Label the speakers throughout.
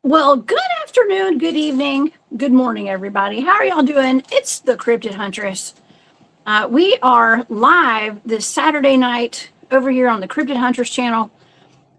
Speaker 1: Well, good afternoon, good evening, good morning, everybody. How are y'all doing? It's the Cryptid Huntress. We are live this Saturday night over here on the Cryptid Huntress channel.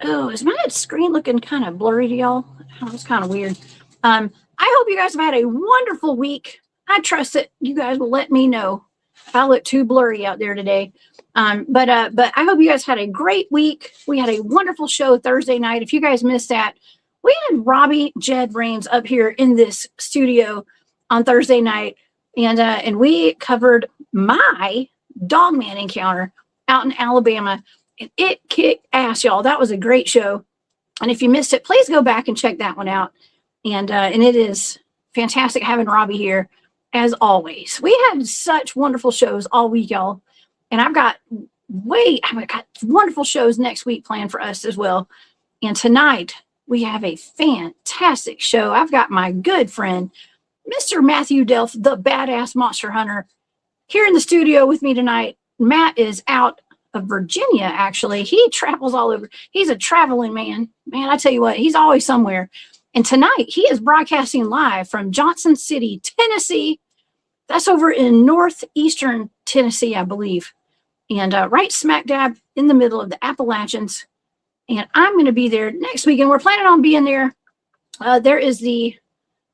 Speaker 1: Oh, is my screen looking kind of blurry to y'all? Oh, it's kind of weird. I hope you guys have had a wonderful week. I trust that you guys will let me know if I look too blurry out there today. But I hope you guys had a great week. We had a wonderful show Thursday night. If you guys missed that, we had Robbie Jed Rains up here in this studio on Thursday night, and we covered my Dogman encounter out in Alabama, and it kicked ass, y'all. That was a great show, and if you missed it, please go back and check that one out. And it is fantastic having Robbie here as always. We had such wonderful shows all week, y'all, and I've got wonderful shows next week planned for us as well. And tonight we have a fantastic show. I've got my good friend, Mr. Matthew Delph, the badass monster hunter, here in the studio with me tonight. Matt is out of Virginia, actually. He travels all over. He's a traveling man. Man, I tell you what, he's always somewhere. And tonight, he is broadcasting live from Johnson City, Tennessee. That's over in northeastern Tennessee, I believe. And right smack dab in the middle of the Appalachians. And I'm going to be there next weekend. We're planning on being there. There is the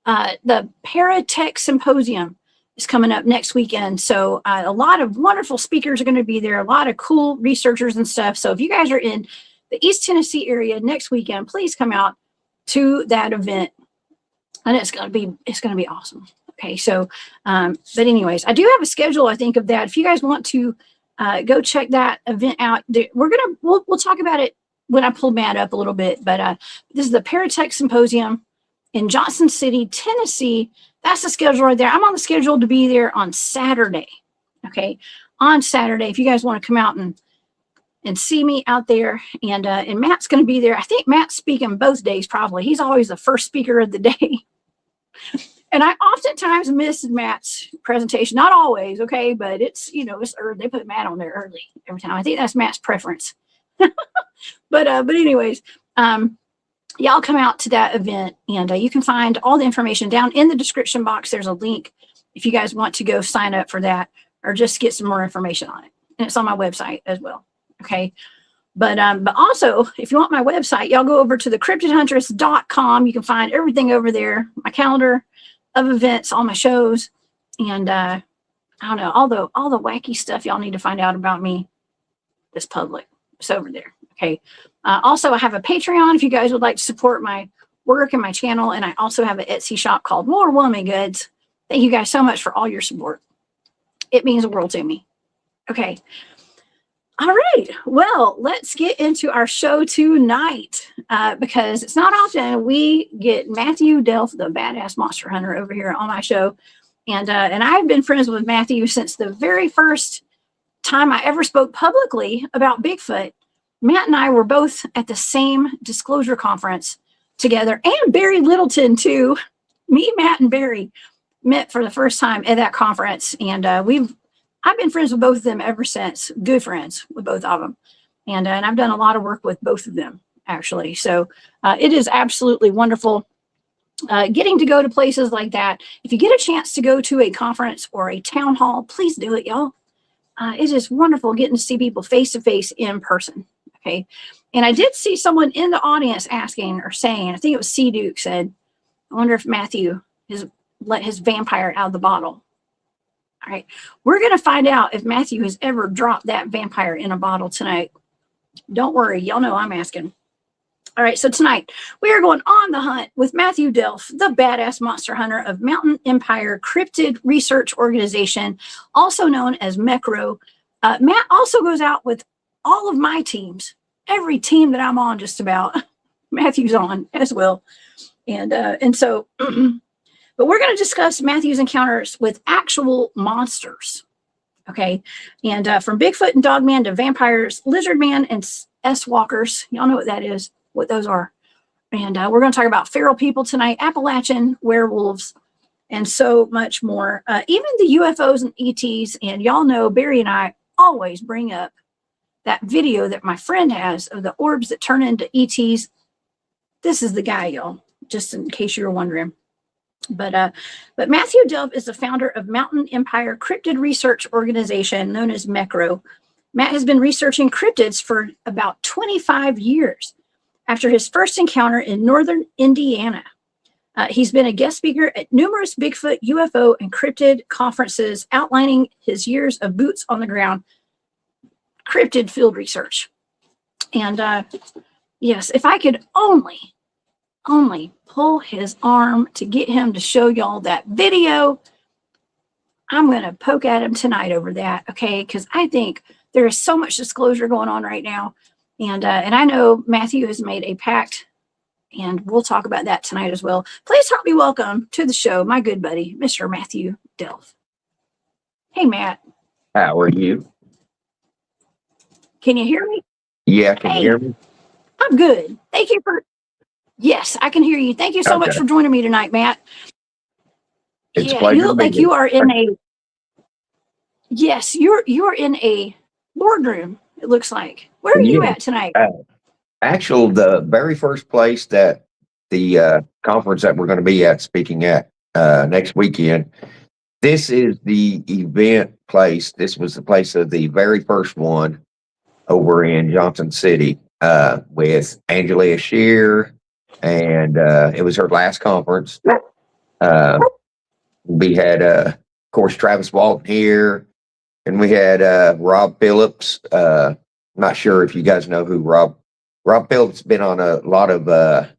Speaker 1: Paratech Symposium is coming up next weekend. So a lot of wonderful speakers are going to be there. A lot of cool researchers and stuff. So if you guys are in the East Tennessee area next weekend, please come out to that event. And it's going to be awesome. Okay. So, but anyways, I do have a schedule, I think, of that. If you guys want to go check that event out, we'll talk about it when I pull Matt up a little bit, but this is the Paratech Symposium in Johnson City, Tennessee. That's the schedule right there. I'm on the schedule to be there on Saturday. Okay, on Saturday, if you guys want to come out and see me out there, and Matt's going to be there. I think Matt's speaking both days probably. He's always the first speaker of the day, and I oftentimes miss Matt's presentation. Not always, okay, but it's it's early. They put Matt on there early every time. I think that's Matt's preference. But anyways, y'all come out to that event, and you can find all the information down in the description box. There's a link if you guys want to go sign up for that or just get some more information on it. And it's on my website as well. Okay. But also, if you want my website, y'all go over to the cryptidhuntress.com. You can find everything over there, my calendar of events, all my shows, and I don't know, all the wacky stuff y'all need to find out about me is public. It's over there. Okay. Also, I have a Patreon if you guys would like to support my work and my channel. And I also have an Etsy shop called More Woman Goods. Thank you guys so much for all your support. It means the world to me. Okay. All right. Well, let's get into our show tonight because it's not often we get Matthew Delph, the badass monster hunter, over here on my show. And I've been friends with Matthew since the very first time I ever spoke publicly about Bigfoot. Matt and I were both at the same disclosure conference together, and Barry Littleton too. Me, Matt, and Barry met for the first time at that conference, and I've been friends with both of them ever since. Good friends with both of them, and I've done a lot of work with both of them actually. So it is absolutely wonderful getting to go to places like that. If you get a chance to go to a conference or a town hall, please do it, y'all. It is wonderful getting to see people face to face in person. Okay. And I did see someone in the audience asking or saying, I think it was C. Duke said, I wonder if Matthew has let his vampire out of the bottle. All right. We're going to find out if Matthew has ever dropped that vampire in a bottle tonight. Don't worry. Y'all know I'm asking. All right. So tonight we are going on the hunt with Matthew Delph, the badass monster hunter of Mountain Empire Cryptid Research Organization, also known as MECRO. Matt also goes out with all of my teams, every team that I'm on just about. Matthew's on as well. And so, but we're going to discuss Matthew's encounters with actual monsters. Okay. And from Bigfoot and Dogman to vampires, lizardman and S-walkers. Y'all know what that is, what those are. And we're going to talk about feral people tonight, Appalachian werewolves, and so much more. Even the UFOs and ETs. And y'all know Barry and I always bring up that video that my friend has of the orbs that turn into ETs. This is the guy, y'all, just in case you were wondering. But Matthew Delph is the founder of Mountain Empire Cryptid Research Organization, known as MECRO. Matt has been researching cryptids for about 25 years after his first encounter in northern Indiana. He's been a guest speaker at numerous Bigfoot, UFO, and cryptid conferences, outlining his years of boots on the ground cryptid field research. And yes, if I could only pull his arm to get him to show y'all that video, I'm going to poke at him tonight over that, okay? Because I think there is so much disclosure going on right now. And I know Matthew has made a pact, and we'll talk about that tonight as well. Please help me welcome to the show my good buddy, Mr. Matthew Delph. Hey, Matt.
Speaker 2: How are you?
Speaker 1: Can you hear me?
Speaker 2: Yeah, can you hear me?
Speaker 1: I'm good. Thank you for... Yes, I can hear you. Thank you so much for joining me tonight, Matt.
Speaker 2: It's a
Speaker 1: yeah,
Speaker 2: pleasure
Speaker 1: you look like you are in a... Yes, you're in a boardroom, it looks like. Where are you at tonight?
Speaker 2: Actually, the very first place that the conference that we're going to be at, speaking at next weekend, this is the event place. This was the place of the very first one over in Johnson City with Angela Shear, and it was her last conference. We had, of course, Travis Walton here, and we had Rob Phillips. Not sure if you guys know who Rob Phillips been on a lot of the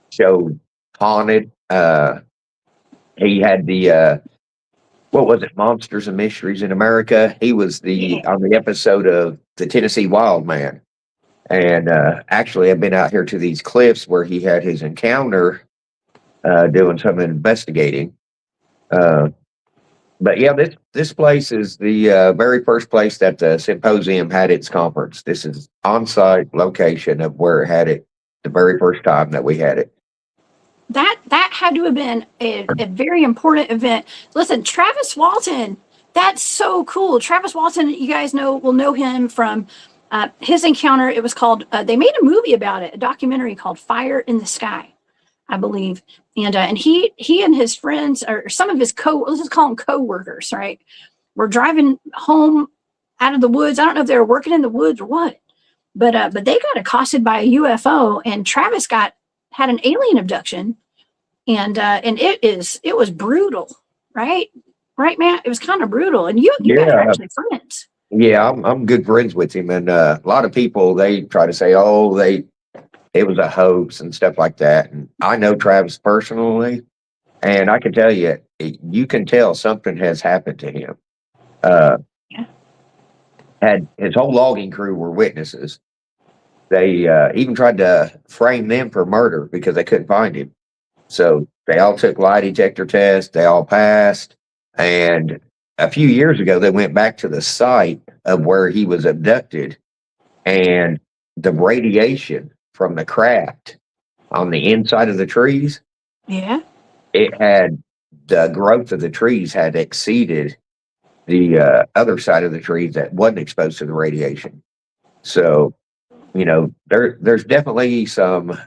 Speaker 2: show Haunted. He had the what was it, Monsters and Mysteries in America. He was on the episode of the Tennessee Wild Man. And actually, I've been out here to these cliffs where he had his encounter doing some investigating. But yeah, this place is the very first place that the symposium had its conference. This is on-site location of where it had it the very first time that we had it.
Speaker 1: That had to have been a very important event. Listen, Travis Walton, that's so cool. Travis Walton, you guys will know him from his encounter. It was called, they made a movie about it, a documentary called Fire in the Sky, I believe. And he and his friends, or some of his let's just call them co-workers, right, were driving home out of the woods. I don't know if they were working in the woods or what, but they got accosted by a UFO, and Travis had an alien abduction, and it was brutal, right, Matt? It was kind of brutal, and you guys are actually friends.
Speaker 2: Yeah, I'm good friends with him, and a lot of people, they try to say, it was a hoax and stuff like that. And I know Travis personally, and I can tell you, you can tell something has happened to him. Had his whole logging crew were witnesses. They even tried to frame them for murder because they couldn't find him. So they all took lie detector tests. They all passed. And a few years ago, they went back to the site of where he was abducted, and the radiation from the craft on the inside of the trees, it had, the growth of the trees had exceeded the other side of the trees that wasn't exposed to the radiation. So, there's definitely something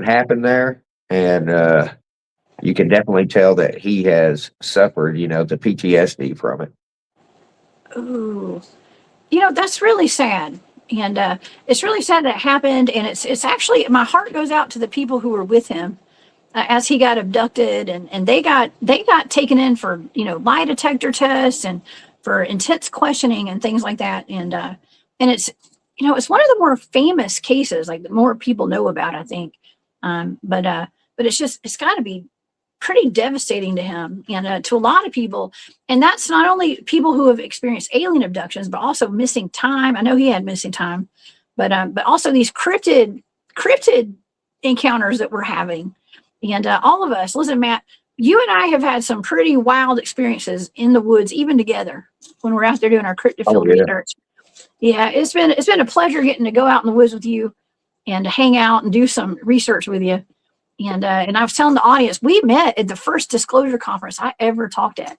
Speaker 2: happened there, and you can definitely tell that he has suffered, the PTSD from it.
Speaker 1: Ooh, that's really sad. And it's really sad that happened. And it's actually, my heart goes out to the people who were with him. as he got abducted, and they got taken in for, you know, lie detector tests and for intense questioning and things like that. And it's, you know, it's one of the more famous cases, like, that more people know about, I think. But it's just, it's got to be pretty devastating to him and to a lot of people. And that's not only people who have experienced alien abductions, but also missing time. I know he had missing time, but also these cryptid encounters that we're having. And all of us, listen, Matt, you and I have had some pretty wild experiences in the woods, even together, when we're out there doing our cryptid field research. Yeah, it's been a pleasure getting to go out in the woods with you and to hang out and do some research with you. And I was telling the audience, we met at the first disclosure conference I ever talked at.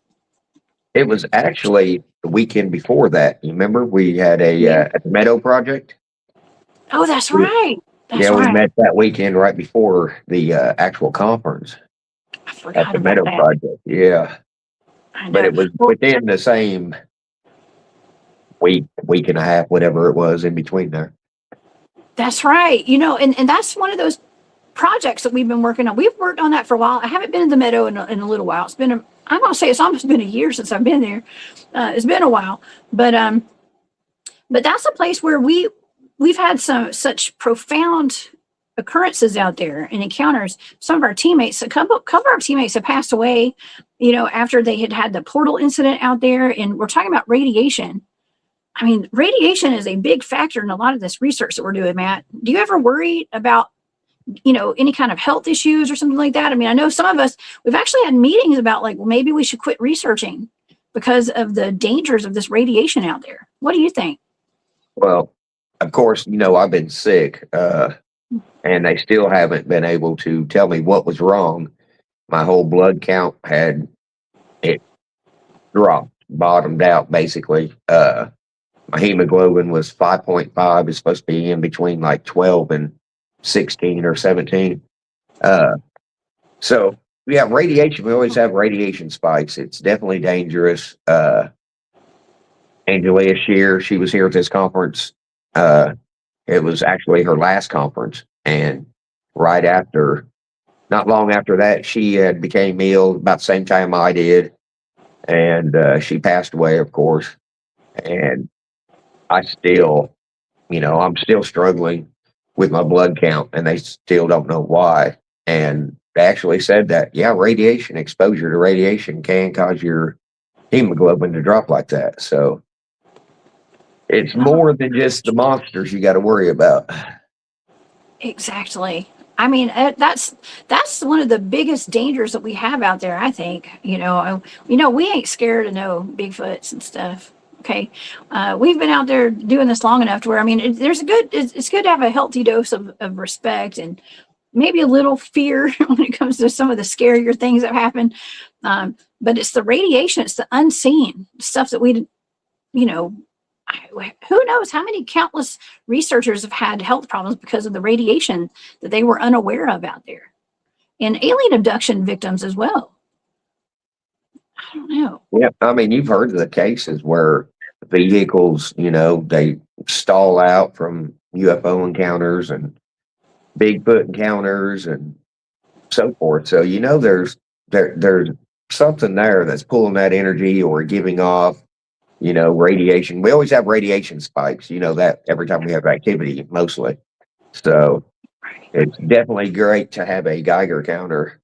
Speaker 2: It was actually the weekend before that. You remember we had at the Meadow Project?
Speaker 1: Oh, that's right.
Speaker 2: We met that weekend right before the actual conference.
Speaker 1: I forgot
Speaker 2: at the
Speaker 1: about
Speaker 2: Meadow
Speaker 1: that.
Speaker 2: Project. Yeah.
Speaker 1: I know.
Speaker 2: But it was within the same week and a half, whatever it was in between there.
Speaker 1: That's right. You know, and that's one of those projects that we've been working on. We've worked on that for a while. I haven't been in the Meadow in a little while. It's been I'm gonna say it's almost been a year since I've been there. It's been a while, but that's a place where we've had such profound occurrences out there and encounters. Some of our teammates, a couple of our teammates have passed away, you know, after they had the portal incident out there. And we're talking about radiation. I mean, radiation is a big factor in a lot of this research that we're doing, Matt. Do you ever worry about, you know, any kind of health issues or something like that? I mean, I know some of us, we've actually had meetings about, like, well, maybe we should quit researching because of the dangers of this radiation out there. What do you think?
Speaker 2: Well, of course, you know, I've been sick, and they still haven't been able to tell me what was wrong. My whole blood count it dropped, bottomed out, basically. My hemoglobin was 5.5. It's supposed to be in between like 12 and 16 or 17. So yeah, radiation, we always have radiation spikes. It's definitely dangerous. Angelia Shear, she was here at this conference. It was actually her last conference. And not long after that, she had became ill about the same time I did. And she passed away, of course. And I still, you know, I'm still struggling with my blood count, and they still don't know why. And they actually said that, yeah, radiation, exposure to radiation can cause your hemoglobin to drop like that. So it's more than just the monsters you got to worry about.
Speaker 1: Exactly. I mean, that's one of the biggest dangers that we have out there, I think. You know, we ain't scared of no Bigfoots and stuff. Okay. We've been out there doing this long enough to where, I mean, it's good to have a healthy dose of respect and maybe a little fear when it comes to some of the scarier things that happen. But it's the radiation, it's the unseen stuff that we, you know, who knows how many countless researchers have had health problems because of the radiation that they were unaware of out there, and alien abduction victims as well. I don't know.
Speaker 2: Yeah, I mean, you've heard of the cases where vehicles, you know, they stall out from UFO encounters and Bigfoot encounters and so forth. So, you know, there's something there that's pulling that energy or giving off, you know, radiation. We always have radiation spikes, you know, that every time we have activity, mostly. So it's definitely great to have a Geiger counter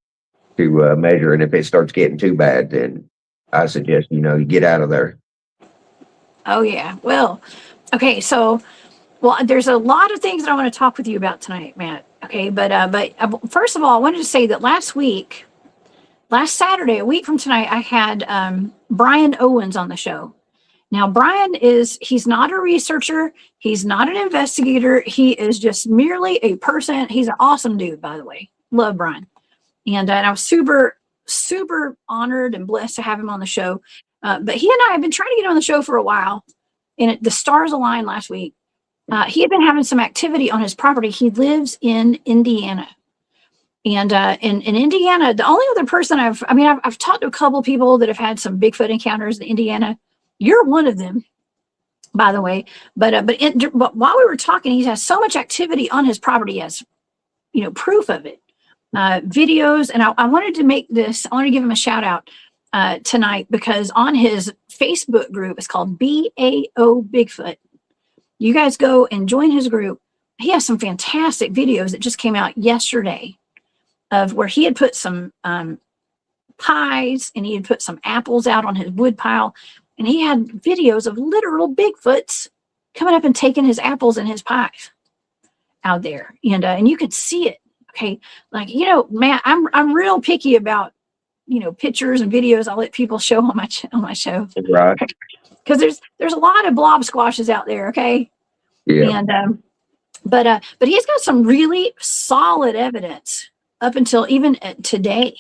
Speaker 2: to measure. And if it starts getting too bad, then I suggest, you know, you get out of there.
Speaker 1: Oh, yeah. Well, okay. So, there's a lot of things that I want to talk with you about tonight, Matt. Okay. But first of all, I wanted to say that last Saturday, a week from tonight, I had Brian Owens on the show. Now, Brian he's not a researcher. He's not an investigator. He is just merely a person. He's an awesome dude, by the way. Love Brian. And I was super, super honored and blessed to have him on the show. But he and I have been trying to get on the show for a while, and the stars aligned last week. He had been having some activity on his property. He lives in Indiana. And in Indiana, the only other person I've talked to a couple of people that have had some Bigfoot encounters in Indiana. You're one of them, by the way. But while we were talking, he has so much activity on his property as, you know, proof of it. videos. And I wanted to make this, I want to give him a shout out tonight, because on his Facebook group, it's called BAO Bigfoot. You guys go and join his group. He has some fantastic videos that just came out yesterday of where he had put some pies and he had put some apples out on his wood pile. And he had videos of literal Bigfoots coming up and taking his apples and his pies out there. And you could see it. Okay. Like, Matt, I'm real picky about, pictures and videos I'll let people show on my show.
Speaker 2: Right.
Speaker 1: Because there's a lot of blob squashes out there. Okay.
Speaker 2: Yeah.
Speaker 1: And, but he's got some really solid evidence up until even today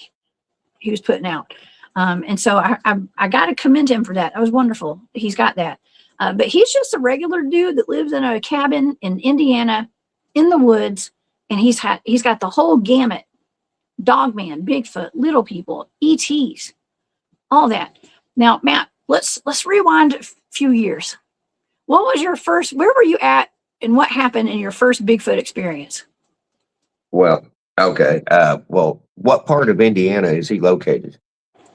Speaker 1: he was putting out. And so I got to commend him for that. That was wonderful. He's got that. But he's just a regular dude that lives in a cabin in Indiana in the woods. And he's got the whole gamut: Dogman, Bigfoot, little people, ETs, all that. Now, Matt, let's rewind a few years. What was your first, where were you at and what happened in your first Bigfoot experience?
Speaker 2: Well, okay. Well, what part of Indiana is he located?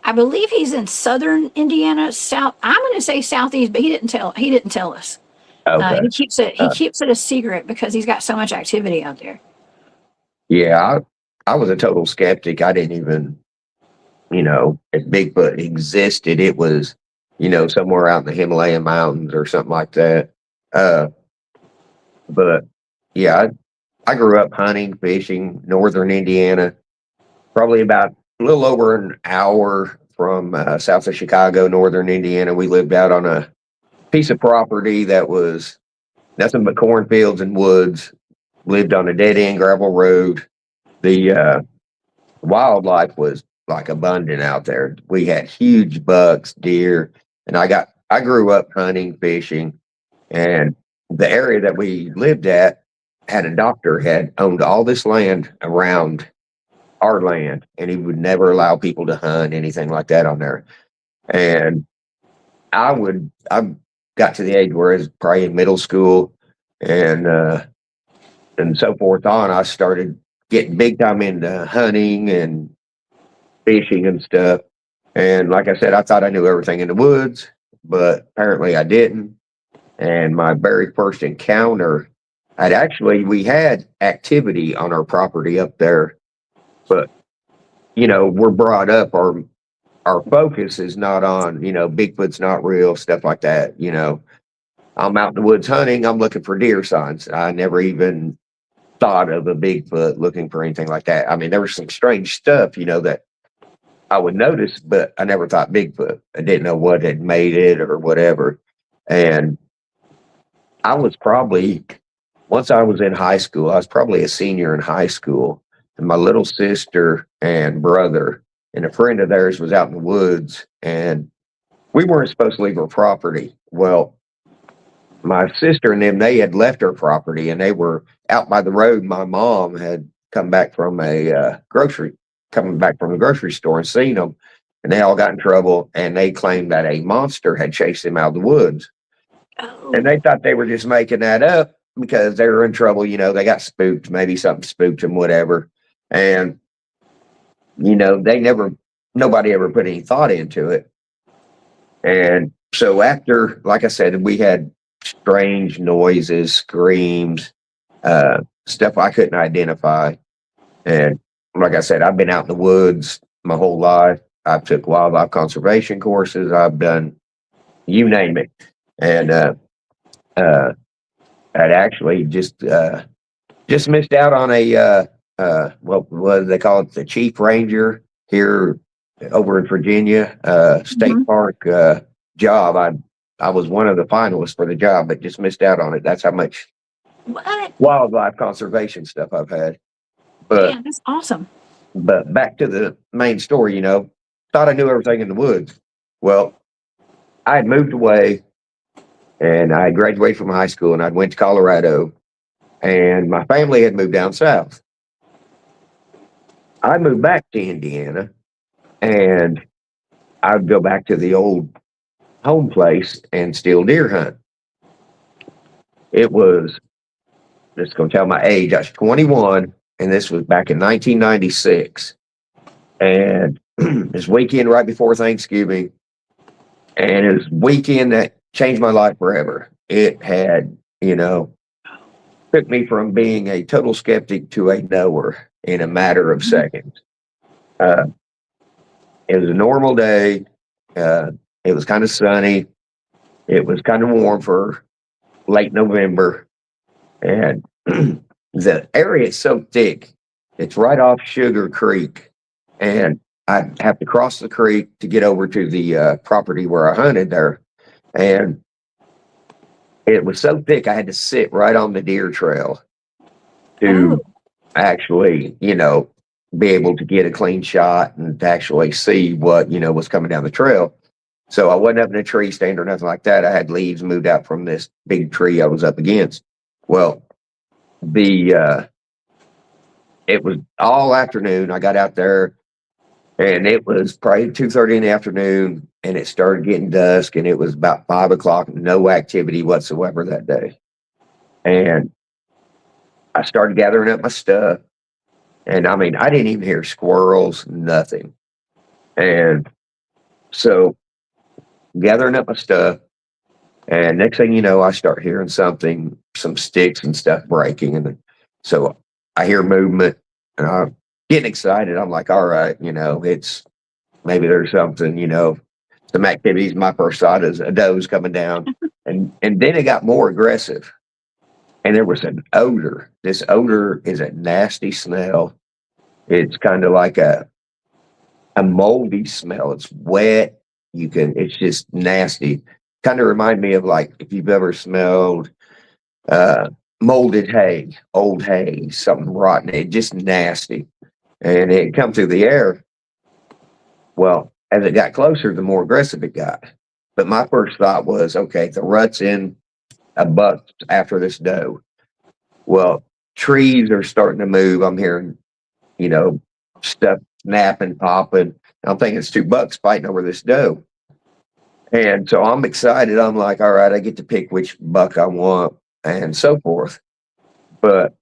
Speaker 1: I believe he's in southern Indiana, south. I'm going to say southeast, but he didn't tell us.
Speaker 2: Okay.
Speaker 1: He keeps it a secret because he's got so much activity out there.
Speaker 2: Yeah, I was a total skeptic. I didn't even, if Bigfoot existed, it was, somewhere out in the Himalayan mountains or something like that. But yeah, I grew up hunting, fishing, northern Indiana, probably about a little over an hour from south of Chicago, northern Indiana. We lived out on a piece of property that was nothing but cornfields and woods. Lived on a dead-end gravel road. The wildlife was like abundant out there. We had huge bucks, deer, and I grew up hunting, fishing, and the area that we lived at had a doctor had owned all this land around our land, and he would never allow people to hunt anything like that on there. And I got to the age where I was probably in middle school, and so forth on. I started getting big time into hunting and fishing and stuff. And like I said, I thought I knew everything in the woods, but apparently I didn't. And my very first encounter, we had activity on our property up there, but we're brought up, our focus is not on, Bigfoot's not real, stuff like that. I'm out in the woods hunting, I'm looking for deer signs. I never even thought of a Bigfoot, looking for anything like that. I mean, there was some strange stuff, that I would notice, but I never thought Bigfoot. I didn't know what had made it or whatever. And once I was in high school, I was probably a senior in high school, and my little sister and brother and a friend of theirs was out in the woods, and we weren't supposed to leave our property. Well, my sister and them, they had left our property and they were out by the road. My mom had come back from a grocery store and seen them, and they all got in trouble, and they claimed that a monster had chased them out of the woods.
Speaker 1: Oh.
Speaker 2: And they thought they were just making that up because they were in trouble. They got spooked, maybe something spooked them, whatever. And, nobody ever put any thought into it. And so after, like I said, we had strange noises, screams, stuff I couldn't identify. And like I said, I've been out in the woods my whole life. I've took wildlife conservation courses. I've done, you name it. And I'd actually just missed out on a what do they call it? The chief ranger here over in Virginia, state park job. I was one of the finalists for the job, but just missed out on it. That's how much wildlife conservation stuff I've had. But
Speaker 1: yeah, that's awesome.
Speaker 2: But back to the main story, thought I knew everything in the woods. Well, I had moved away, and I had graduated from high school, and I went to Colorado, and my family had moved down south. I moved back to Indiana, and I'd go back to the old home place and still deer hunt. It was, just going to tell my age, I was 21, and this was back in 1996. And this weekend right before Thanksgiving, and it was a weekend that changed my life forever. It had, took me from being a total skeptic to a knower in a matter of seconds. It was a normal day. It was kind of sunny. It was kind of warm for late November. And the area is so thick. It's right off Sugar Creek. And I have to cross the creek to get over to the property where I hunted there. And it was so thick, I had to sit right on the deer trail to actually, be able to get a clean shot and to actually see what, was coming down the trail. So I wasn't up in a tree stand or nothing like that. I had leaves moved out from this big tree I was up against. Well, it was all afternoon. I got out there and it was probably 2:30 in the afternoon, and it started getting dusk, and it was about 5 o'clock, no activity whatsoever that day. And I started gathering up my stuff. And I mean, I didn't even hear squirrels, nothing. And so gathering up my stuff, and next thing you know, I start hearing something, some sticks and stuff breaking. And so I hear movement, and I'm getting excited. I'm like, all right, it's maybe there's something, some activities. My first thought is a doe's coming down. And then it got more aggressive. And there was an odor. This odor is a nasty smell. It's kind of like a moldy smell. It's wet. It's just nasty. Kind of remind me of like if you've ever smelled molded hay, old hay, something rotten. It just nasty. And it come through the air. Well, as it got closer, the more aggressive it got. But my first thought was, okay, the rut's in a buck after this doe. Well, trees are starting to move. I'm hearing, stuff snapping, popping. I'm thinking it's two bucks fighting over this doe. And so I'm excited. I'm like, all right, I get to pick which buck I want and so forth. But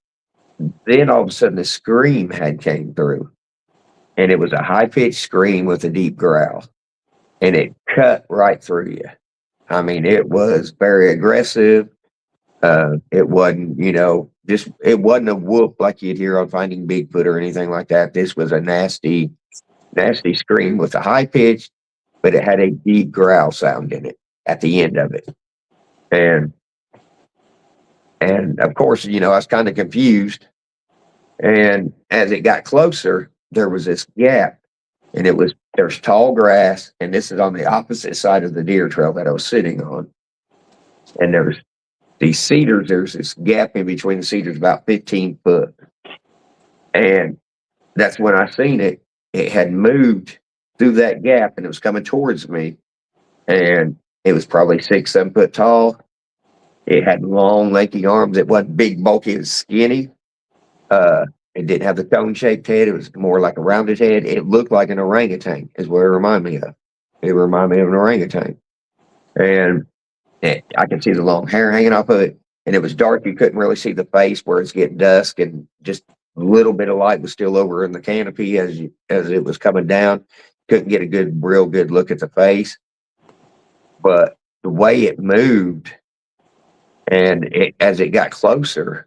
Speaker 2: then all of a sudden the scream had came through. And it was a high-pitched scream with a deep growl. And it cut right through you. I mean, it was very aggressive. It wasn't, it wasn't a whoop like you'd hear on Finding Bigfoot or anything like that. This was a nasty, nasty scream with a high pitch, but it had a deep growl sound in it at the end of it. And of course, I was kind of confused. And as it got closer, there was this gap, and there's tall grass, and this is on the opposite side of the deer trail that I was sitting on. And there's these cedars, there's this gap in between the cedars about 15 foot. And that's when I seen it. It had moved through that gap, and it was coming towards me. And it was probably 6, 7 foot tall. It had long, lanky arms. It wasn't big, bulky, it was skinny. It didn't have the cone-shaped head. It was more like a rounded head. It looked like an orangutan, is what it reminded me of. It reminded me of an orangutan. And I could see the long hair hanging off of it. And it was dark. You couldn't really see the face where it's getting dusk. And just a little bit of light was still over in the canopy as it was coming down. Couldn't get a real good look at the face. But the way it moved, and as it got closer,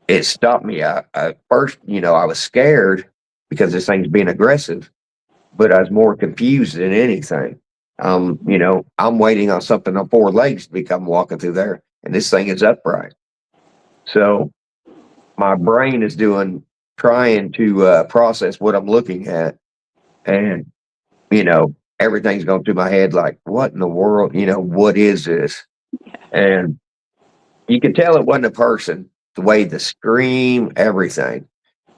Speaker 2: it stopped me. I first, I was scared because this thing's being aggressive, but I was more confused than anything. I'm waiting on something on 4 legs to come walking through there, and this thing is upright. So my brain is trying to process what I'm looking at, and everything's going through my head like, what in the world? What is this? And you could tell it wasn't a person. The way the scream, everything.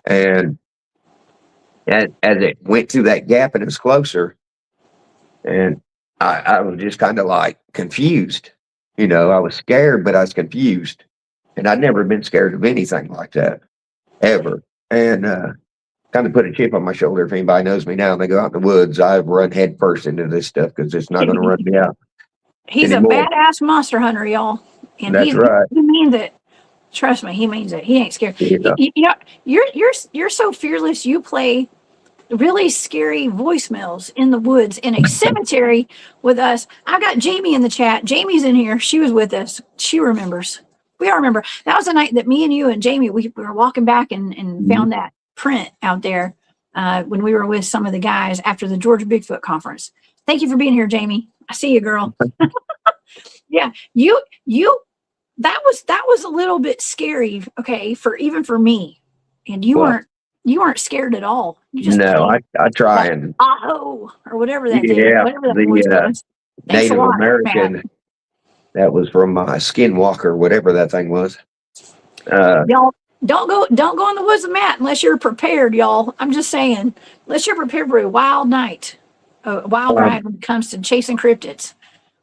Speaker 2: And as it went through that gap and it was closer, and I was just kind of like confused. I was scared, but I was confused. And I'd never been scared of anything like that, ever. And kind of put a chip on my shoulder. If anybody knows me now and they go out in the woods, I run head first into this stuff because it's not going to run me out.
Speaker 1: He's anymore. A badass monster hunter, y'all. And
Speaker 2: That's right.
Speaker 1: He means it. Trust me, he means it. He ain't scared.
Speaker 2: Yeah.
Speaker 1: You know, you're so fearless. You play really scary voicemails in the woods in a cemetery with us. I've got Jamie in the chat. Jamie's in here. She was with us. She remembers. We all remember. That was the night that me and you and Jamie, we were walking back and found that print out there when we were with some of the guys after the Georgia Bigfoot conference. Thank you for being here, Jamie. I see you, girl. Yeah, you that was a little bit scary, okay, for me. And you weren't scared at all. You just
Speaker 2: no, I try and
Speaker 1: Aho, or whatever that thing,
Speaker 2: yeah,
Speaker 1: whatever that voice was. Thanks
Speaker 2: Native
Speaker 1: a lot,
Speaker 2: American.
Speaker 1: Matt.
Speaker 2: That was from my Skinwalker, whatever that thing was.
Speaker 1: Y'all don't go in the woods with Matt unless you're prepared, y'all. I'm just saying, unless you're prepared for a wild night, a wild ride when it comes to chasing cryptids.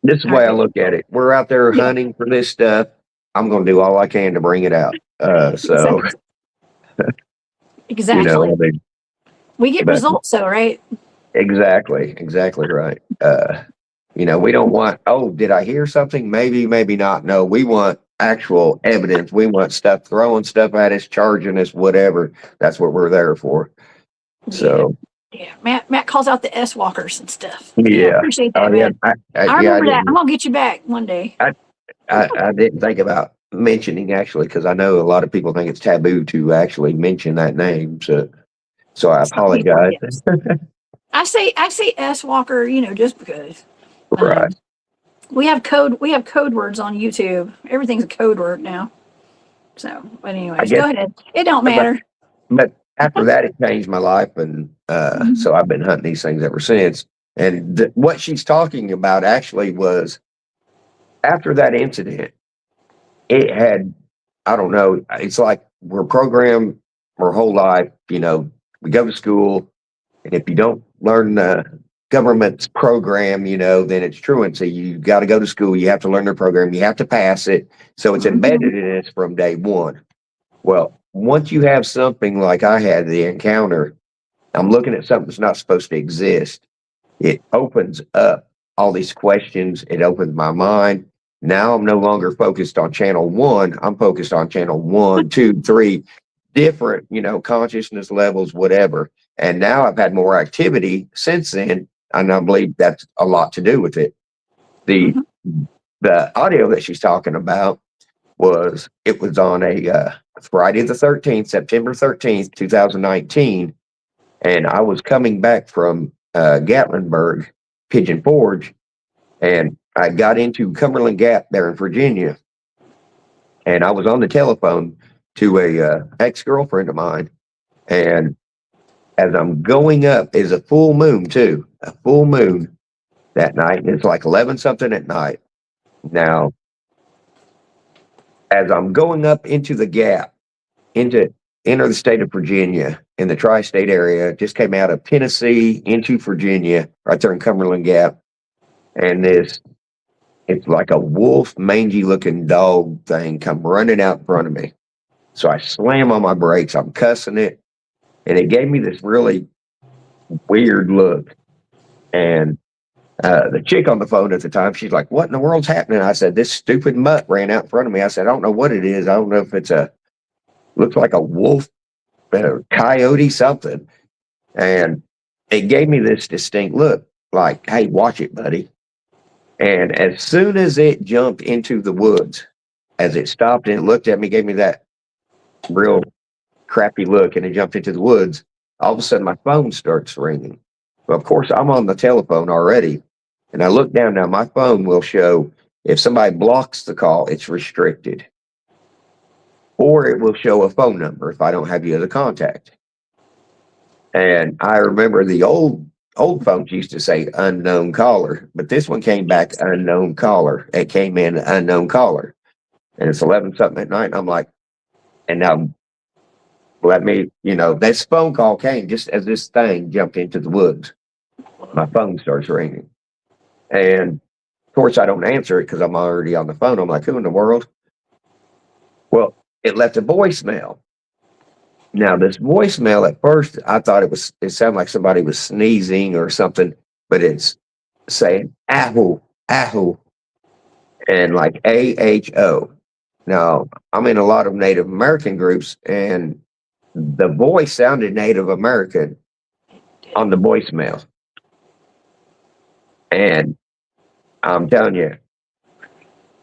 Speaker 2: This is the way I look at it. We're out there hunting for this stuff. I'm going to do all I can to bring it out. So,
Speaker 1: exactly.
Speaker 2: You know, I mean,
Speaker 1: we get results, though, right?
Speaker 2: Exactly right. You know, we don't want, oh, did I hear something? Maybe, maybe not. No, we want actual evidence. We want stuff, throwing stuff at us, charging us, whatever. That's what we're there for. So.
Speaker 1: Yeah, Matt calls out the S-walkers and stuff.
Speaker 2: Yeah.
Speaker 1: I appreciate that, man. I remember that. I'm going to get you back one day.
Speaker 2: I didn't think about mentioning, actually, because I know a lot of people think it's taboo to actually mention that name. So I apologize.
Speaker 1: I say S-walker, you know, just because.
Speaker 2: Right.
Speaker 1: We have code words on YouTube. Everything's a code word now. So, but anyways, go ahead. It don't matter.
Speaker 2: But after that, it changed my life, and so I've been hunting these things ever since. And what she's talking about actually was after that incident, it had, I don't know, it's like we're programmed our whole life, you know, we go to school, and if you don't learn the government's program, you know, then it's truancy. You got to go to school, you have to learn their program, you have to pass it. So it's embedded in us from day one. Well, once you have something like I had the encounter, I'm looking at something that's not supposed to exist. It opens up all these questions. It opens my mind. Now I'm no longer focused on channel one. I'm focused on channel 1, 2, 3, different, you know, consciousness levels, whatever. And now I've had more activity since then. And I believe that's a lot to do with it. The audio that she's talking about was on a Friday the 13th, September 13th, 2019. And I was coming back from Gatlinburg, Pigeon Forge, and I got into Cumberland Gap there in Virginia. And I was on the telephone to a ex-girlfriend of mine. And as I'm going up, is a full moon too, a full moon that night. And it's like 11 something at night. Now, as I'm going up into the gap, enter the state of Virginia in the tri-state area, just came out of Tennessee into Virginia, right there in Cumberland Gap. And it's like a wolf, mangy looking dog thing come running out in front of me. So I slam on my brakes, I'm cussing it. And it gave me this really weird look. And the chick on the phone at the time, she's like, what in the world's happening? I said, this stupid mutt ran out in front of me. I said, I don't know what it is. I don't know if it's looks like a wolf, coyote, something. And it gave me this distinct look like, hey, watch it, buddy. And as soon as it jumped into the woods, as it stopped and it looked at me, gave me that real crappy look, and it jumped into the woods, all of a sudden my phone starts ringing. Well, of course, I'm on the telephone already. And I look down now, my phone will show if somebody blocks the call, it's restricted. Or it will show a phone number if I don't have you as a contact. And I remember the old phones used to say unknown caller, but this one came back unknown caller. It came in unknown caller. And it's 11 something at night. And I'm like, and now let me, you know, this phone call came just as this thing jumped into the woods. My phone starts ringing. And of course, I don't answer it because I'm already on the phone. I'm like, who in the world? Well, it left a voicemail. Now, this voicemail, at first, I thought it sounded like somebody was sneezing or something, but it's saying, aho, aho, and like AHO. Now, I'm in a lot of Native American groups, and the voice sounded Native American on the voicemail. And I'm telling you,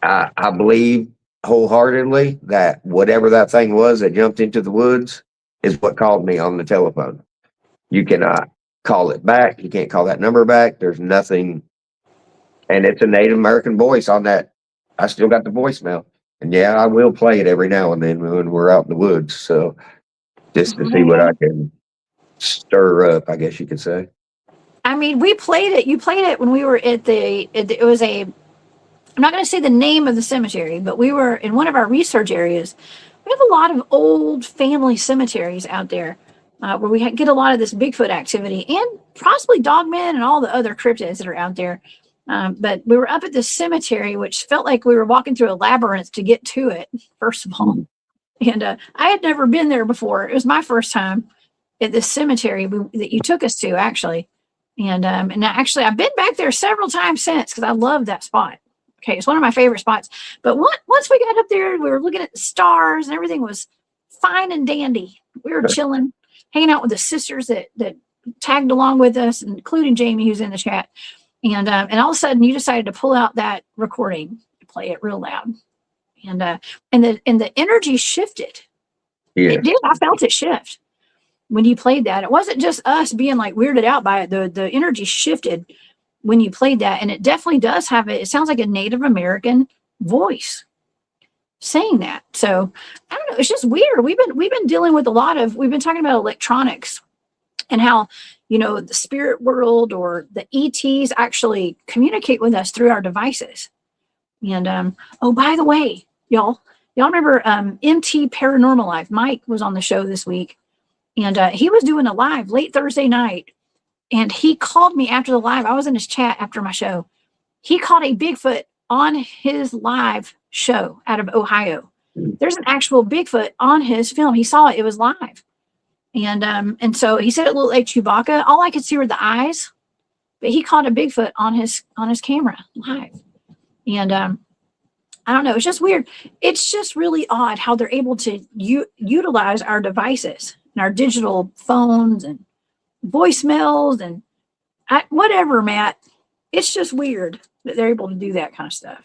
Speaker 2: I believe wholeheartedly that whatever that thing was that jumped into the woods is what called me on the telephone. You cannot call it back. You can't call that number back. There's nothing. And it's a Native American voice on that. I still got the voicemail. And yeah, I will play it every now and then when we're out in the woods. So just to see what I can stir up, I guess you could say.
Speaker 1: I mean, we played it. You played it when we were at it was I'm not going to say the name of the cemetery, but we were in one of our research areas. We have a lot of old family cemeteries out there where we get a lot of this Bigfoot activity and possibly Dogman and all the other cryptids that are out there. But we were up at this cemetery, which felt like we were walking through a labyrinth to get to it, first of all. And I had never been there before. It was my first time at this cemetery that you took us to, actually. And actually, I've been back there several times since because I love that spot. Okay, it's one of my favorite spots. But once we got up there, we were looking at the stars and everything was fine and dandy. We were chilling, hanging out with the sisters that tagged along with us, including Jamie, who's in the chat. And all of a sudden, you decided to pull out that recording and play it real loud. And the energy shifted.
Speaker 2: Yeah.
Speaker 1: It did. I felt it shift when you played that. It wasn't just us being like weirded out by it. The energy shifted when you played that, and it definitely does have it. It sounds like a Native American voice saying that. So I don't know. It's just weird. We've been dealing with we've been talking about electronics and how, the spirit world or the ETs actually communicate with us through our devices. And oh, by the way, y'all remember MT Paranormal Life? Mike was on the show this week, and he was doing a live late Thursday night. And he called me after the live. I was in his chat after my show. He caught a Bigfoot on his live show out of Ohio. There's an actual Bigfoot on his film. He saw it. It was live. And so he said it looked like Chewbacca. All I could see were the eyes. But he caught a Bigfoot on his camera live. And I don't know. It's just weird. It's just really odd how they're able to utilize our devices and our digital phones and voicemails and whatever, Matt. It's just weird that they're able to do that kind of stuff.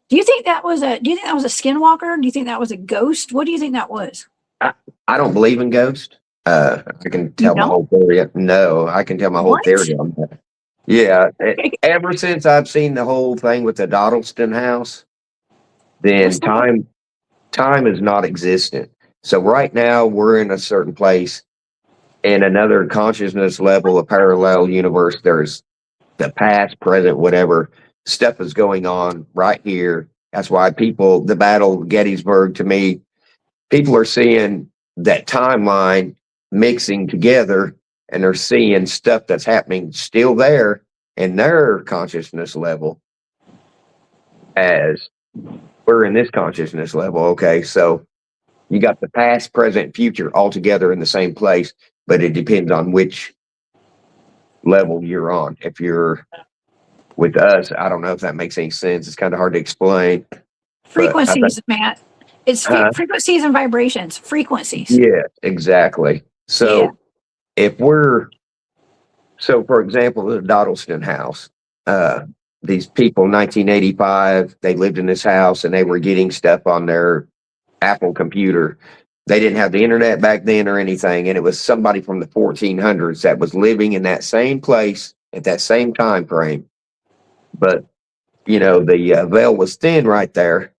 Speaker 1: Do you think that was a skinwalker? Do you think that was a ghost? What do you think that was?
Speaker 2: I don't believe in ghosts. I can tell my whole theory. No, I can tell my whole theory on that. Yeah. Ever since I've seen the whole thing with the Dottleston house, then time is not existent. So right now we're in a certain place. In another consciousness level, a parallel universe, there's the past, present, whatever stuff is going on right here. That's why the Battle of Gettysburg, to me, people are seeing that timeline mixing together, and they're seeing stuff that's happening still there in their consciousness level as we're in this consciousness level. Okay, so you got the past, present, future all together in the same place. But it depends on which level you're on. If you're with us, I don't know if that makes any sense. It's kind of hard to explain.
Speaker 1: Frequencies, Matt. It's frequencies and vibrations. Frequencies.
Speaker 2: Yeah, exactly. So for example, the Dottleston house, these people, 1985, they lived in this house and they were getting stuff on their Apple computer. They didn't have the internet back then or anything. And it was somebody from the 1400s that was living in that same place at that same time frame. But, the veil was thin right there.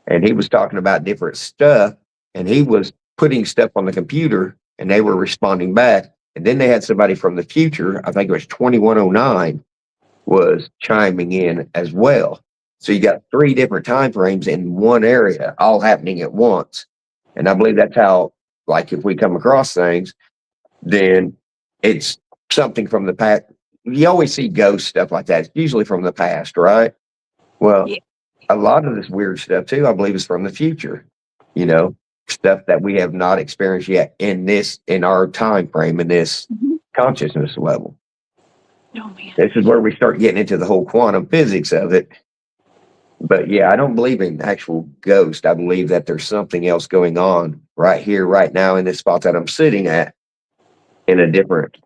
Speaker 2: And he was talking about different stuff. And he was putting stuff on the computer and they were responding back. And then they had somebody from the future, I think it was 2109, was chiming in as well. So you got 3 different time frames in one area, all happening at once. And I believe that's how, like, if we come across things, then it's something from the past. You always see ghost stuff like that. It's usually from the past, right? Well, a lot of this weird stuff, too, I believe is from the future. Stuff that we have not experienced yet in our time frame, in this consciousness level.
Speaker 1: Oh, man.
Speaker 2: This is where we start getting into the whole quantum physics of it. But yeah, I don't believe in actual ghost. I believe that there's something else going on right here, right now, in this spot that I'm sitting at, in a different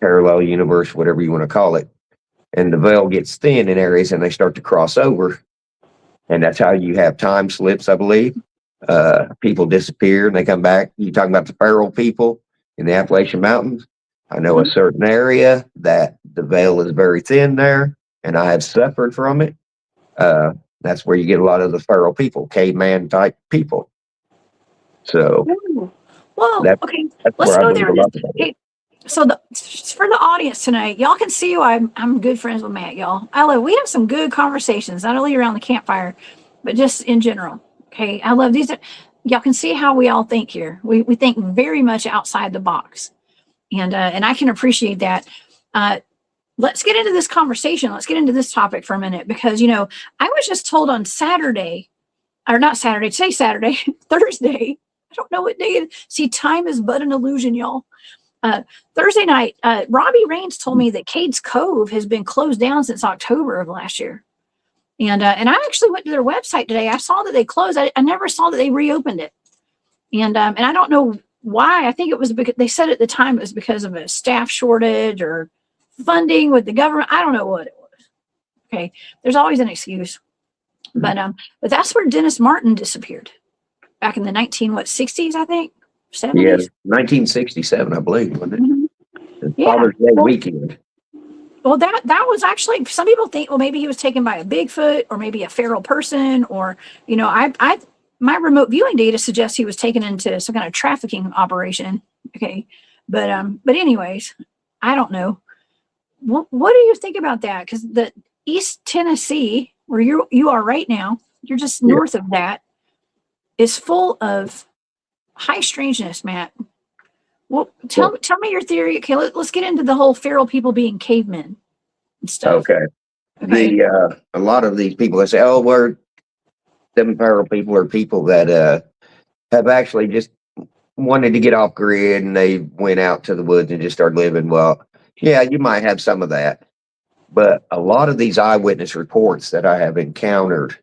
Speaker 2: parallel universe, whatever you want to call it. And the veil gets thin in areas and they start to cross over. And that's how you have time slips, I believe. People disappear and they come back. You talking about the feral people in the Appalachian Mountains? I know a certain area that the veil is very thin there, and I have suffered from it. That's where you get a lot of the feral people, caveman type people. So
Speaker 1: Ooh. Well,
Speaker 2: that,
Speaker 1: okay,
Speaker 2: that's
Speaker 1: let's
Speaker 2: where I
Speaker 1: go
Speaker 2: believe
Speaker 1: there.
Speaker 2: a lot about it.
Speaker 1: Hey, so for the audience tonight, y'all can see why I'm good friends with Matt, y'all. We have some good conversations, not only around the campfire, but just in general. Okay, I love these. Y'all can see how we all think here. We think very much outside the box, and I can appreciate that. Let's get into this conversation. Let's get into this topic for a minute because I was just told on Saturday, or not Saturday, today Saturday, Thursday. I don't know what day it is. See, time is but an illusion, y'all. Thursday night, Robbie Raines told me that Cades Cove has been closed down since October of last year. And I actually went to their website today. I saw that they closed. I never saw that they reopened it. And I don't know why. I think it was because they said at the time it was because of a staff shortage or funding with the government. I don't know what it was. Okay. There's always an excuse. But that's where Dennis Martin disappeared back in the 60s, I think, 70s.
Speaker 2: Yeah, 1967, I believe, wasn't it?
Speaker 1: Mm-hmm. Yeah.
Speaker 2: Father's Day weekend.
Speaker 1: Well, that was actually, some people think, well, maybe he was taken by a Bigfoot or maybe a feral person, or my remote viewing data suggests he was taken into some kind of trafficking operation. Okay, but anyways, I don't know. What do you think about that? Because the East Tennessee, where you are right now, you're just north of that, is full of high strangeness, Matt. Well, tell me your theory. Okay, let's get into the whole feral people being cavemen and stuff.
Speaker 2: Okay. A lot of these people that say, "Oh, we're them feral people," are people that have actually just wanted to get off grid and they went out to the woods and just started living. Well, yeah, you might have some of that, but a lot of these eyewitness reports that I have encountered,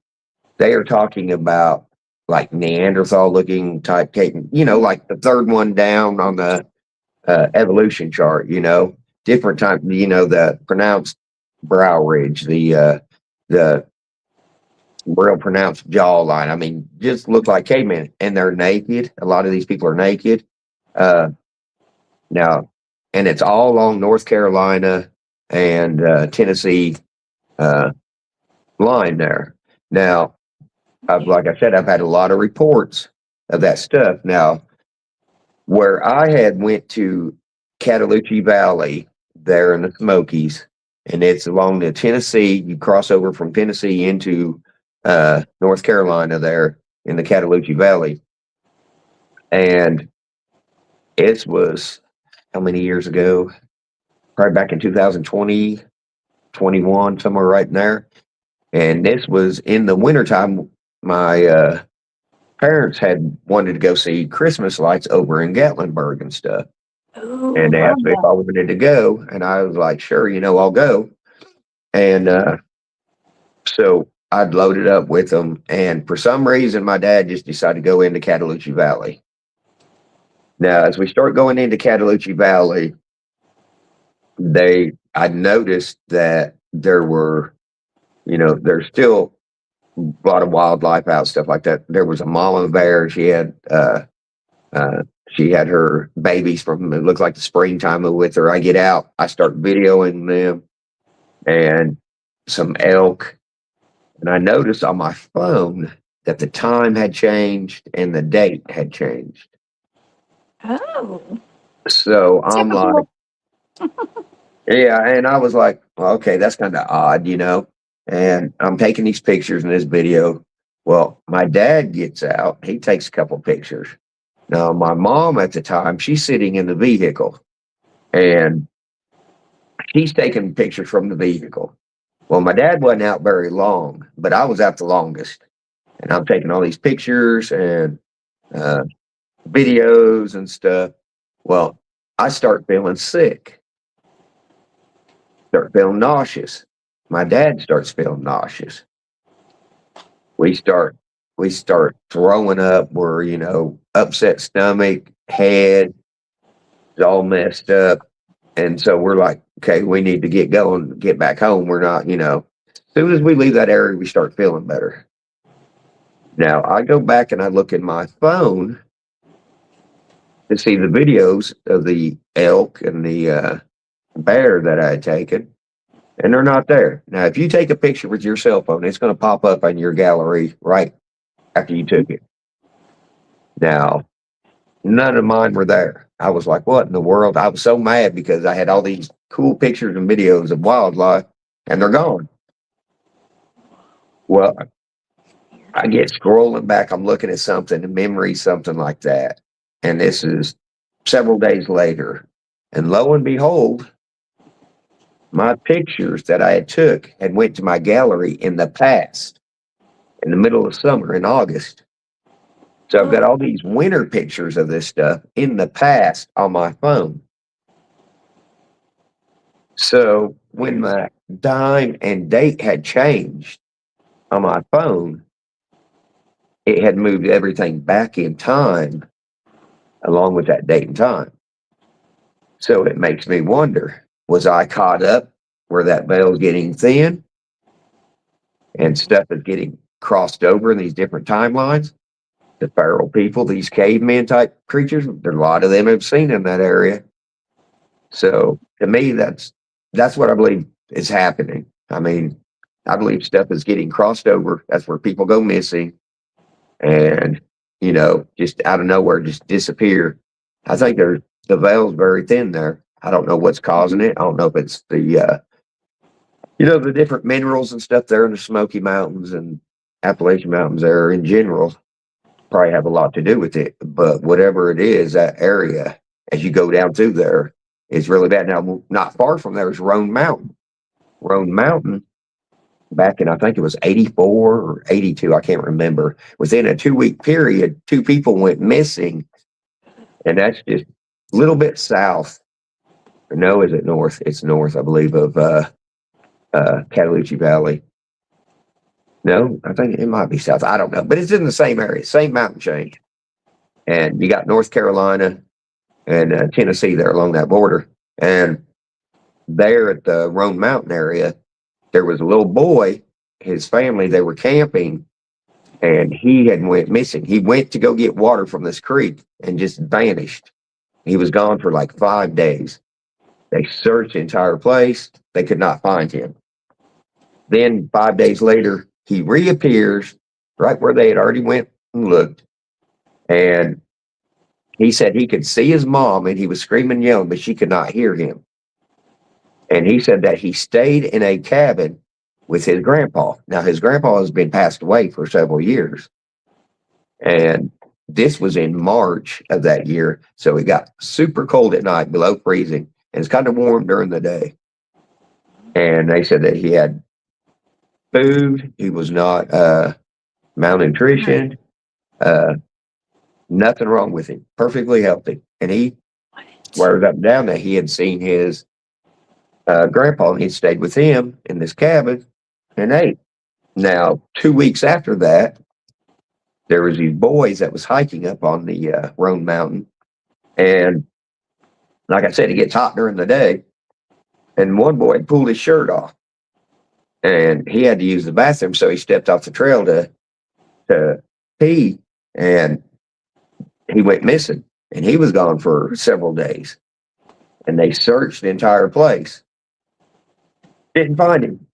Speaker 2: they are talking about like Neanderthal looking type cave, like the third one down on the evolution chart, different type, the pronounced brow ridge, the real pronounced jawline. I mean, just look like cavemen, and they're naked. A lot of these people are naked. Now, and it's all along North Carolina and Tennessee line there. Now, like I said, I've had a lot of reports of that stuff. Now, where I had went to Cataloochee Valley there in the Smokies, and it's along the Tennessee. You cross over from Tennessee into North Carolina there in the Cataloochee Valley. And it was how many years ago? Probably back in 2020, 21, somewhere right in there. And this was in the wintertime. My parents had wanted to go see Christmas lights over in Gatlinburg and stuff.
Speaker 1: Ooh,
Speaker 2: And they asked me if I wanted to go. And I was like, sure, I'll go. And so I'd loaded up with them. And for some reason, my dad just decided to go into Cataloochee Valley. Now, as we start going into Cataloochee Valley, I noticed that there were, there's still a lot of wildlife out, stuff like that. There was a mama bear. She had her babies from, it looked like the springtime with her. I get out, I start videoing them, and some elk. And I noticed on my phone that the time had changed and the date had changed.
Speaker 1: Oh.
Speaker 2: So I'm like, yeah. And I was like, well, okay, that's kind of odd, and I'm taking these pictures in this video. Well, my dad gets out. He takes a couple pictures. Now, my mom at the time, she's sitting in the vehicle and she's taking pictures from the vehicle. Well, my dad wasn't out very long, but I was out the longest. And I'm taking all these pictures and videos and stuff. Well, I start feeling sick, start feeling nauseous. My dad starts feeling nauseous. we start throwing up. We're, upset stomach, head is all messed up. And so we're like, okay, we need to get going, get back home. We're not, as soon as we leave that area, we start feeling better. Now I go back and I look in my phone to see the videos of the elk and the bear that I had taken, and they're not there. Now, if you take a picture with your cell phone, it's going to pop up on your gallery right after you took it. Now, none of mine were there. I was like, what in the world? I was so mad because I had all these cool pictures and videos of wildlife, and they're gone. Well, I get scrolling back. I'm looking at something, a memory, something like that. And this is several days later. And lo and behold, my pictures that I had took had went to my gallery in the past, in the middle of summer in August. So I've got all these winter pictures of this stuff in the past on my phone. So when my time and date had changed on my phone, it had moved everything back in time along with that date and time. So it makes me wonder, was I caught up where that veil's getting thin and stuff is getting crossed over in these different timelines? The feral people, these caveman type creatures, there a lot of them have seen in that area. So to me, that's what I believe is happening. I mean, I believe stuff is getting crossed over. That's where people go missing and, just out of nowhere, just disappear. I think the veil's very thin there. I don't know what's causing it. I don't know if it's the different minerals and stuff there in the Smoky Mountains and Appalachian Mountains there in general probably have a lot to do with it. But whatever it is, that area, as you go down through there, is really bad. Now, not far from there is Roan Mountain. Roan Mountain, back in, I think it was 84 or 82, I can't remember. Within a 2-week period, 2 people went missing. And that's just a little bit south. No, is it north? It's north, I believe, of Cataloochee Valley. No, I think it might be south. I don't know, but it's in the same area, same mountain chain. And you got North Carolina and Tennessee there along that border. And there at the Roan Mountain area, there was a little boy, his family, they were camping, and he had went missing. He went to go get water from this creek and just vanished. He was gone for like 5 days. They searched the entire place. They could not find him. Then 5 days later, he reappears right where they had already went and looked. And he said he could see his mom and he was screaming, yelling, but she could not hear him. And he said that he stayed in a cabin with his grandpa. Now, his grandpa has been passed away for several years. And this was in March of that year. So it got super cold at night, below freezing. And it's kind of warm during the day. And they said that he had food. He was not malnutrition. Nothing wrong with him. Perfectly healthy. And he swears up and down that he had seen his grandpa and he'd stayed with him in this cabin and ate. Now, 2 weeks after that, there was these boys that was hiking up on the Roan Mountain. And like I said, it gets hot during the day. And one boy pulled his shirt off. And he had to use the bathroom, so he stepped off the trail to pee, and he went missing. And he was gone for several days. And they searched the entire place. Didn't find him.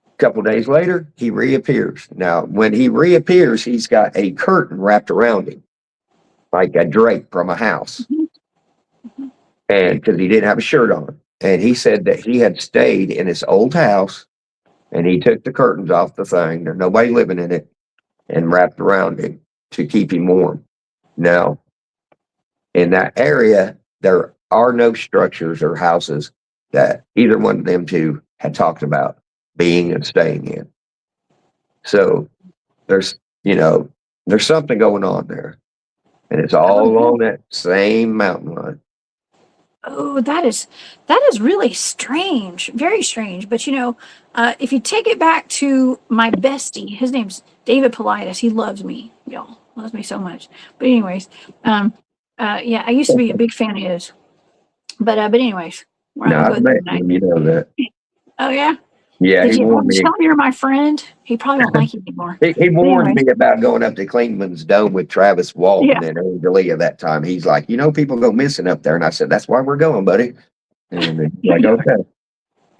Speaker 2: A couple days later, he reappears. Now, when he reappears, he's got a curtain wrapped around him, like a drape from a house. And because he didn't have a shirt on. And he said that he had stayed in this old house. And he took the curtains off the thing. There's nobody living in it, and wrapped around him to keep him warm. Now, in that area, there are no structures or houses that either one of them two had talked about being and staying in. So there's something going on there. And it's all along that same mountain line.
Speaker 1: Oh, that is really strange, very strange. But if you take it back to my bestie, his name's David Politis. He loves me, y'all, loves me so much. But anyways, yeah, I used to be a big fan of his. But anyways, we're
Speaker 2: No,
Speaker 1: not
Speaker 2: I've
Speaker 1: gonna go there
Speaker 2: met
Speaker 1: tonight.
Speaker 2: him, you know that.
Speaker 1: Oh yeah,
Speaker 2: Yeah,
Speaker 1: did
Speaker 2: he
Speaker 1: you
Speaker 2: warned me.
Speaker 1: tell me you're my friend? He probably don't like you anymore.
Speaker 2: He
Speaker 1: But
Speaker 2: warned
Speaker 1: anyways,
Speaker 2: me about going up to Klingman's Dome with Travis
Speaker 1: yeah,
Speaker 2: Walton and Angelia that time. He's like, people go missing up there. And I said, that's why we're going, buddy. And he's like,
Speaker 1: yeah.
Speaker 2: okay.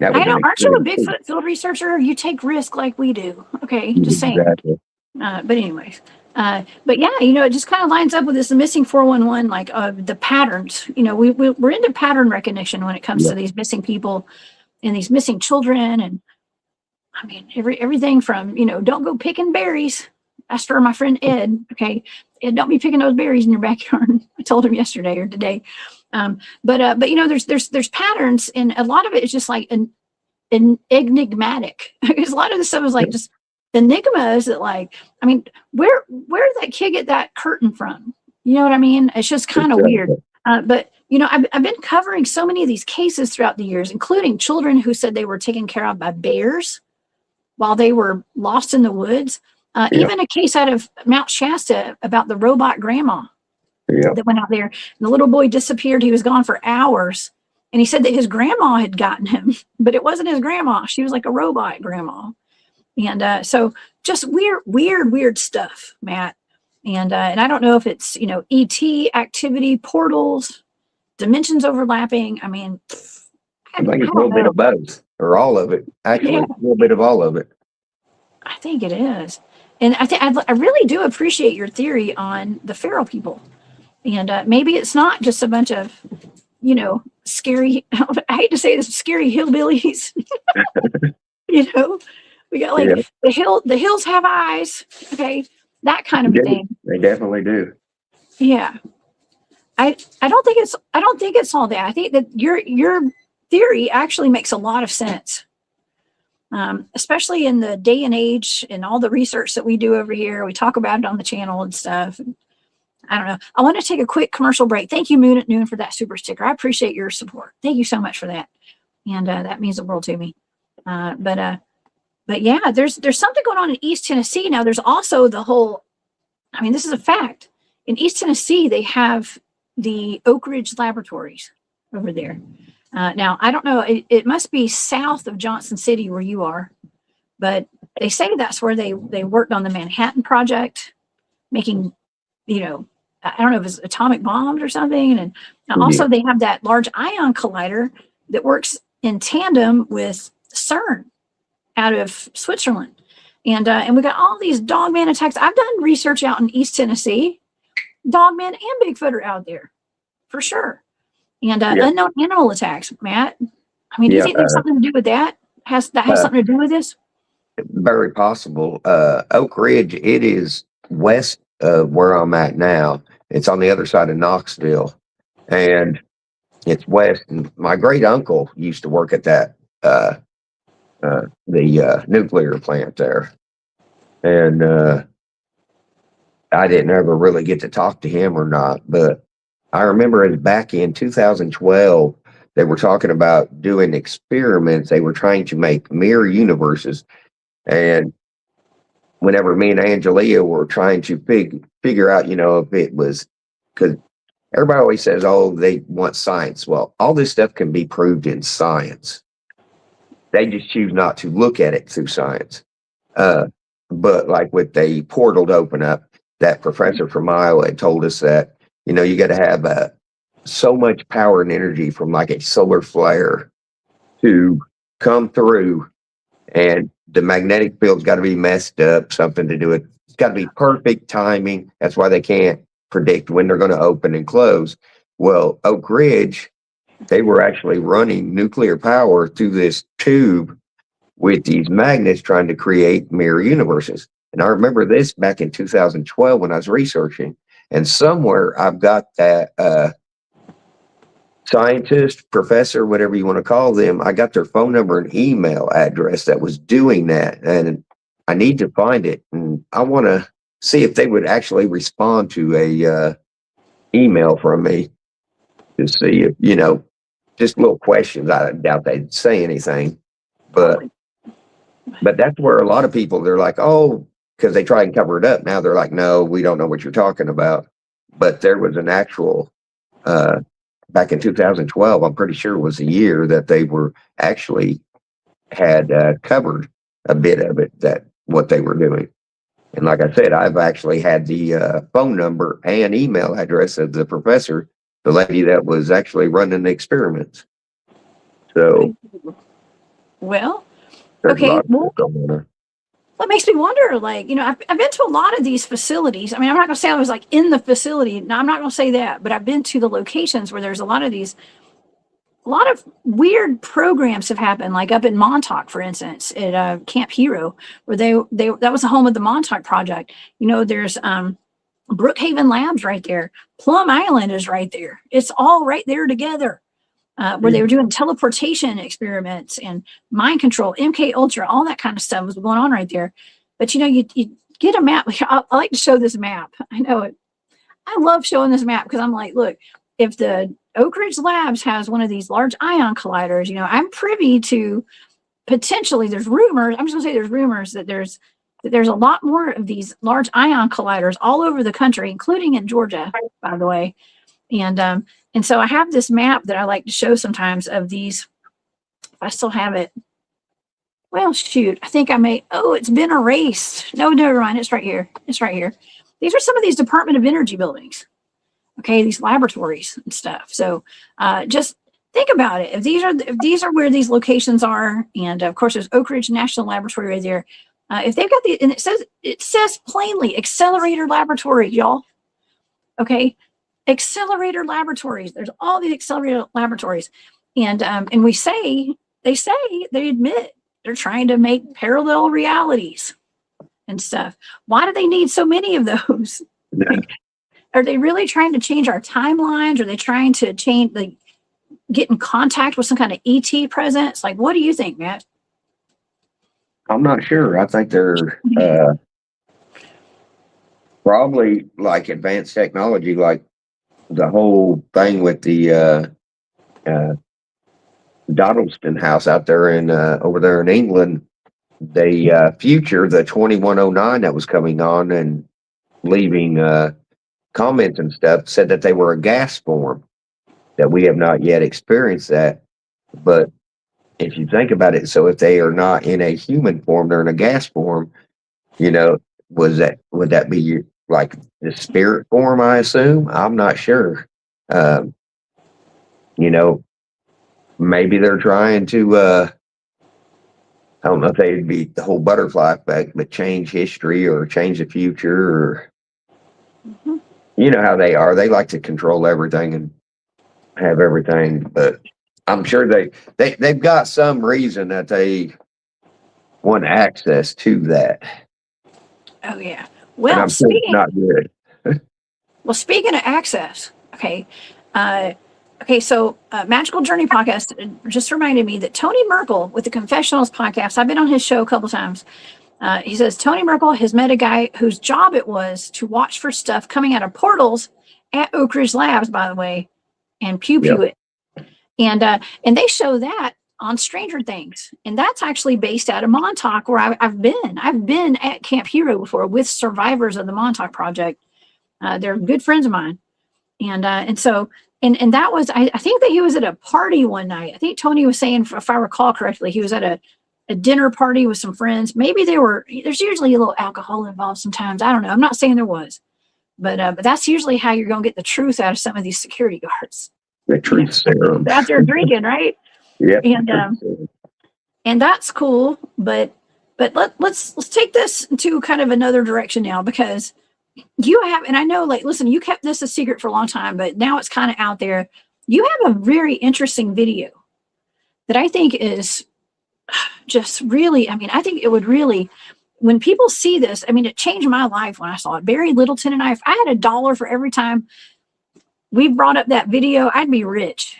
Speaker 2: That was
Speaker 1: I
Speaker 2: an
Speaker 1: know. Aren't you a
Speaker 2: experience.
Speaker 1: Bigfoot field researcher? You take risk like we do. Okay, just saying.
Speaker 2: Exactly.
Speaker 1: But anyways, but yeah, it just kind of lines up with this missing 411, like the patterns. We're into pattern recognition when it comes
Speaker 2: Yeah.
Speaker 1: to these missing people and these missing children, and I mean everything from don't go picking berries. That's for my friend Ed. Okay, Ed, don't be picking those berries in your backyard. I told him yesterday or today. But there's patterns, and a lot of it is just like an enigmatic. Because a lot of this stuff is like just enigmas that, like, I mean, where did that kid get that curtain from? You know what I mean? It's just kind of weird. But I've been covering so many of these cases throughout the years, including children who said they were taken care of by bears while they were lost in the woods. Even a case out of Mount Shasta about the robot grandma that went out there. And the little boy disappeared. He was gone for hours. And he said that his grandma had gotten him, but it wasn't his grandma. She was like a robot grandma. And so just weird stuff, Matt. And I don't know if it's, ET activity, portals, dimensions overlapping. I mean,
Speaker 2: I think it's a little bit of both, or all of it. Actually,
Speaker 1: Yeah.
Speaker 2: a little bit of all of it.
Speaker 1: I think it is. And I really do appreciate your theory on the feral people. And maybe it's not just a bunch of, scary, I hate to say this, scary hillbillies. We got like the hills have eyes. Okay. That kind of a thing.
Speaker 2: They definitely do.
Speaker 1: Yeah. I don't think it's all that. I think that your theory actually makes a lot of sense. Especially in the day and age and all the research that we do over here. We talk about it on the channel and stuff. I don't know. I want to take a quick commercial break. Thank you, Moon at Noon, for that super sticker. I appreciate your support. Thank you so much for that. And that means the world to me. But yeah, there's something going on in East Tennessee. Now there's also the whole, I mean, this is a fact. In East Tennessee, they have the Oak Ridge Laboratories over there. Now, I don't know, it must be south of Johnson City where you are, but they say that's where they worked on the Manhattan Project, making, I don't know if it's atomic bombs or something. And also they have that large ion collider that works in tandem with CERN out of Switzerland. And we got all these dogman attacks. I've done research out in East Tennessee. Dogman and Bigfoot are out there, for sure. And unknown animal attacks, Matt. I mean, do you think there's something to do with that? Has something to do with this?
Speaker 2: Very possible. Oak Ridge, it is west of where I'm at now. It's on the other side of Knoxville, and it's west. And my great uncle used to work at that the nuclear plant there, and I didn't ever really get to talk to him or not, but I remember it back in 2012, they were talking about doing experiments. They were trying to make mirror universes. And whenever me and Angelia were trying to figure out, if it was, because everybody always says, oh, they want science. Well, all this stuff can be proved in science. They just choose not to look at it through science. But like with the portal to open up, that professor from Iowa had told us that, you got to have so much power and energy from like a solar flare to come through, and the magnetic field's got to be messed up, something to do with it's got to be perfect timing. That's why they can't predict when they're going to open and close. Well, Oak Ridge, they were actually running nuclear power through this tube with these magnets trying to create mirror universes. And I remember this back in 2012 when I was researching. And somewhere I've got that scientist, professor, whatever you want to call them, I got their phone number and email address that was doing that. And I need to find it. And I want to see if they would actually respond to a email from me to see if, just little questions. I doubt they'd say anything, but that's where a lot of people, they're like, oh, because they try and cover it up. Now they're like, no, we don't know what you're talking about. But there was an actual, back in 2012, I'm pretty sure was the year that they were actually had covered a bit of it, that what they were doing. And like I said, I've actually had the phone number and email address of the professor, the lady that was actually running the experiments. So,
Speaker 1: well,
Speaker 2: there's a
Speaker 1: okay,
Speaker 2: lot of
Speaker 1: well,
Speaker 2: stuff going on there.
Speaker 1: that makes me wonder, like, I've been to a lot of these facilities. I mean, I'm not going to say I was like in the facility. No, I'm not going to say that, but I've been to the locations where there's a lot of weird programs have happened, like up in Montauk, for instance, at Camp Hero, where they that was the home of the Montauk Project. There's Brookhaven Labs right there. Plum Island is right there. It's all right there together. Where they were doing teleportation experiments and mind control, MK Ultra, all that kind of stuff was going on right there. But you get a map. I like to show this map. I know it. I love showing this map because I'm like, look, if the Oak Ridge Labs has one of these large ion colliders, I'm privy to potentially, there's rumors. I'm just gonna say there's rumors that there's a lot more of these large ion colliders all over the country, including in Georgia, by the way. And so I have this map that I like to show sometimes of these. I still have it. Well, shoot, I think I may. Oh, it's been erased. No, never mind. It's right here. It's right here. These are some of these Department of Energy buildings. Okay, these laboratories and stuff. So just think about it. If these are where these locations are, and of course there's Oak Ridge National Laboratory right there. If they've got and it says plainly Accelerator Laboratory, y'all. Okay, Accelerator Laboratories. There's all these accelerator laboratories, and they admit they're trying to make parallel realities and stuff. Why do they need so many of those? Like, are they really trying to change our timelines? Are they trying to get in contact with some kind of ET presence? Like, what do you think, Matt?
Speaker 2: I'm not sure. I think they're probably like advanced technology, like the whole thing with the Doddleston House out there in over there in England. They future the 2109 that was coming on and leaving comments and stuff, said that they were a gas form, that we have not yet experienced that. But if you think about it, so if they are not in a human form, they're in a gas form, would that be like the spirit form, I assume? I'm not sure. Maybe they're trying to I don't know if they'd be the whole butterfly effect, but change history or change the future, or you know how they are. They like to control everything and have everything, but I'm sure they've got some reason that they want access to that.
Speaker 1: Oh yeah.
Speaker 2: And I'm sure it's not good.
Speaker 1: Well, speaking of access, okay. So Magical Journey podcast just reminded me that Tony Merkel with the Confessionals podcast, I've been on his show a couple times. He says Tony Merkel has met a guy whose job it was to watch for stuff coming out of portals at Oak Ridge Labs, by the way, and pew it. And they show that on Stranger Things, and that's actually based out of Montauk, where I've been. I've been at Camp Hero before with survivors of the Montauk Project. They're good friends of mine, and so that was I think that he was at a party one night. I think Tony was saying, if I recall correctly, he was at a dinner party with some friends. Maybe there's usually a little alcohol involved sometimes. I don't know. I'm not saying there was, but that's usually how you're going to get the truth out of some of these security guards.
Speaker 2: The truth serum.
Speaker 1: Out there drinking, right?
Speaker 2: Yeah.
Speaker 1: And that's cool, but let's take this to kind of another direction now, because you have, and I know, like, listen, you kept this a secret for a long time, but now it's kind of out there. You have a very interesting video that I think is just really, I think it would really, when people see this, it changed my life when I saw it. Barry Littleton and if I had $1 for every time we brought up that video, I'd be rich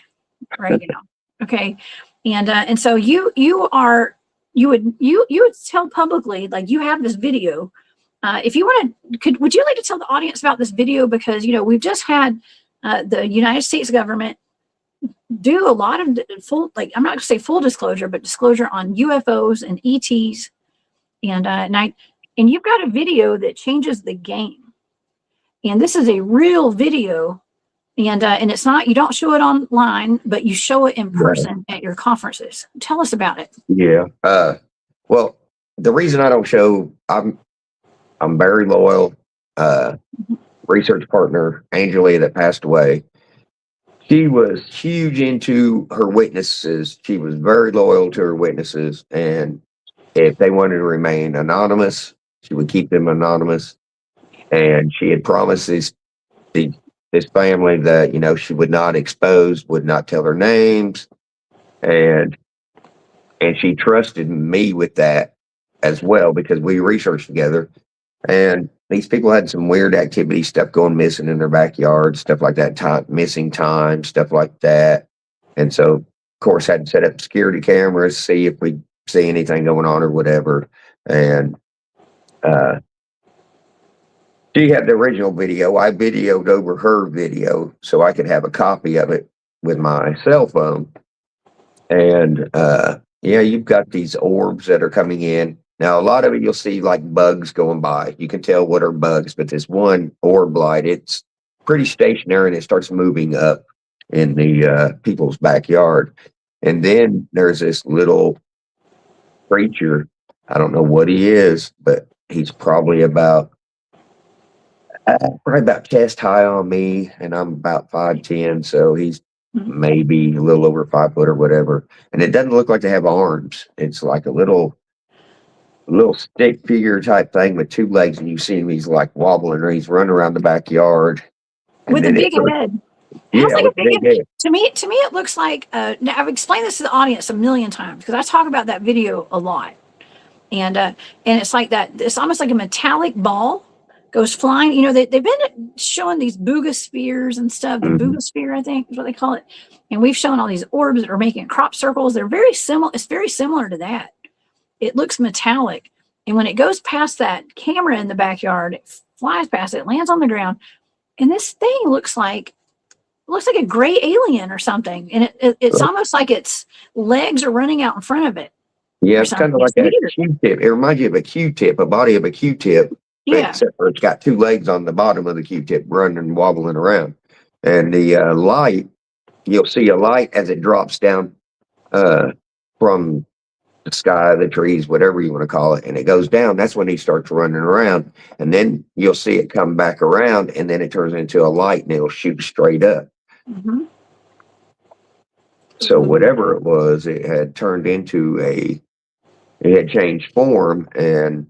Speaker 1: right now. Okay. And so you would tell publicly, like, you have this video. If you want to, would you like to tell the audience about this video? Because, we've just had the United States government do a lot of full, like, I'm not going to say full disclosure, but disclosure on UFOs and ETs. And you've got a video that changes the game. And this is a real video. And it's not, you don't show it online, but you show it in person at your conferences. Tell us about it.
Speaker 2: Yeah. Well, the reason I don't show, I'm very loyal. Research partner, Angelia, that passed away. She was huge into her witnesses. She was very loyal to her witnesses. And if they wanted to remain anonymous, she would keep them anonymous. And she had promised this family that, you know, she would not expose, would not tell her names. And she trusted me with that as well, because we researched together. And these people had some weird activity, stuff going missing in their backyard, stuff like that, missing time, stuff like that. And so, of course, had to set up security cameras, see if we see anything going on or whatever. And she had the original video. I videoed over her video so I could have a copy of it with my cell phone. And yeah, you've got these orbs that are coming in. Now, a lot of it, you'll see like bugs going by. You can tell what are bugs, but this one orb light, it's pretty stationary and it starts moving up in the people's backyard. And then there's this little creature. I don't know what he is, but he's probably about chest high on me, and I'm about 5'10", so he's maybe a little over 5 foot or whatever. And it doesn't look like they have arms. It's like a little stick figure type thing with 2 legs, and you see him, he's like wobbling, or he's running around the backyard
Speaker 1: with a big head.
Speaker 2: Yeah, like a big head.
Speaker 1: To me, it looks like. Now, I've explained this to the audience a million times because I talk about that video a lot, and it's like that. It's almost like a metallic ball goes flying. You know, they've been showing these boogospheres and stuff. The boogosphere, I think, is what they call it. And we've shown all these orbs that are making crop circles. They're very similar. It's very similar to that. It looks metallic. And when it goes past that camera in the backyard, it flies past it, lands on the ground. And this thing looks like a gray alien or something. And it's almost like its legs are running out in front of it.
Speaker 2: Yeah, it's kind of like a Q-tip. It reminds you of a Q-tip, a body of a Q-tip.
Speaker 1: Yeah.
Speaker 2: Except for it's got 2 legs on the bottom of the Q-tip running and wobbling around. And the light, you'll see a light as it drops down from the sky, the trees, whatever you want to call it, and it goes down. That's when he starts running around. And then you'll see it come back around, and then it turns into a light, and it'll shoot straight up. So whatever it was, it had turned into it had changed form and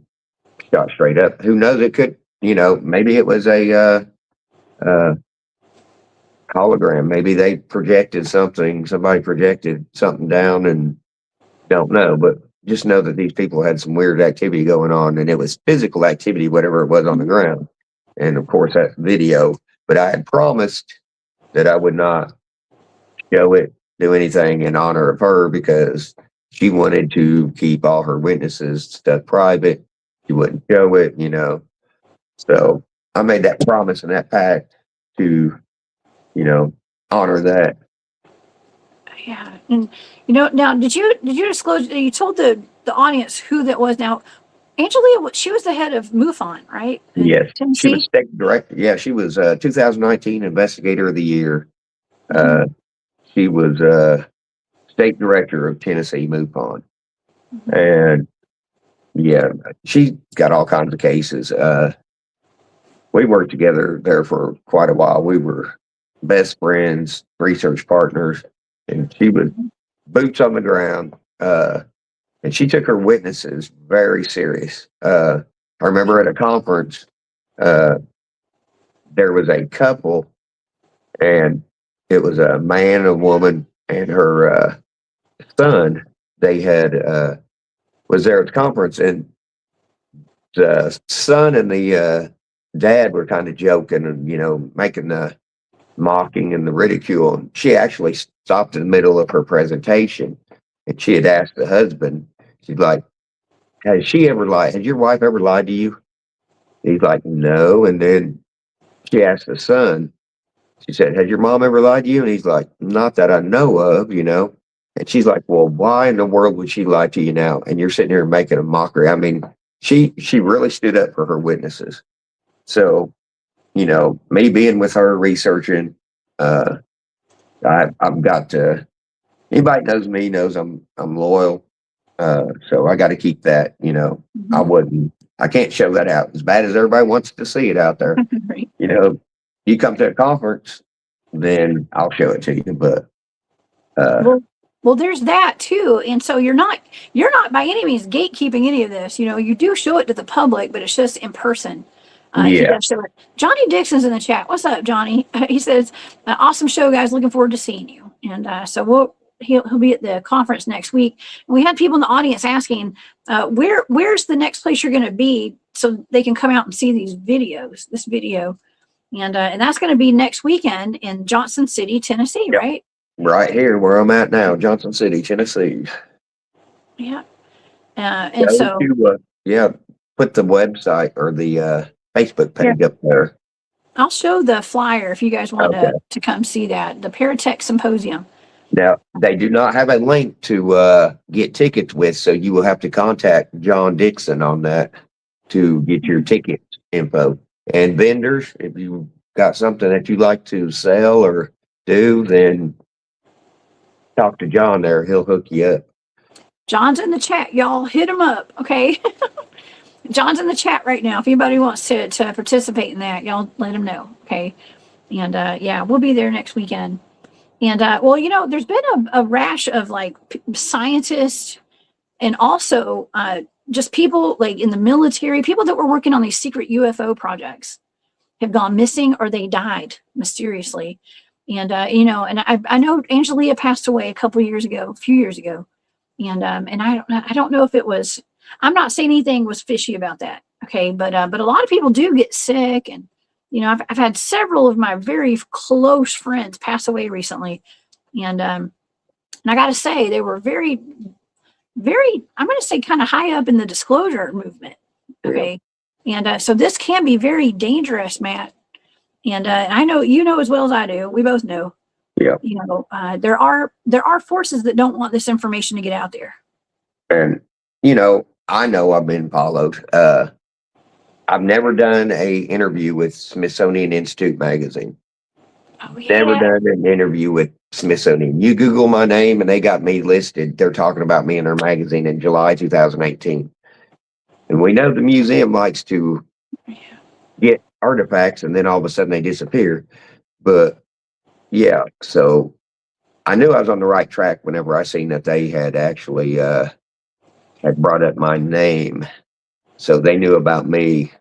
Speaker 2: shot straight up. Who knows? It could, maybe it was a hologram. Maybe they projected something. Somebody projected something down, and don't know. But just know that these people had some weird activity going on, and it was physical activity, whatever it was on the ground. And of course, that's video. But I had promised that I would not show it, do anything in honor of her, because she wanted to keep all her witnesses stuff private. She wouldn't show it, So I made that promise and that pact to, honor that.
Speaker 1: Yeah. And, now did you disclose, you told the audience who that was? Now, Angelia, she was the head of MUFON, right?
Speaker 2: Yes. She was state director. Yeah, she was 2019 Investigator of the Year. She was state director of Tennessee MUFON. And yeah, she got all kinds of cases. We worked together there for quite a while. We were best friends, research partners, and she was boots on the ground. And she took her witnesses very serious. I remember at a conference, there was a couple, and it was a man, a woman, and her son. They had was there at the conference, and the son and the dad were kind of joking and making the mocking and the ridicule. And she actually stopped in the middle of her presentation, and she had asked the husband, she's like, has your wife ever lied to you? He's like, no. And then she asked the son, She said, has your mom ever lied to you? And he's like, not that I know of, you know. And she's like, well, why in the world would she lie to you now? And you're sitting here making a mockery. I mean, she really stood up for her witnesses. So, you know, me being with her researching, I've got to, anybody knows me knows I'm loyal. So I got to keep that, you know, I can't show that out as bad as everybody wants to see it out there.
Speaker 1: Right.
Speaker 2: You know, you come to a conference, then I'll show it to you. But,
Speaker 1: well, there's that too. And so you're not by any means gatekeeping any of this. You know, you do show it to the public, but it's just in person. You gotta show it. Johnny Dixon's in the chat. What's up, Johnny? He says, awesome show, guys. Looking forward to seeing you. And so he'll be at the conference next week. And we had people in the audience asking, where's the next place you're going to be so they can come out and see this video. And that's going to be next weekend in Johnson City, Tennessee, right?
Speaker 2: Right here where I'm at now, Johnson City, Tennessee.
Speaker 1: Yeah. And so,
Speaker 2: put the website or the Facebook page up there.
Speaker 1: I'll show the flyer if you guys want to come see that, the Paratech Symposium.
Speaker 2: Now, they do not have a link to get tickets with, so you will have to contact John Dixon on that to get your ticket info. And vendors, if you got something that you'd like to sell or do, then talk to John there. He'll hook you up. John's
Speaker 1: in the chat, y'all. Hit him up, okay? John's in the chat right now. If anybody wants to participate in that, y'all let him know, okay? And we'll be there next weekend. And well, you know, there's been a rash of like scientists and also just people like in the military, people that were working on these secret UFO projects have gone missing or they died mysteriously. And you know, and I know Angelia passed away a few years ago, and I don't know if it was. I'm not saying anything was fishy about that, okay? But a lot of people do get sick, and you know, I've had several of my very close friends pass away recently, and I got to say they were very, very. I'm going to say kind of high up in the disclosure movement, okay? Yeah. And so this can be very dangerous, Matt. And I know you know as well as I do. We both know.
Speaker 2: Yeah.
Speaker 1: You know, there are forces that don't want this information to get out there.
Speaker 2: And you know I've been followed. I've never done a interview with Smithsonian Institute magazine.
Speaker 1: Oh, yeah.
Speaker 2: Never done an interview with Smithsonian. You Google my name and they got me listed. They're talking about me in their magazine in July 2018. And we know the museum likes to get artifacts and then all of a sudden they disappear. But yeah, so I knew I was on the right track whenever I seen that they had actually had brought up my name. So they knew about me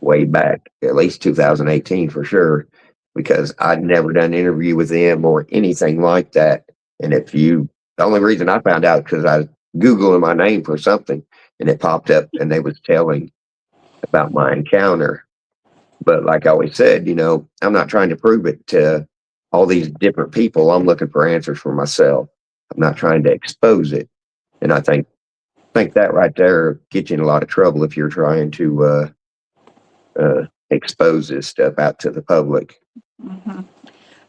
Speaker 2: way back, at least 2018 for sure, because I'd never done an interview with them or anything like that. And the only reason I found out because I was Googling my name for something and it popped up and they was telling about my encounter. But like I always said, you know, I'm not trying to prove it to all these different people. I'm looking for answers for myself. I'm not trying to expose it. And I think that right there gets you in a lot of trouble if you're trying to expose this stuff out to the public.
Speaker 1: Mm-hmm.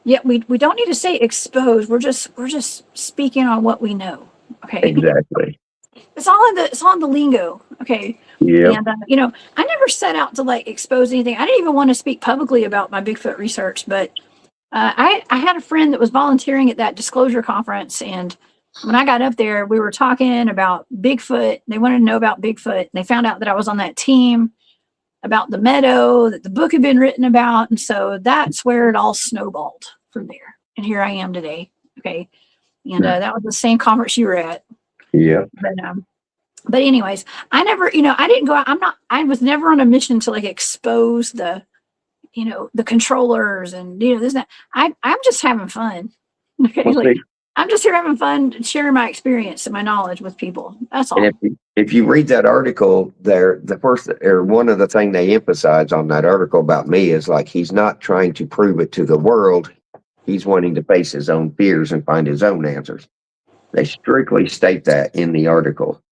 Speaker 1: Yeah, we don't need to say expose. We're just speaking on what we know. Okay.
Speaker 2: Exactly.
Speaker 1: It's all in the lingo. Okay.
Speaker 2: Yeah.
Speaker 1: And you know, I never set out to like expose anything. I didn't even want to speak publicly about my Bigfoot research, but I had a friend that was volunteering at that disclosure conference, and when I got up there, we were talking about Bigfoot. They wanted to know about Bigfoot. And they found out that I was on that team about the meadow that the book had been written about. And so that's where it all snowballed from there. And here I am today. Okay. And that was the same conference you were at.
Speaker 2: Yeah.
Speaker 1: But anyways, I never, you know, I didn't go out. I was never on a mission to like expose the, you know, the controllers and, you know, this, and that. I'm just having fun. Okay. Like, I'm just here having fun, sharing my experience and my knowledge with people. That's all.
Speaker 2: And if you read that article there, one of the things they emphasize on that article about me is like, he's not trying to prove it to the world. He's wanting to face his own fears and find his own answers. They strictly state that in the article.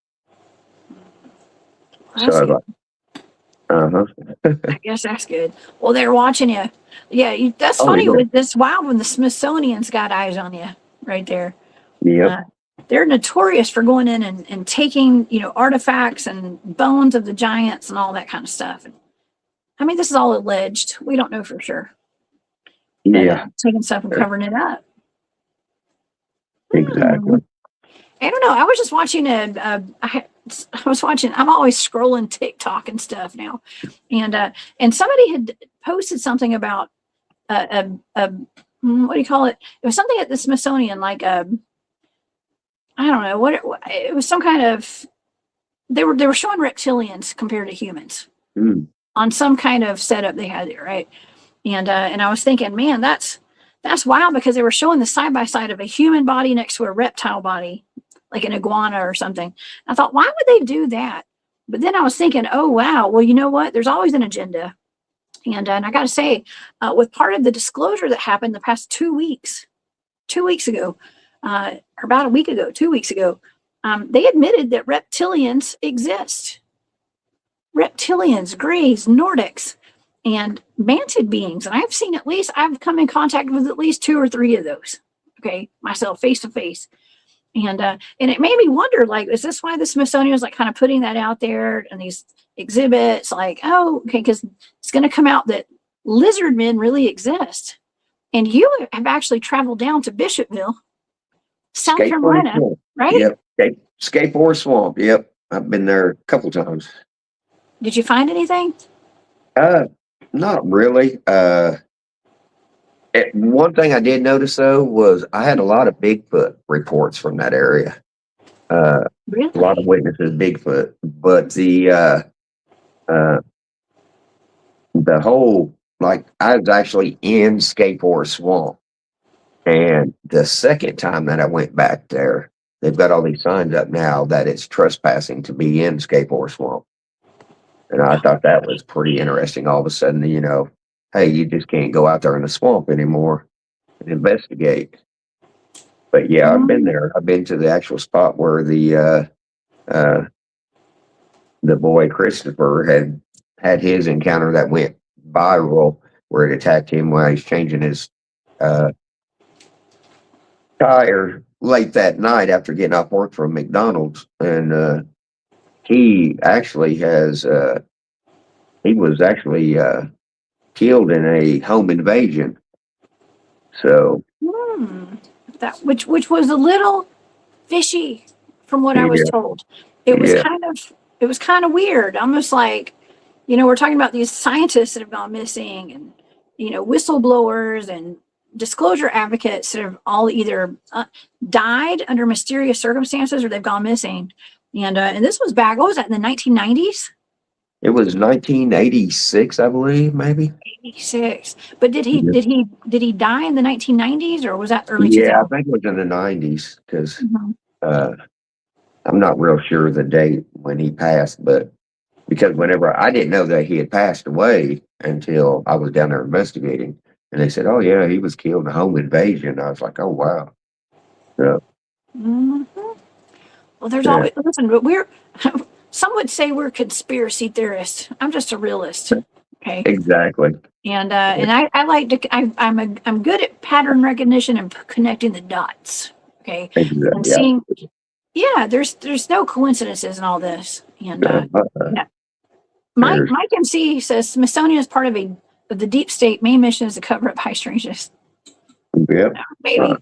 Speaker 2: So Uh-huh.
Speaker 1: I guess that's good. Well, they're watching you. Yeah, that's
Speaker 2: Oh,
Speaker 1: funny.
Speaker 2: yeah.
Speaker 1: With this wild when the Smithsonian's got eyes on you right there.
Speaker 2: Yep.
Speaker 1: They're notorious for going in and taking, artifacts and bones of the giants and all that kind of stuff. And, I mean, this is all alleged. We don't know for sure. But,
Speaker 2: Yeah.
Speaker 1: taking stuff and covering it up.
Speaker 2: Exactly.
Speaker 1: I don't know. I was just watching I'm always scrolling TikTok and stuff now. And somebody had posted something about what do you call it? It was something at the Smithsonian, like I don't know what it was. Some kind of they were showing reptilians compared to humans on some kind of setup they had there, right? And I was thinking, man, that's wild, because they were showing the side by side of a human body next to a reptile body, like an iguana or something. I thought, why would they do that? But then I was thinking, oh wow, well, you know what? There's always an agenda. And I got to say, with part of the disclosure that happened the past 2 weeks ago, or about a week ago, 2 weeks ago, they admitted that reptilians exist. Reptilians, Greys, Nordics, and mantid beings. And I've come in contact with at least 2 or 3 of those. Okay, myself, face to face. And it made me wonder, like, is this why the Smithsonian was like kind of putting that out there and these exhibits, like, oh, okay, because it's going to come out that lizardmen really exist. And you have actually traveled down to Bishopville, South Carolina, right?
Speaker 2: Yep. Skateboard Swamp. Yep. I've been there a couple times.
Speaker 1: Did you find anything?
Speaker 2: Not really. One thing I did notice though was I had a lot of Bigfoot reports from that area.
Speaker 1: Really?
Speaker 2: A lot of witnesses Bigfoot, but the whole, like, I was actually in Skateboard Swamp, and the second time that I went back there, they've got all these signs up now that it's trespassing to be in Skateboard Swamp. And I thought that was pretty interesting. All of a sudden, hey, you just can't go out there in the swamp anymore and investigate. But yeah, I've been there. I've been to the actual spot where the boy Christopher had his encounter that went viral, where it attacked him while he's changing his tire late that night after getting off work from McDonald's. And he actually he was actually killed in a home invasion. So
Speaker 1: which was a little fishy from what I was told. It was kind of weird, almost like, we're talking about these scientists that have gone missing, and whistleblowers and disclosure advocates that have all either died under mysterious circumstances or they've gone missing. And this was back, what was that, in the 1990s?
Speaker 2: It was 1986, I believe, maybe.
Speaker 1: 86. But did he die in the 1990s, or was that early 2000s?
Speaker 2: Yeah, I think it was in the 90s, because I'm not real sure the date when he passed, but because whenever I didn't know that he had passed away until I was down there investigating, and they said, "Oh yeah, he was killed in a home invasion." I was like, "Oh wow." So,
Speaker 1: well, there's always, listen, but some would say we're conspiracy theorists. I'm just a realist. Okay.
Speaker 2: Exactly.
Speaker 1: And I like to, I'm good at pattern recognition and connecting the dots. Okay.
Speaker 2: Exactly.
Speaker 1: And seeing, there's no coincidences in all this. And Mike MC says Smithsonian is part of the deep state. Main mission is to cover up high strangeness.
Speaker 2: Yep.
Speaker 1: Maybe.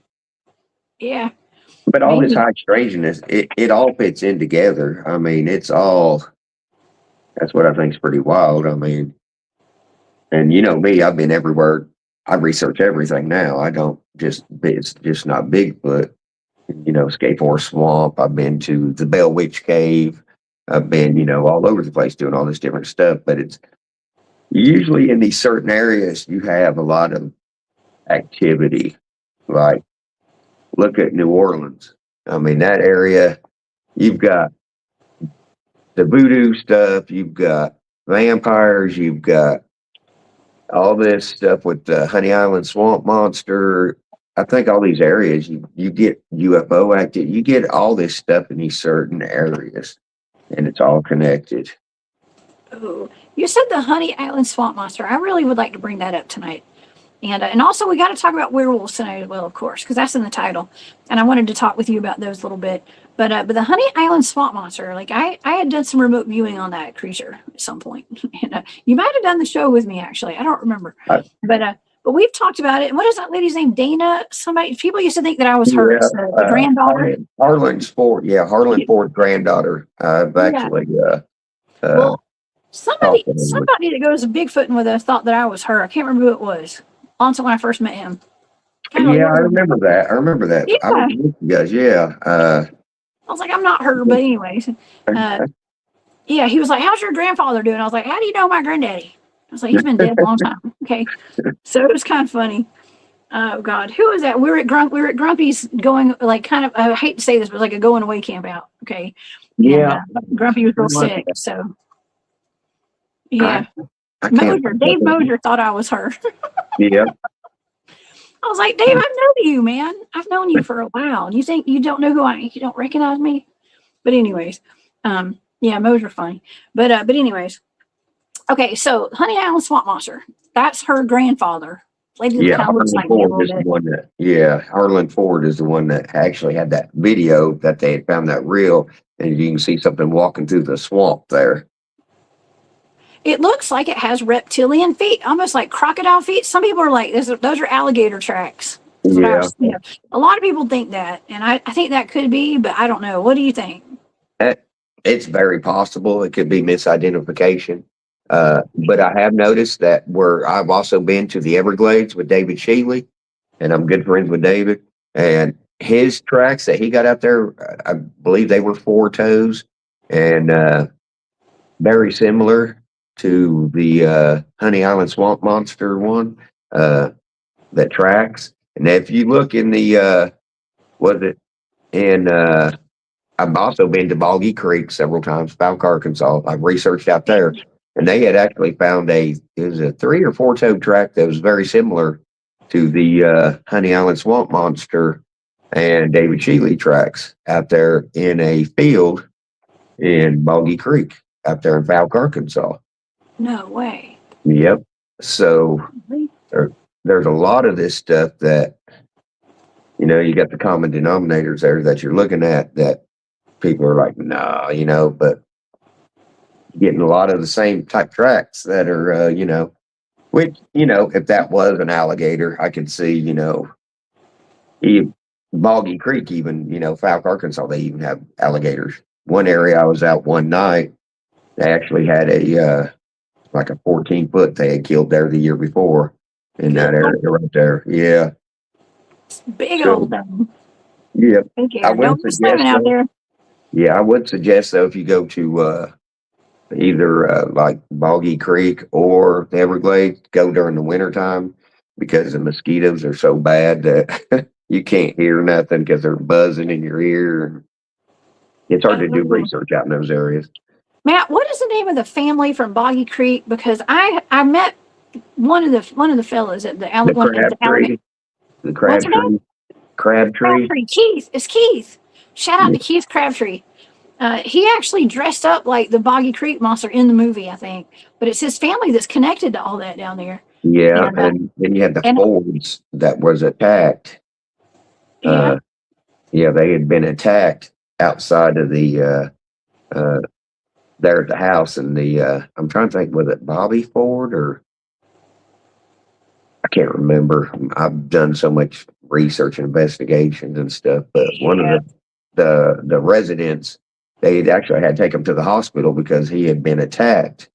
Speaker 1: Yeah.
Speaker 2: But all this high strangeness, it all fits in together. I mean, that's what I think is pretty wild. I mean, and me, I've been everywhere. I research everything now. It's just not Bigfoot. Skateboard Swamp. I've been to the Bell Witch Cave. I've been, all over the place doing all this different stuff. But it's usually in these certain areas, you have a lot of activity. Like, look at New Orleans. I mean, that area, you've got the voodoo stuff, you've got vampires, you've got all this stuff with the Honey Island Swamp Monster. I think all these areas, you get UFO activity, you get all this stuff in these certain areas, and it's all connected.
Speaker 1: Oh, you said the Honey Island Swamp Monster. I really would like to bring that up tonight. And also, we got to talk about werewolves tonight as well, of course, because that's in the title. And I wanted to talk with you about those a little bit. But the Honey Island Swamp Monster, like I had done some remote viewing on that creature at some point. And you might have done the show with me, actually. I don't remember. But we've talked about it. And what is that lady's name? Dana? Somebody. People used to think that I was her the granddaughter.
Speaker 2: Harlan's Ford. Yeah, Harlan Ford's granddaughter. Actually.
Speaker 1: Well, somebody that goes Bigfooting with us thought that I was her. I can't remember who it was. Also, when I first met him.
Speaker 2: I remember that.
Speaker 1: Yeah.
Speaker 2: I was with you guys. Yeah.
Speaker 1: I was like, I'm not her, but anyways. Yeah, he was like, how's your grandfather doing? I was like, how do you know my granddaddy? I was like, he's been dead a long time. Okay. So it was kind of funny. Oh God, who was that? We were at Grumpy's going, like, kind of, I hate to say this, but like a going away camp out. Okay.
Speaker 2: Yeah.
Speaker 1: And, Grumpy was real sick. So yeah.
Speaker 2: Dave
Speaker 1: Mosier thought I was her.
Speaker 2: Yeah.
Speaker 1: I was like, Dave, I've known you, man. I've known you for a while. You think you don't know who I am? You don't recognize me? But anyways, yeah, Mosier funny. But anyways, okay. So Honey Island Swamp Monster. That's her grandfather.
Speaker 2: Yeah, Harlan Ford is the one that actually had that video that they had found that reel, and you can see something walking through the swamp there.
Speaker 1: It looks like it has reptilian feet, almost like crocodile feet. Some people are like, those are alligator tracks.
Speaker 2: Yeah.
Speaker 1: A lot of people think that, and I think that could be, but I don't know. What do you think?
Speaker 2: It's very possible. It could be misidentification. But I have noticed that I've also been to the Everglades with David Shealy, and I'm good friends with David. And his tracks that he got out there, I believe they were 4 toes, and very similar to the Honey Island Swamp Monster one that tracks. And if you look in the I've also been to Boggy Creek several times, Falk, Arkansas. I've researched out there. And they had actually found a 3 or 4 toe track that was very similar to the Honey Island Swamp Monster and David Shealy tracks out there in a field in Boggy Creek out there in Falk, Arkansas.
Speaker 1: No way.
Speaker 2: Yep. So there's a lot of this stuff that, you got the common denominators there that you're looking at that people are like, nah, but getting a lot of the same type tracks that are, which, if that was an alligator, I could see, Boggy Creek, even, Falk, Arkansas, they even have alligators. One area I was out one night, they actually had like a 14-foot they had killed there the year before in that area right there. Yeah.
Speaker 1: It's big old thing.
Speaker 2: Yeah.
Speaker 1: I would suggest out there.
Speaker 2: Yeah, I would suggest, though, if you go to either like Boggy Creek or the Everglades, go during the wintertime because the mosquitoes are so bad that you can't hear nothing because they're buzzing in your ear. It's hard to do research out in those areas.
Speaker 1: Matt, what is the name of the family from Boggy Creek? Because I met one of the fellas at the
Speaker 2: Crabtree. The Crabtree.
Speaker 1: Crabtree. Keith. It's Keith. Shout out to Keith Crabtree. He actually dressed up like the Boggy Creek monster in the movie, I think. But it's his family that's connected to all that down there.
Speaker 2: Yeah, and then you had the Fords that was attacked.
Speaker 1: Yeah.
Speaker 2: They had been attacked outside of the there at the house, and I'm trying to think, was it Bobby Ford or I can't remember. I've done so much research and investigations and stuff, but one of the residents, they had actually had to take him to the hospital because he had been attacked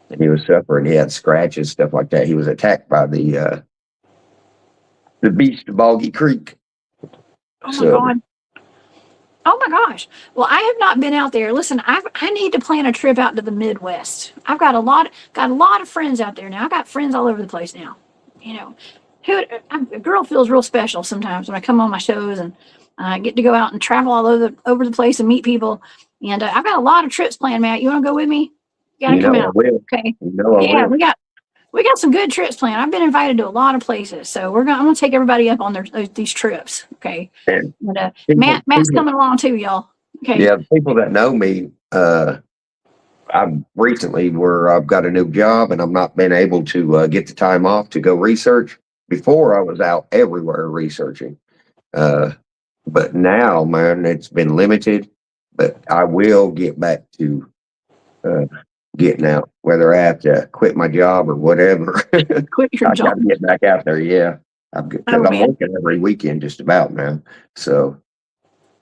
Speaker 2: and he was suffering. He had scratches, stuff like that. He was attacked by the beast of Boggy Creek.
Speaker 1: Oh my God. Oh my gosh. Well, I have not been out there. Listen, I need to plan a trip out to the Midwest. I've got a lot of friends out there now. I got friends all over the place now. A girl feels real special sometimes when I come on my shows and I get to go out and travel all over the place and meet people. And I've got a lot of trips planned, Matt. You want to go with me? You gotta come out. Okay. Yeah, we got some good trips planned. I've been invited to a lot of places, so I'm gonna take everybody up on these trips. Okay. And Matt's coming along too, y'all. Okay.
Speaker 2: Yeah, people that know me, I've recently where I've got a new job and I'm not been able to get the time off to go research. Before I was out everywhere researching. But now, man, it's been limited, but I will get back to uh, getting out, whether I have to quit my job or whatever.
Speaker 1: Quit your
Speaker 2: I got
Speaker 1: job.
Speaker 2: to get back out there. Yeah. Because
Speaker 1: Oh
Speaker 2: I'm
Speaker 1: man,
Speaker 2: working every weekend just about now. So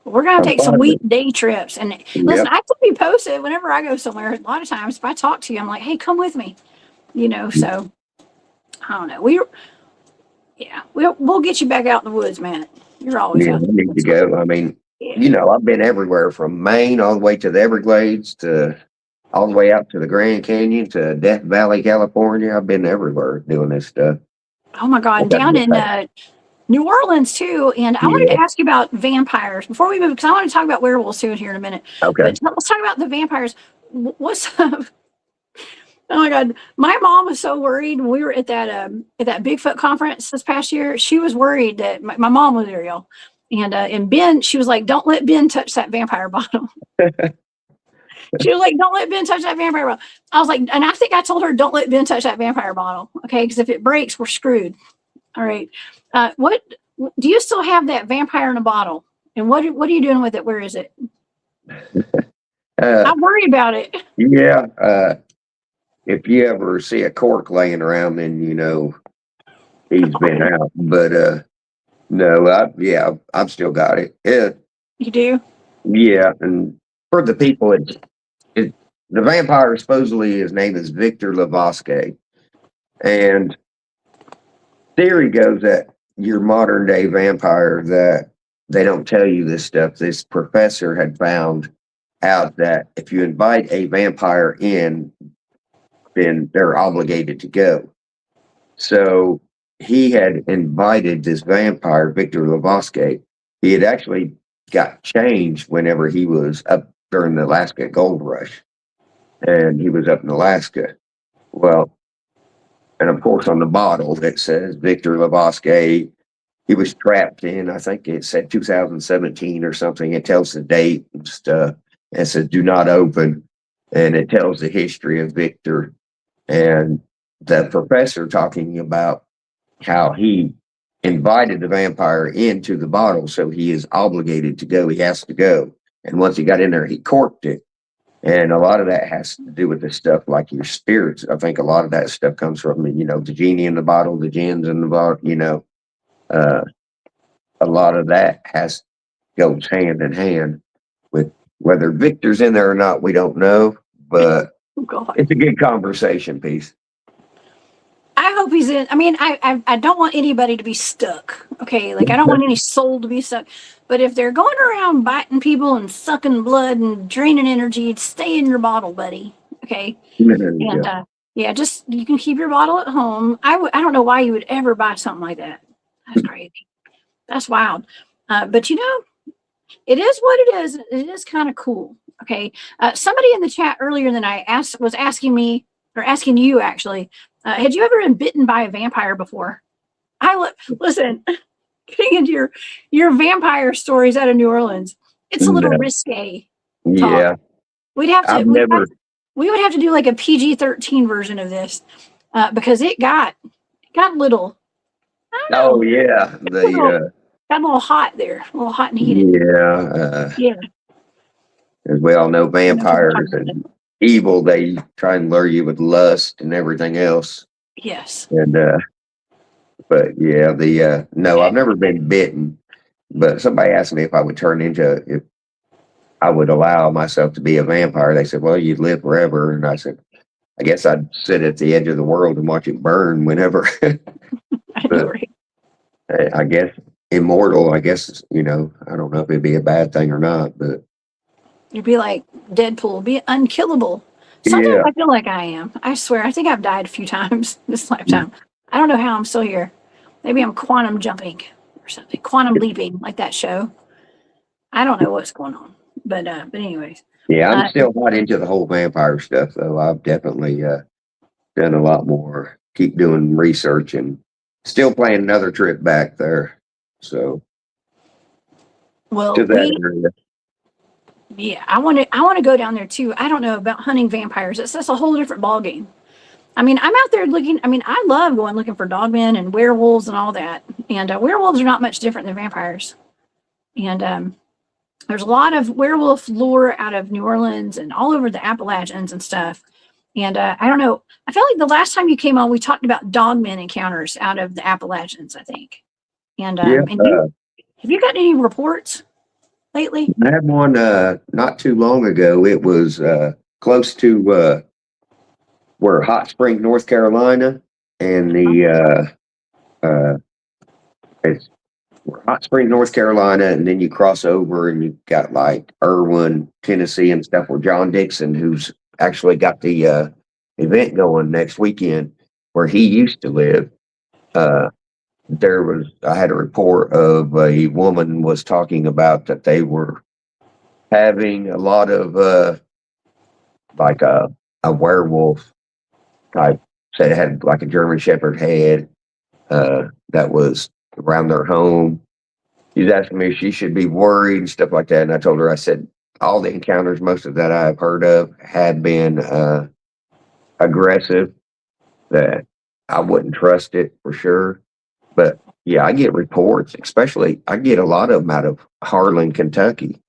Speaker 1: we're gonna
Speaker 2: I'm
Speaker 1: take some
Speaker 2: fine.
Speaker 1: weekday trips. And listen,
Speaker 2: Yep.
Speaker 1: I can be posted whenever I go somewhere. A lot of times, if I talk to you, I'm like, "Hey, come with me," you know. So I don't know. We'll get you back out in the woods, man. You're always
Speaker 2: Yeah,
Speaker 1: out
Speaker 2: I
Speaker 1: there.
Speaker 2: need to go. I mean,
Speaker 1: Yeah.
Speaker 2: I've been everywhere from Maine all the way to the Everglades to all the way out to the Grand Canyon to Death Valley, California. I've been everywhere doing this stuff.
Speaker 1: Oh my God,
Speaker 2: I
Speaker 1: and
Speaker 2: gotta
Speaker 1: down
Speaker 2: get
Speaker 1: in
Speaker 2: back.
Speaker 1: New Orleans too. And I wanted
Speaker 2: Yeah.
Speaker 1: to ask you about vampires before we move, because I want to talk about werewolves too here in a minute.
Speaker 2: Okay.
Speaker 1: But let's talk about the vampires. What's up? Oh my God, my mom was so worried when we were at that Bigfoot conference this past year. She was worried that my mom was there, y'all. And Ben, she was like, "Don't let Ben touch that vampire bottle." She was like, "Don't let Ben touch that vampire bottle." I was like, and I think I told her, "Don't let Ben touch that vampire bottle, okay? Because if it breaks, we're screwed." All right. What do you still have that vampire in a bottle? And what are you doing with it? Where is it?
Speaker 2: Uh,
Speaker 1: I'm worried about it.
Speaker 2: yeah. If you ever see a cork laying around, then he's been out. But no, I've still got it.
Speaker 1: You do?
Speaker 2: Yeah, and for the people, it the vampire supposedly his name is Victor Lavosque, and theory goes that your modern day vampire that they don't tell you this stuff. This professor had found out that if you invite a vampire in, then they're obligated to go. So he had invited this vampire, Victor Lavosque. He had actually got changed whenever he was up during the Alaska Gold Rush, and he was up in Alaska. Well, and of course, on the bottle it says Victor Lavosque. He was trapped in, I think it said 2017 or something. It tells the date and stuff. And it says, do not open. And it tells the history of Victor. And the professor talking about how he invited the vampire into the bottle. So he is obligated to go. He has to go. And once he got in there, he corked it. And a lot of that has to do with the stuff like your spirits. I think a lot of that stuff comes from, the genie in the bottle, the jinns in the bottle, uh, a lot of that goes hand in hand with whether Victor's in there or not. We don't know, but
Speaker 1: Oh God.
Speaker 2: it's a good conversation piece.
Speaker 1: I hope he's in. I mean, I don't want anybody to be stuck. Okay, like I don't want any soul to be stuck. But if they're going around biting people and sucking blood and draining energy, stay in your bottle, buddy. Okay, and yeah, just you can keep your bottle at home. I don't know why you would ever buy something like that. That's crazy. That's wild. But it is what it is. It is kind of cool. Okay. Somebody in the chat earlier than I was asking me or asking you actually, had you ever been bitten by a vampire before? Listen, getting into your vampire stories out of New Orleans. It's a little
Speaker 2: No.
Speaker 1: risque talk.
Speaker 2: Yeah,
Speaker 1: We'd have to
Speaker 2: I've never.
Speaker 1: we would have to do like a PG-13 version of this because it got a little. I don't
Speaker 2: Oh
Speaker 1: know.
Speaker 2: yeah,
Speaker 1: Got a little hot there, a little hot and heated.
Speaker 2: yeah.
Speaker 1: Yeah.
Speaker 2: As we all know,
Speaker 1: I don't know if you want to
Speaker 2: vampires
Speaker 1: talk about that.
Speaker 2: and evil. They try and lure you with lust and everything else.
Speaker 1: Yes.
Speaker 2: And but yeah, no, I've never been bitten. But somebody asked me if I would allow myself to be a vampire. They said, "Well, you'd live forever," and I said, "I guess I'd sit at the edge of the world and watch it burn whenever."
Speaker 1: I know,
Speaker 2: But
Speaker 1: right?
Speaker 2: I guess immortal. I guess I don't know if it'd be a bad thing or not, but
Speaker 1: You'd be like Deadpool, be unkillable. Sometimes
Speaker 2: yeah,
Speaker 1: I feel like I am. I swear, I think I've died a few times this lifetime. I don't know how I'm still here. Maybe I'm quantum jumping or something, quantum leaping, like that show. I don't know what's going on, but anyways,
Speaker 2: yeah. I'm
Speaker 1: uh,
Speaker 2: still not into the whole vampire stuff, though. I've definitely done a lot more. Keep doing research and still planning another trip back there. So
Speaker 1: well,
Speaker 2: to that area.
Speaker 1: Yeah, I want to go down there too. I don't know about hunting vampires. It's just a whole different ball game. I mean, I'm out there looking. I mean, I love going looking for dogmen and werewolves and all that. And werewolves are not much different than vampires. And there's a lot of werewolf lore out of New Orleans and all over the Appalachians and stuff. And I don't know. I felt like the last time you came on, we talked about dogmen encounters out of the Appalachians, I think. And
Speaker 2: Yeah,
Speaker 1: have you got any reports lately?
Speaker 2: I had one not too long ago. It was close to where Hot Springs, North Carolina, and it's Hot Springs, North Carolina, and then you cross over and you got like Irwin, Tennessee, and stuff where John Dixon, who's actually got the event going next weekend, where he used to live. I had a report of a woman was talking about that they were having a lot of like a werewolf type, said it had like a German Shepherd head that was around their home. She was asking me if she should be worried and stuff like that. And I told her, I said, all the encounters, most of that I've heard of, had been aggressive, that I wouldn't trust it for sure. But yeah, I get reports, especially I get a lot of them out of Harlan, Kentucky.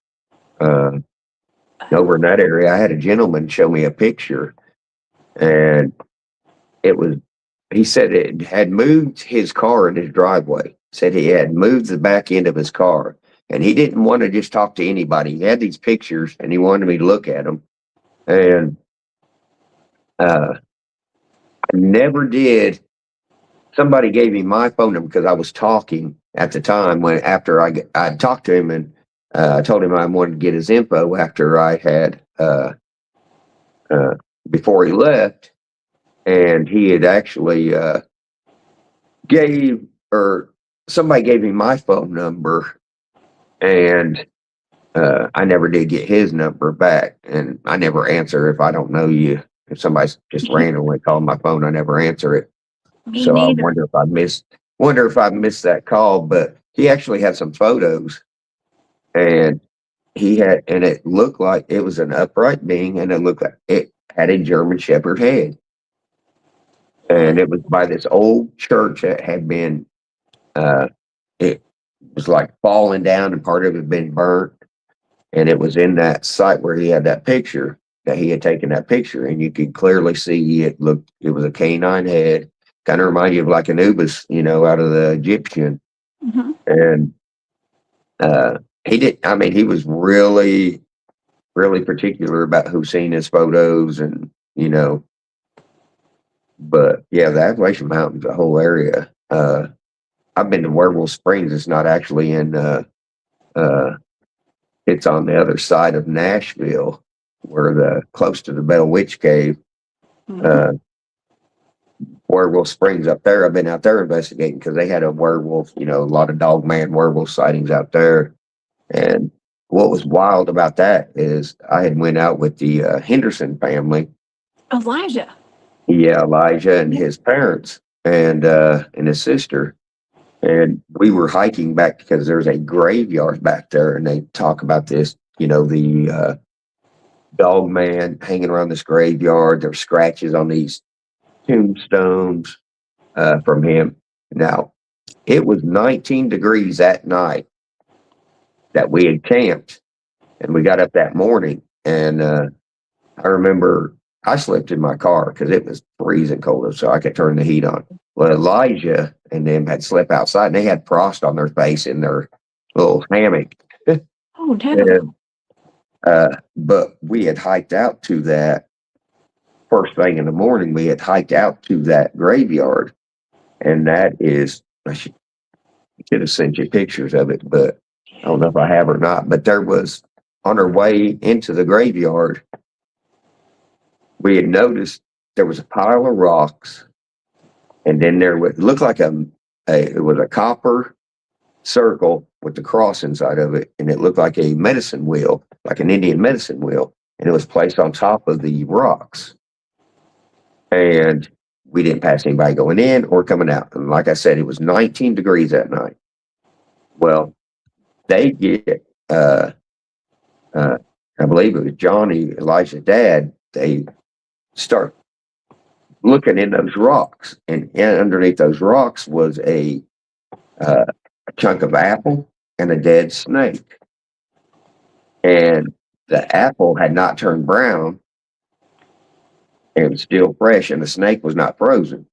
Speaker 2: Over in that area, I had a gentleman show me a picture, and he said it had moved his car in his driveway. Said he had moved the back end of his car, and he didn't want to just talk to anybody. He had these pictures, and he wanted me to look at them. And I never did. Somebody gave me my phone number because I was talking at the time after I talked to him, and I told him I wanted to get his info after I had before he left, and he had actually somebody gave me my phone number, and I never did get his number back, and I never answer if I don't know you. If somebody's just randomly calling my phone, I never answer it. So I wonder if I missed that call. But he actually had some photos, and it looked like it was an upright being, and it looked like it had a German Shepherd head, and it was by this old church that had been it was like falling down, and part of it had been burnt, and it was in that site where he had that picture, that he had taken that picture, and you could clearly see it was a canine head. Kind of remind you of like Anubis, out of the Egyptian.
Speaker 1: Mm-hmm.
Speaker 2: And he was really, really particular about who seen his photos, and, but yeah, the Appalachian Mountains, the whole area. I've been to Werewolf Springs. It's not actually in, it's on the other side of Nashville, close to the Bell Witch Cave.
Speaker 1: Mm-hmm.
Speaker 2: Werewolf Springs up there. I've been out there investigating because they had a werewolf, a lot of dogman werewolf sightings out there. And what was wild about that is I had went out with the Henderson family.
Speaker 1: Elijah.
Speaker 2: Yeah, Elijah and his parents and his sister. And we were hiking back because there's a graveyard back there, and they talk about this, the dog man hanging around this graveyard. There's scratches on these tombstones from him. Now, it was 19 degrees that night that we had camped, and we got up that morning, and I remember I slept in my car because it was freezing cold, so I could turn the heat on. Well, Elijah and them had slept outside, and they had frost on their face in their little hammock.
Speaker 1: Oh, damn.
Speaker 2: But we had hiked out to that first thing in the morning. We had hiked out to that graveyard, and that is, I should have sent you pictures of it, but I don't know if I have or not. But there was, on our way into the graveyard, we had noticed there was a pile of rocks, and then there would look like it was a copper circle with the cross inside of it, and it looked like a medicine wheel, like an Indian medicine wheel, and it was placed on top of the rocks. And we didn't pass anybody going in or coming out. And like I said, it was 19 degrees that night. Well, they get I believe it was Johnny, Elijah's dad, they start looking in those rocks, and underneath those rocks was a chunk of apple and a dead snake. And the apple had not turned brown and was still fresh, and the snake was not frozen.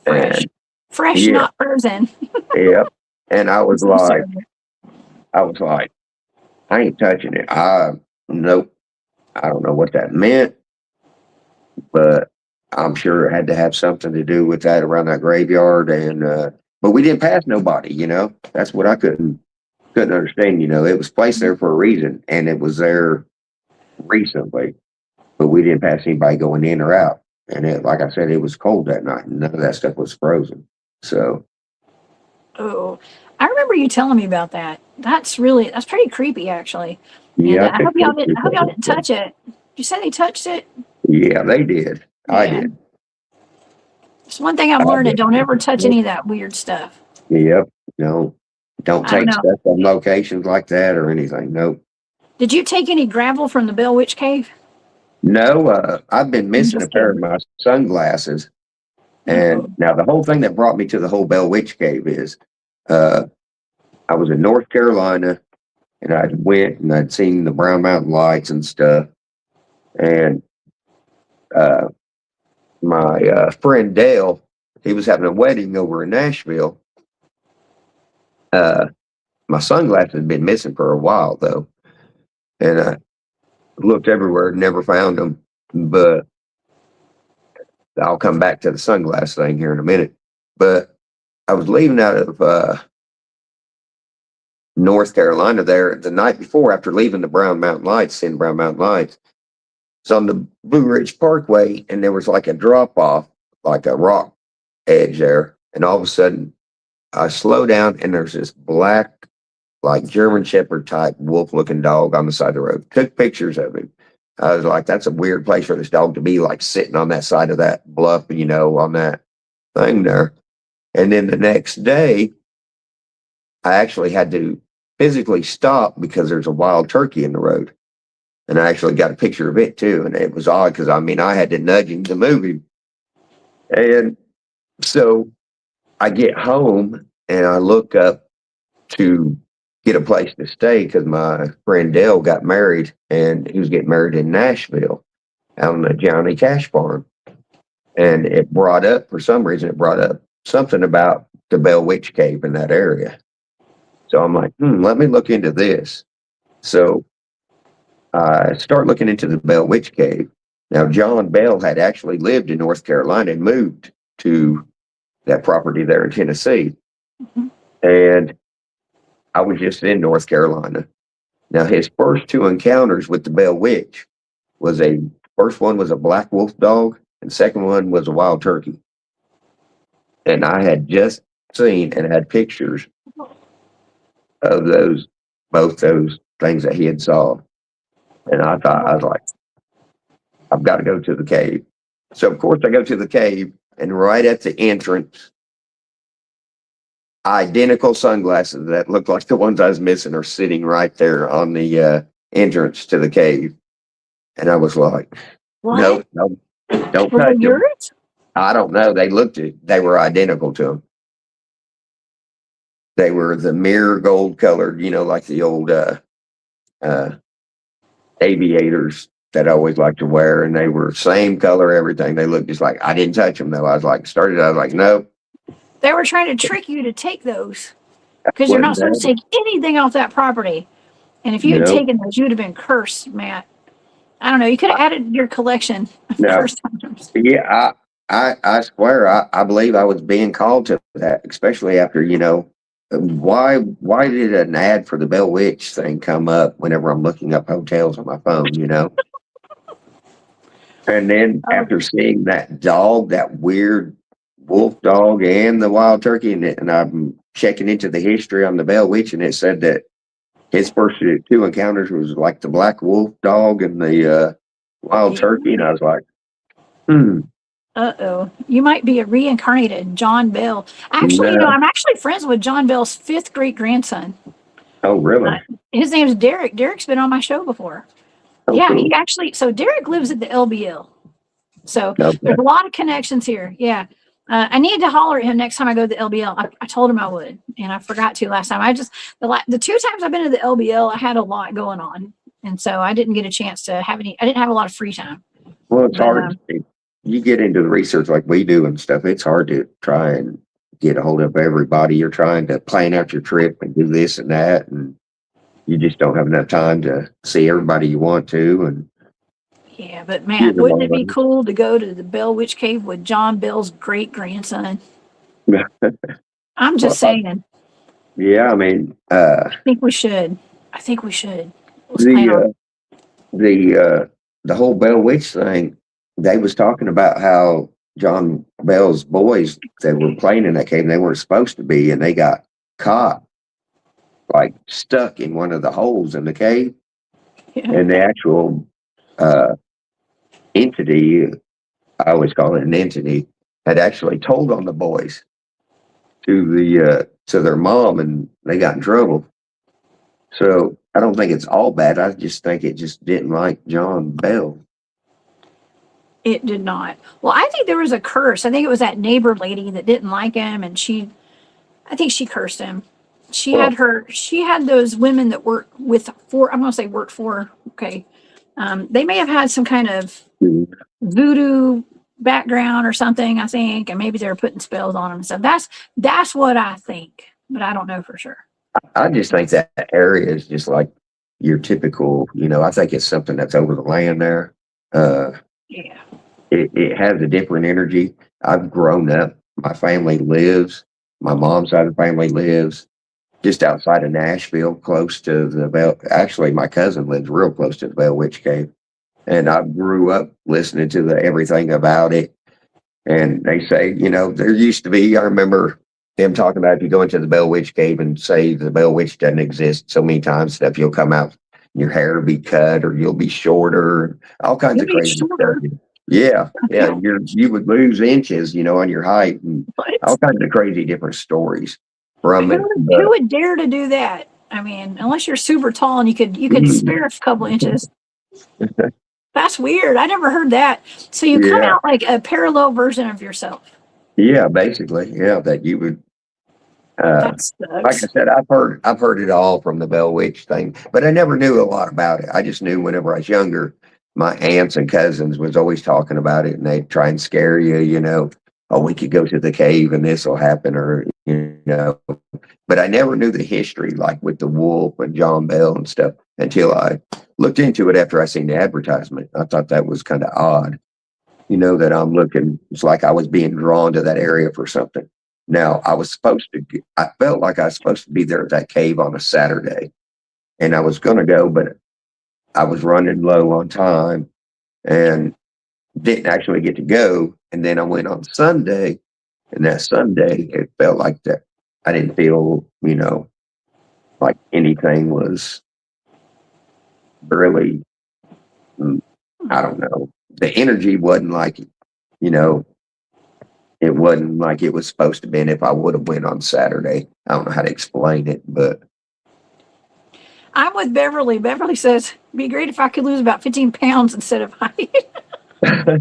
Speaker 1: Fresh.
Speaker 2: And
Speaker 1: Fresh,
Speaker 2: yeah,
Speaker 1: not frozen.
Speaker 2: yeah. And I was
Speaker 1: So
Speaker 2: like,
Speaker 1: sorry.
Speaker 2: I ain't touching it. Nope. I don't know what that meant, but I'm sure it had to have something to do with that around that graveyard. And but we didn't pass nobody, you know. That's what I couldn't understand. You know, it was placed there for a reason, and it was there recently, but we didn't pass anybody going in or out. And it, like I said, it was cold that night, and none of that stuff was frozen. So
Speaker 1: Oh, I remember you telling me about that. That's pretty creepy, actually. And
Speaker 2: yeah,
Speaker 1: I hope y'all didn't touch it. You said they touched it?
Speaker 2: yeah, they did. I
Speaker 1: Yeah.
Speaker 2: did.
Speaker 1: It's one thing I've
Speaker 2: I
Speaker 1: learned: that
Speaker 2: did.
Speaker 1: don't ever touch any of that weird stuff.
Speaker 2: Yep. No, don't
Speaker 1: I don't
Speaker 2: take
Speaker 1: know.
Speaker 2: stuff on locations like that or anything. Nope.
Speaker 1: Did you take any gravel from the Bell Witch Cave?
Speaker 2: No, I've been
Speaker 1: I'm
Speaker 2: missing a
Speaker 1: just
Speaker 2: pair of
Speaker 1: kidding.
Speaker 2: my sunglasses. And
Speaker 1: Uh-oh.
Speaker 2: now the whole thing that brought me to the whole Bell Witch Cave is uh, I was in North Carolina, and I went and I'd seen the Brown Mountain Lights and stuff. And uh, my friend Dale, he was having a wedding over in Nashville. Uh, my sunglasses had been missing for a while, though. And I looked everywhere, never found them. But I'll come back to the sunglass thing here in a minute. But I was leaving out of North Carolina there the night before after leaving the Brown Mountain Lights, seeing Brown Mountain Lights. It's on the Blue Ridge Parkway, and there was like a drop off, like a rock edge there. And all of a sudden, I slow down, and there's this black, like German Shepherd type wolf looking dog on the side of the road. Took pictures of him. I was like, that's a weird place for this dog to be, like sitting on that side of that bluff, you know, on that thing there. And then the next day, I actually had to physically stop because there's a wild turkey in the road. And I actually got a picture of it too. And it was odd because I mean, I had to nudge him to move him. And so I get home and I look up to get a place to stay because my friend Dale got married, and he was getting married in Nashville out on the Johnny Cash farm. And it brought up, for some reason, it brought up something about the Bell Witch Cave in that area. So I'm like, let me look into this. So I start looking into the Bell Witch Cave. Now, John Bell had actually lived in North Carolina and moved to that property there in Tennessee.
Speaker 1: Mhm.
Speaker 2: And I was just in North Carolina. Now, his first two encounters with the Bell Witch first one was a black wolf dog, and the second one was a wild turkey. And I had just seen and had pictures of both those things that he had saw. And I was like, I've got to go to the cave. So of course I go to the cave, and right at the entrance, identical sunglasses that look like the ones I was missing are sitting right there on the entrance to the cave. And I was like,
Speaker 1: What?
Speaker 2: no, don't
Speaker 1: Were they
Speaker 2: touch them.
Speaker 1: yours?
Speaker 2: I don't know. They were identical to them. They were the mirror gold colored, you know, like the old aviators that I always like to wear. And they were same color, everything. They looked just like, I didn't touch them though. I was like, no.
Speaker 1: They were trying to trick you to take those because you're not
Speaker 2: Wasn't
Speaker 1: supposed to
Speaker 2: that?
Speaker 1: take anything off that property. And if you had
Speaker 2: No,
Speaker 1: taken those, you would have been cursed, Matt. I don't know. You could have added to your collection of
Speaker 2: no.
Speaker 1: cursed items.
Speaker 2: Yeah, I swear, I believe I was being called to that, especially after, you know, why did an ad for the Bell Witch thing come up whenever I'm looking up hotels on my phone, you know? And then
Speaker 1: Oh,
Speaker 2: after seeing that dog, that weird wolf dog and the wild turkey, and I'm checking into the history on the Bell Witch, and it said that his first two encounters was like the black wolf dog and the wild turkey, and I was like,
Speaker 1: uh-oh. You might be a reincarnated John Bell. Actually,
Speaker 2: no,
Speaker 1: I'm actually friends with John Bell's fifth great grandson.
Speaker 2: Oh, really?
Speaker 1: His name's Derek. Derek's been on my show before.
Speaker 2: Oh,
Speaker 1: Yeah,
Speaker 2: cool.
Speaker 1: he actually, so Derek lives at the LBL. So
Speaker 2: Okay.
Speaker 1: there's a lot of connections here. Yeah. I need to holler at him next time I go to the LBL. I told him I would, and I forgot to last time. The 2 times I've been to the LBL, I had a lot going on. And so I didn't get a chance to I didn't have a lot of free time.
Speaker 2: Well, it's hard. You get into the research like we do and stuff. It's hard to try and get a hold of everybody. You're trying to plan out your trip and do this and that, and you just don't have enough time to see everybody you want to. And
Speaker 1: yeah, but man, wouldn't it be cool to go to the Bell Witch Cave with John Bell's great grandson? I'm just saying.
Speaker 2: Yeah, I mean,
Speaker 1: I think we should. Let's plan
Speaker 2: the whole Bell Witch thing. They was talking about how John Bell's boys that were playing in that cave, and they weren't supposed to be, and they got caught, like stuck in one of the holes in the cave.
Speaker 1: Yeah.
Speaker 2: And the actual entity, I always call it an entity, had actually told on the boys to their mom, and they got in trouble. So I don't think it's all bad. I just think it just didn't like John Bell.
Speaker 1: It did not. Well, I think there was a curse. I think it was that neighbor lady that didn't like him, and I think she cursed him. She had those women that worked I'm going to say worked for, okay. They may have had some kind of voodoo background or something, I think, and maybe they were putting spells on them. So that's what I think, but I don't know for sure.
Speaker 2: I just think that area is just like your typical, I think it's something that's over the land there.
Speaker 1: Yeah.
Speaker 2: It has a different energy. I've grown up. My mom's side of the family lives just outside of Nashville, close to the Bell. Actually, my cousin lives real close to the Bell Witch Cave. And I grew up listening to everything about it. And they say, there used to be, I remember them talking about if you go into the Bell Witch Cave and say the Bell Witch doesn't exist so many times, stuff, you'll come out, your hair will be cut, or you'll be shorter, all kinds of crazy stuff. Yeah. You would lose inches, on your height, and all kinds of crazy different stories from it.
Speaker 1: Who would dare to do that? I mean, unless you're super tall and you could spare a couple inches. That's weird. I never heard that. So you come out like a parallel version of yourself.
Speaker 2: Yeah, basically. Yeah, that you would. Like I said, I've heard it all from the Bell Witch thing, but I never knew a lot about it. I just knew whenever I was younger, my aunts and cousins was always talking about it, and they'd try and scare you, oh, we could go to the cave and this will happen, or, but I never knew the history, like with the wolf and John Bell and stuff, until I looked into it after I seen the advertisement. I thought that was kind of odd, that I'm looking, it's like I was being drawn to that area for something. Now, I felt like I was supposed to be there at that cave on a Saturday, and I was going to go, but I was running low on time and didn't actually get to go. And then I went on Sunday, and that Sunday, it felt like that. I didn't feel, like anything was really, I don't know. The energy wasn't like, it wasn't like it was supposed to be. And if I would have went on Saturday, I don't know how to explain it, but.
Speaker 1: I'm with Beverly. Beverly says, it'd be great if I could lose about 15 pounds instead of height. Oh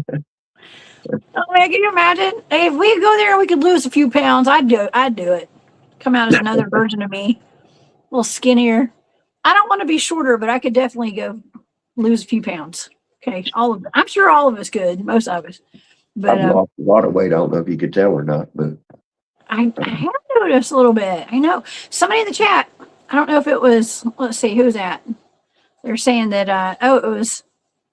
Speaker 1: man, can you imagine? Hey, if we could go there and we could lose a few pounds, I'd do it. Come out as another version of me. A little skinnier. I don't want to be shorter, but I could definitely go lose a few pounds. Okay. I'm sure all of us could, most of us. But
Speaker 2: I've lost a lot of weight. I don't know if you could tell or not, but
Speaker 1: I have noticed a little bit. I know somebody in the chat, I don't know if it was, let's see, who's that? They're saying that, it was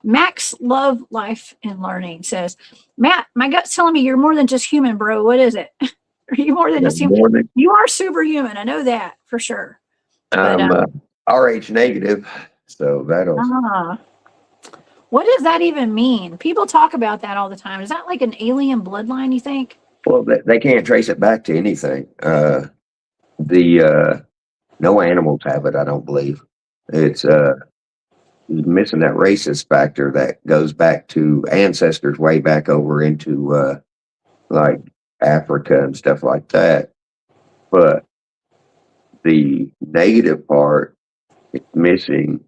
Speaker 1: Max Love Life and Learning says, Matt, my gut's telling me you're more than just human, bro. What is it? Are you more than just human? You are superhuman. I know that for sure.
Speaker 2: I'm RH negative, so that'll.
Speaker 1: What does that even mean? People talk about that all the time. Is that like an alien bloodline, you think?
Speaker 2: Well, they can't trace it back to anything. No animals have it, I don't believe. It's missing that racist factor that goes back to ancestors way back over into like Africa and stuff like that. But the negative part is missing,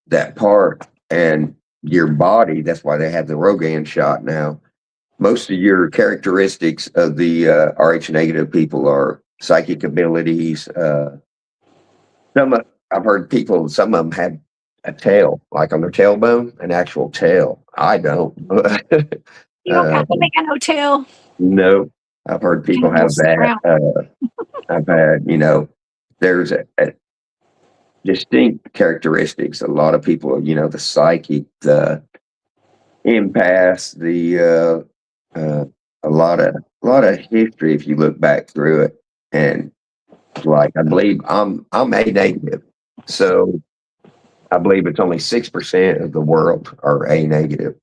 Speaker 2: that part, and your body. That's why they have the Rogan shot now. Most of your characteristics of the Rh negative people are psychic abilities. I've heard some of them have a tail, like on their tailbone, an actual tail. I don't.
Speaker 1: You don't have to make a hotel.
Speaker 2: No, I've heard people have that. I've had, there's a distinct characteristics. A lot of people, the psychic, the empaths, a lot of history if you look back through it. And like, I believe I'm A negative, so I believe it's only 6% of the world are A negative.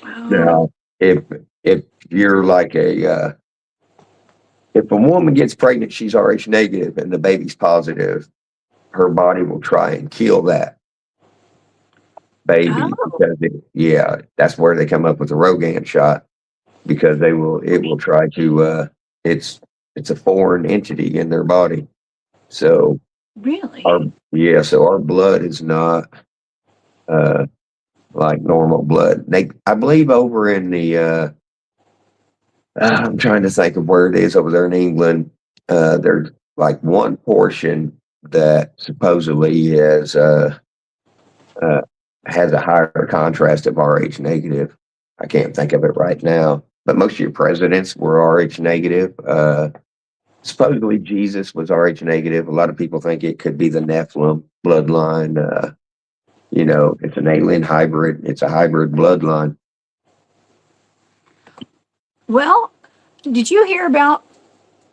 Speaker 1: Oh.
Speaker 2: Now, if you're like if a woman gets pregnant, she's Rh negative and the baby's positive, her body will try and kill that baby. Because that's where they come up with the Rogan shot, because it will try to, it's a foreign entity in their body. So
Speaker 1: really,
Speaker 2: so our blood is not like normal blood. I believe over in the I'm trying to think of where it is over there in England. There's like one portion that supposedly has a higher contrast of Rh negative. I can't think of it right now, but most of your presidents were Rh negative. Supposedly Jesus was Rh negative. A lot of people think it could be the Nephilim bloodline. It's an alien hybrid. It's a hybrid bloodline.
Speaker 1: Well, did you hear about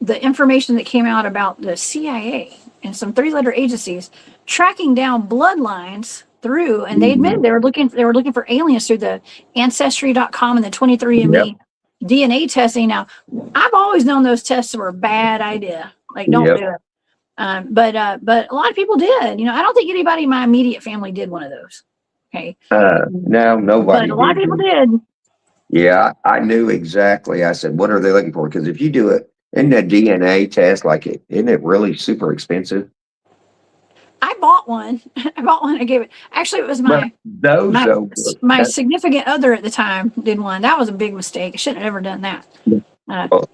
Speaker 1: the information that came out about the CIA and some 3-letter agencies tracking down bloodlines through, and they admitted they were looking for aliens through the Ancestry.com and the 23andMe DNA testing. Now, I've always known those tests were a bad idea. Like, don't do it. But a lot of people did. I don't think anybody in my immediate family did one of those. Okay.
Speaker 2: No, nobody.
Speaker 1: But a lot of people did.
Speaker 2: Yeah, I knew exactly. I said, what are they looking for? Because if you do it in that DNA test, isn't it really super expensive?
Speaker 1: I bought one. I gave it. Actually, it was my significant other at the time did one. That was a big mistake. I shouldn't have ever done that.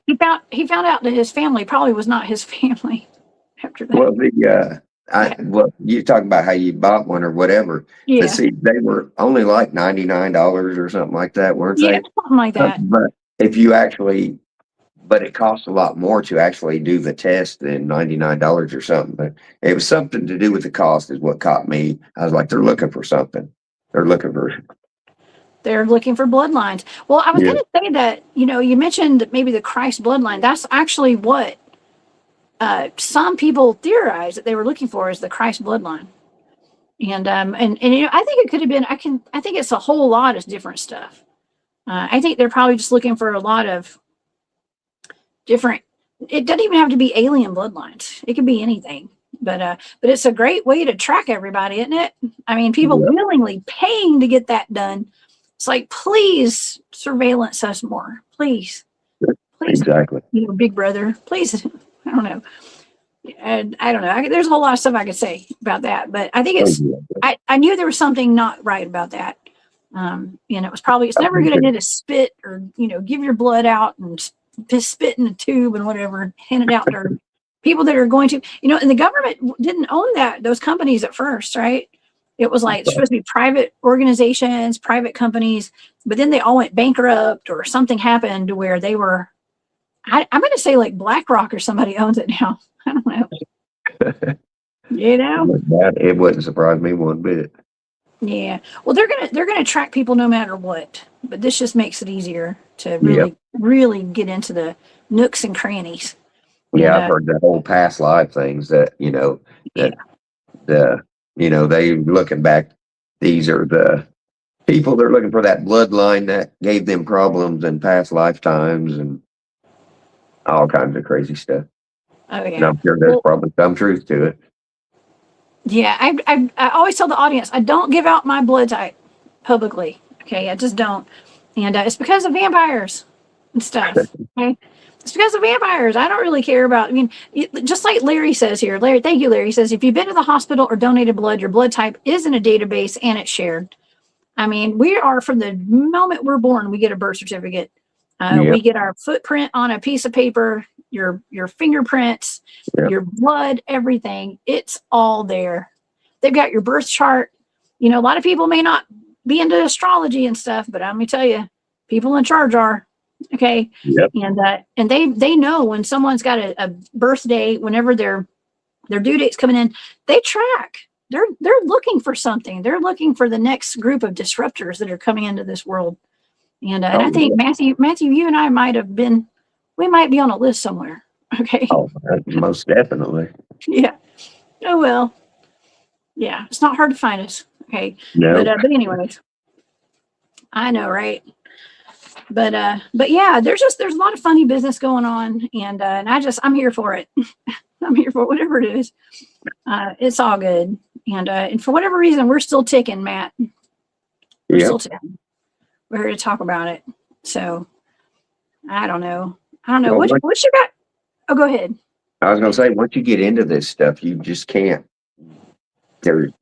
Speaker 1: He found out that his family probably was not his family after that.
Speaker 2: Well, you talk about how you bought one or whatever.
Speaker 1: Yeah.
Speaker 2: But see, they were only like $99 or something like that, weren't they?
Speaker 1: Yeah, something like that.
Speaker 2: But it costs a lot more to actually do the test than $99 or something. But it was something to do with the cost is what caught me. I was like, they're looking for something. They're looking for
Speaker 1: bloodlines. Well, I was going to say that, you mentioned maybe the Christ bloodline. That's actually what some people theorize that they were looking for, is the Christ bloodline. And I think it could have been, I think it's a whole lot of different stuff. I think they're probably just looking for a lot of different, it doesn't even have to be alien bloodlines. It could be anything, but it's a great way to track everybody, isn't it? I mean, people willingly paying to get that done. It's like, please surveillance us more, please.
Speaker 2: Exactly.
Speaker 1: Big brother, please. I don't know. And I don't know. There's a whole lot of stuff I could say about that, but I think I knew there was something not right about that. And it was probably, it's never a good idea to spit or, give your blood out and just spit in a tube and whatever, and hand it out to people that are going to, and the government didn't own those companies at first, right? It was like, it's supposed to be private organizations, private companies, but then they all went bankrupt or something happened where they were, I'm going to say like BlackRock or somebody owns it now. I don't know.
Speaker 2: It wouldn't surprise me one bit.
Speaker 1: Yeah. Well, they're gonna track people no matter what, but this just makes it easier to really get into the nooks and crannies.
Speaker 2: Yeah, I've heard that whole past life things that they looking back. These are the people they're looking for, that bloodline that gave them problems in past lifetimes and all kinds of crazy stuff.
Speaker 1: Oh yeah.
Speaker 2: And I'm sure there's probably some truth to it.
Speaker 1: Yeah, I always tell the audience, I don't give out my blood type publicly. Okay, I just don't, and it's because of vampires and stuff. Okay, It's because of vampires. I don't really care about, I mean, just like Larry says here, Larry, thank you, Larry, says, if you've been to the hospital or donated blood, your blood type is in a database and it's shared. I mean, we are, from the moment we're born, we get a birth certificate. We get our footprint on a piece of paper, your fingerprints, your blood, everything. It's all there. They've got your birth chart. You know, a lot of people may not be into astrology and stuff, but let me tell you, people in charge are. Okay.
Speaker 2: Yep.
Speaker 1: And they know when someone's got a birthday, whenever their due date's coming in, they track. They're looking for something. They're looking for the next group of disruptors that are coming into this world. And I think Matthew, you and I might be on a list somewhere. Okay.
Speaker 2: Oh, most definitely.
Speaker 1: Yeah. Oh well. Yeah, it's not hard to find us. Okay.
Speaker 2: No.
Speaker 1: But anyways, I know, right? But yeah, there's a lot of funny business going on, and I'm here for it. I'm here for whatever it is. It's all good, and for whatever reason, we're still ticking, Matt. We're still ticking. We're here to talk about it. So I don't know. Well, what you got? Oh, go ahead.
Speaker 2: I was gonna say, once you get into this stuff, you just can't.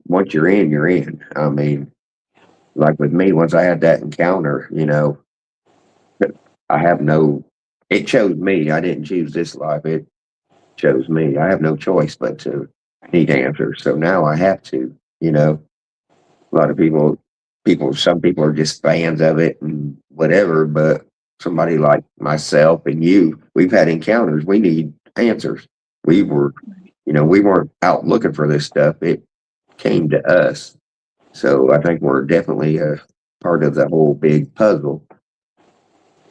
Speaker 2: Once you're in, you're in. I mean, like with me, once I had that encounter, you know. It chose me. I didn't choose this life. It chose me. I have no choice but to need answers. So now I have to, you know, a lot of some people are just fans of it and whatever, but somebody like myself and you, we've had encounters. We need answers. We weren't out looking for this stuff. It came to us. So I think we're definitely a part of the whole big puzzle.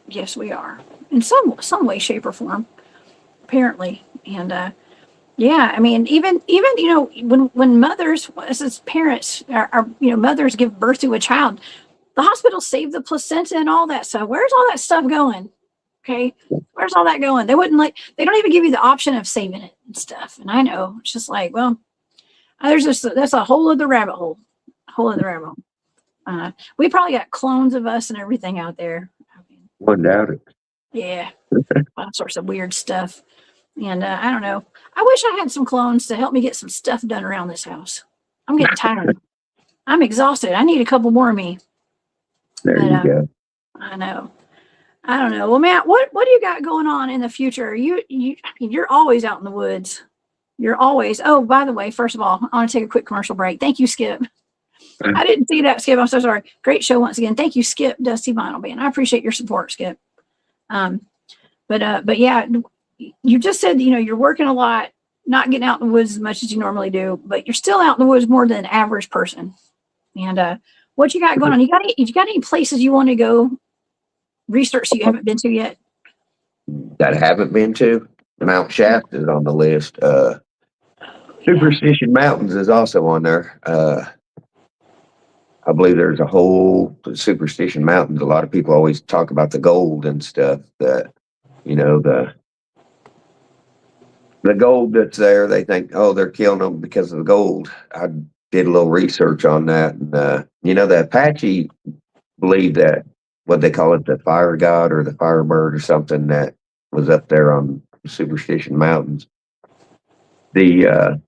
Speaker 1: Yes, we are, in some way, shape, or form, apparently. And yeah, I mean, even you know, when mothers, as parents, are mothers give birth to a child, the hospital save the placenta and all that stuff. Where's all that stuff going? Okay, where's all that going? They don't even give you the option of saving it and stuff. And I know it's just like, well, that's a whole other rabbit hole. We probably got clones of us and everything out there.
Speaker 2: Wouldn't doubt it.
Speaker 1: Yeah, all sorts of weird stuff. And I don't know. I wish I had some clones to help me get some stuff done around this house. I'm getting tired. I'm exhausted. I need a couple more of me.
Speaker 2: There you go.
Speaker 1: I know. I don't know. Well, Matt, what do you got going on in the future? You're always out in the woods. You're always. Oh, by the way, first of all, I want to take a quick commercial break. Thank you, Skip. I didn't see that, Skip. I'm so sorry. Great show once again. Thank you, Skip, Dusty Vinyl Band. I appreciate your support, Skip. But yeah, you just said, you're working a lot, not getting out in the woods as much as you normally do, but you're still out in the woods more than an average person. And what you got going on? You got any places you want to go research that you haven't been to yet?
Speaker 2: That I haven't been to? Mount Shaft is on the list. Superstition Mountains is also on there. I believe there's a whole Superstition Mountains. A lot of people always talk about the gold and stuff, that, the gold that's there. They think, oh, they're killing them because of the gold. I did a little research on that. And, the Apache believe that, what they call it, the fire god or the firebird or something, that was up there on Superstition Mountains. I've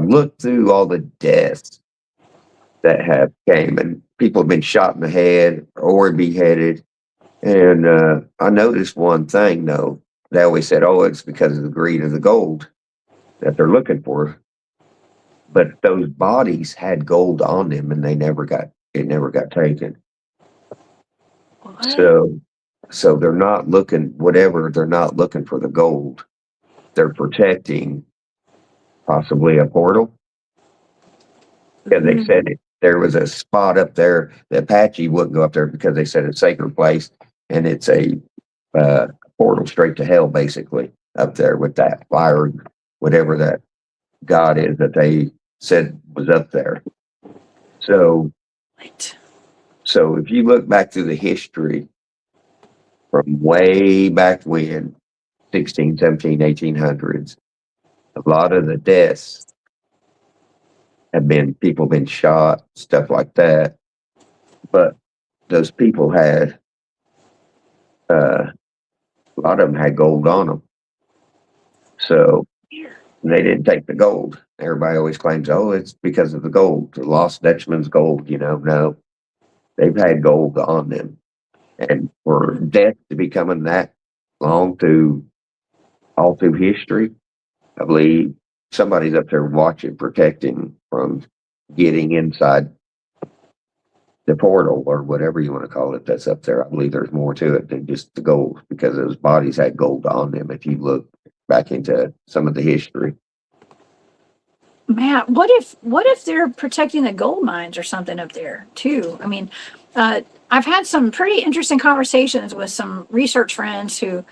Speaker 2: looked through all the deaths that have came, and people have been shot in the head or beheaded. And I noticed one thing, though. They always said, oh, it's because of the greed of the gold that they're looking for. But those bodies had gold on them, and it never got taken. What? So they're not looking, they're not looking for the gold. They're protecting possibly a portal. Because they said there was a spot up there. The Apache wouldn't go up there because they said it's a sacred place, and it's a portal straight to hell, basically, up there with that fire, whatever that god is that they said was up there. So if you look back through the history from way back when, 16, 17, 1800s, a lot of the deaths have been people been shot, stuff like that. But those people had a lot of them had gold on them. So they didn't take the gold. Everybody always claims, oh, it's because of the gold, the lost Dutchman's gold. No, they've had gold on them. And for death to be coming that long all through history, I believe somebody's up there watching, protecting from getting inside the portal or whatever you want to call it that's up there. I believe there's more to it than just the gold, because those bodies had gold on them if you look back into some of the history.
Speaker 1: Matt, what if they're protecting the gold mines or something up there too? I mean, I've had some pretty interesting conversations with some research friends who,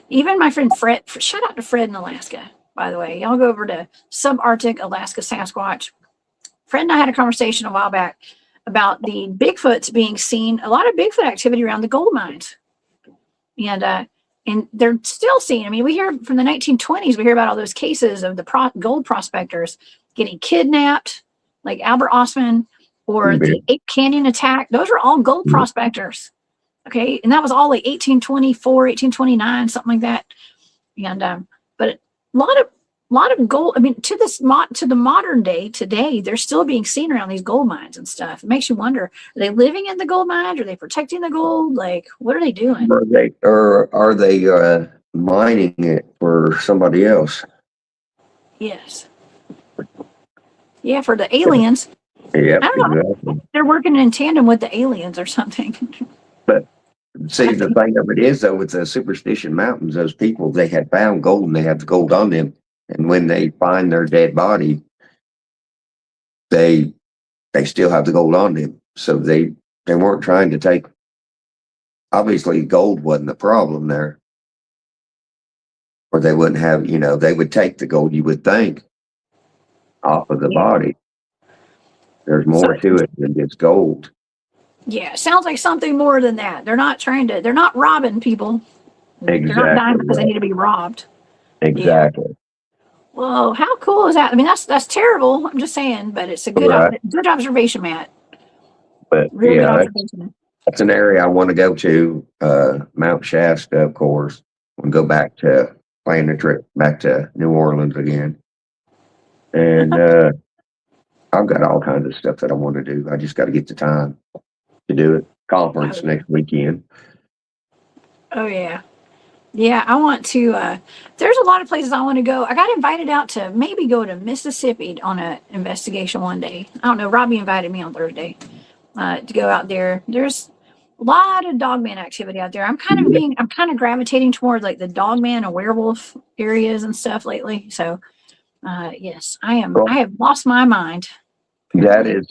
Speaker 1: even my friend Fred, shout out to Fred in Alaska, by the way. Y'all go over to subarctic Alaska Sasquatch. Fred and I had a conversation a while back about the Bigfoots being seen, a lot of Bigfoot activity around the gold mines. And they're still seen. I mean, we hear from the 1920s, we hear about all those cases of the gold prospectors getting kidnapped, like Albert Osman, or the Ape Canyon attack. Those are all gold prospectors. Okay. And that was all like 1824, 1829, something like that. And, but a lot of gold. I mean, to the modern day today, they're still being seen around these gold mines and stuff. It makes you wonder: are they living in the gold mines? Are they protecting the gold? Like, what are they doing?
Speaker 2: Are they mining it for somebody else?
Speaker 1: Yes. Yeah, for the aliens.
Speaker 2: Yeah,
Speaker 1: I don't know.
Speaker 2: exactly.
Speaker 1: They're working in tandem with the aliens or something.
Speaker 2: But see, the thing of it is, though, with the Superstition Mountains, those people, they had found gold and they had the gold on them. And when they find their dead body, they still have the gold on them. So they weren't trying to take. Obviously, gold wasn't the problem there, or they wouldn't have. They would take the gold, you would think, off of the body. There's more to it than just gold.
Speaker 1: Yeah, sounds like something more than that. They're not robbing people.
Speaker 2: Exactly.
Speaker 1: They're not dying because they need to be robbed.
Speaker 2: Exactly.
Speaker 1: Yeah. Whoa, how cool is that? I mean, that's terrible. I'm just saying, but it's a good good observation, Matt.
Speaker 2: But
Speaker 1: really
Speaker 2: yeah, that's an area I want to go to. Mount Shasta, of course. And go back to plan the trip back to New Orleans again. And I've got all kinds of stuff that I want to do. I just got to get the time to do it. Conference next weekend.
Speaker 1: Oh yeah. Yeah, I want to, there's a lot of places I want to go. I got invited out to maybe go to Mississippi on an investigation one day. I don't know. Robbie invited me on Thursday to go out there. There's a lot of dogman activity out there. I'm kind of gravitating towards like the dogman and werewolf areas and stuff lately. So, yes, I have lost my mind.
Speaker 2: That is,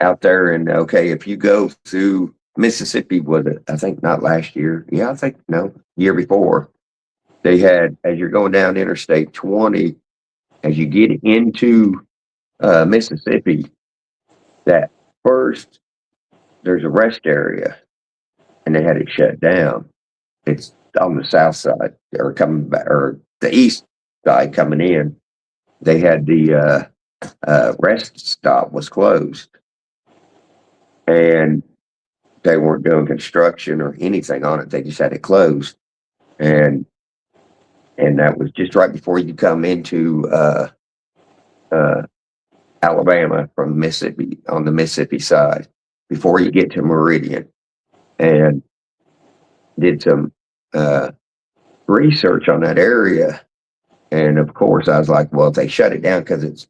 Speaker 2: out there. And okay, if you go through Mississippi, was it? I think not last year. Yeah, I think no, year before. They had, as you're going down Interstate 20, as you get into Mississippi, that first there's a rest area, and they had it shut down. It's on the south side, or coming back, or the east side coming in. They had the rest stop was closed, and they weren't doing construction or anything on it. They just had it closed. And that was just right before you come into Alabama from Mississippi, on the Mississippi side, before you get to Meridian. And did some research on that area. And of course, I was like, well, if they shut it down because it's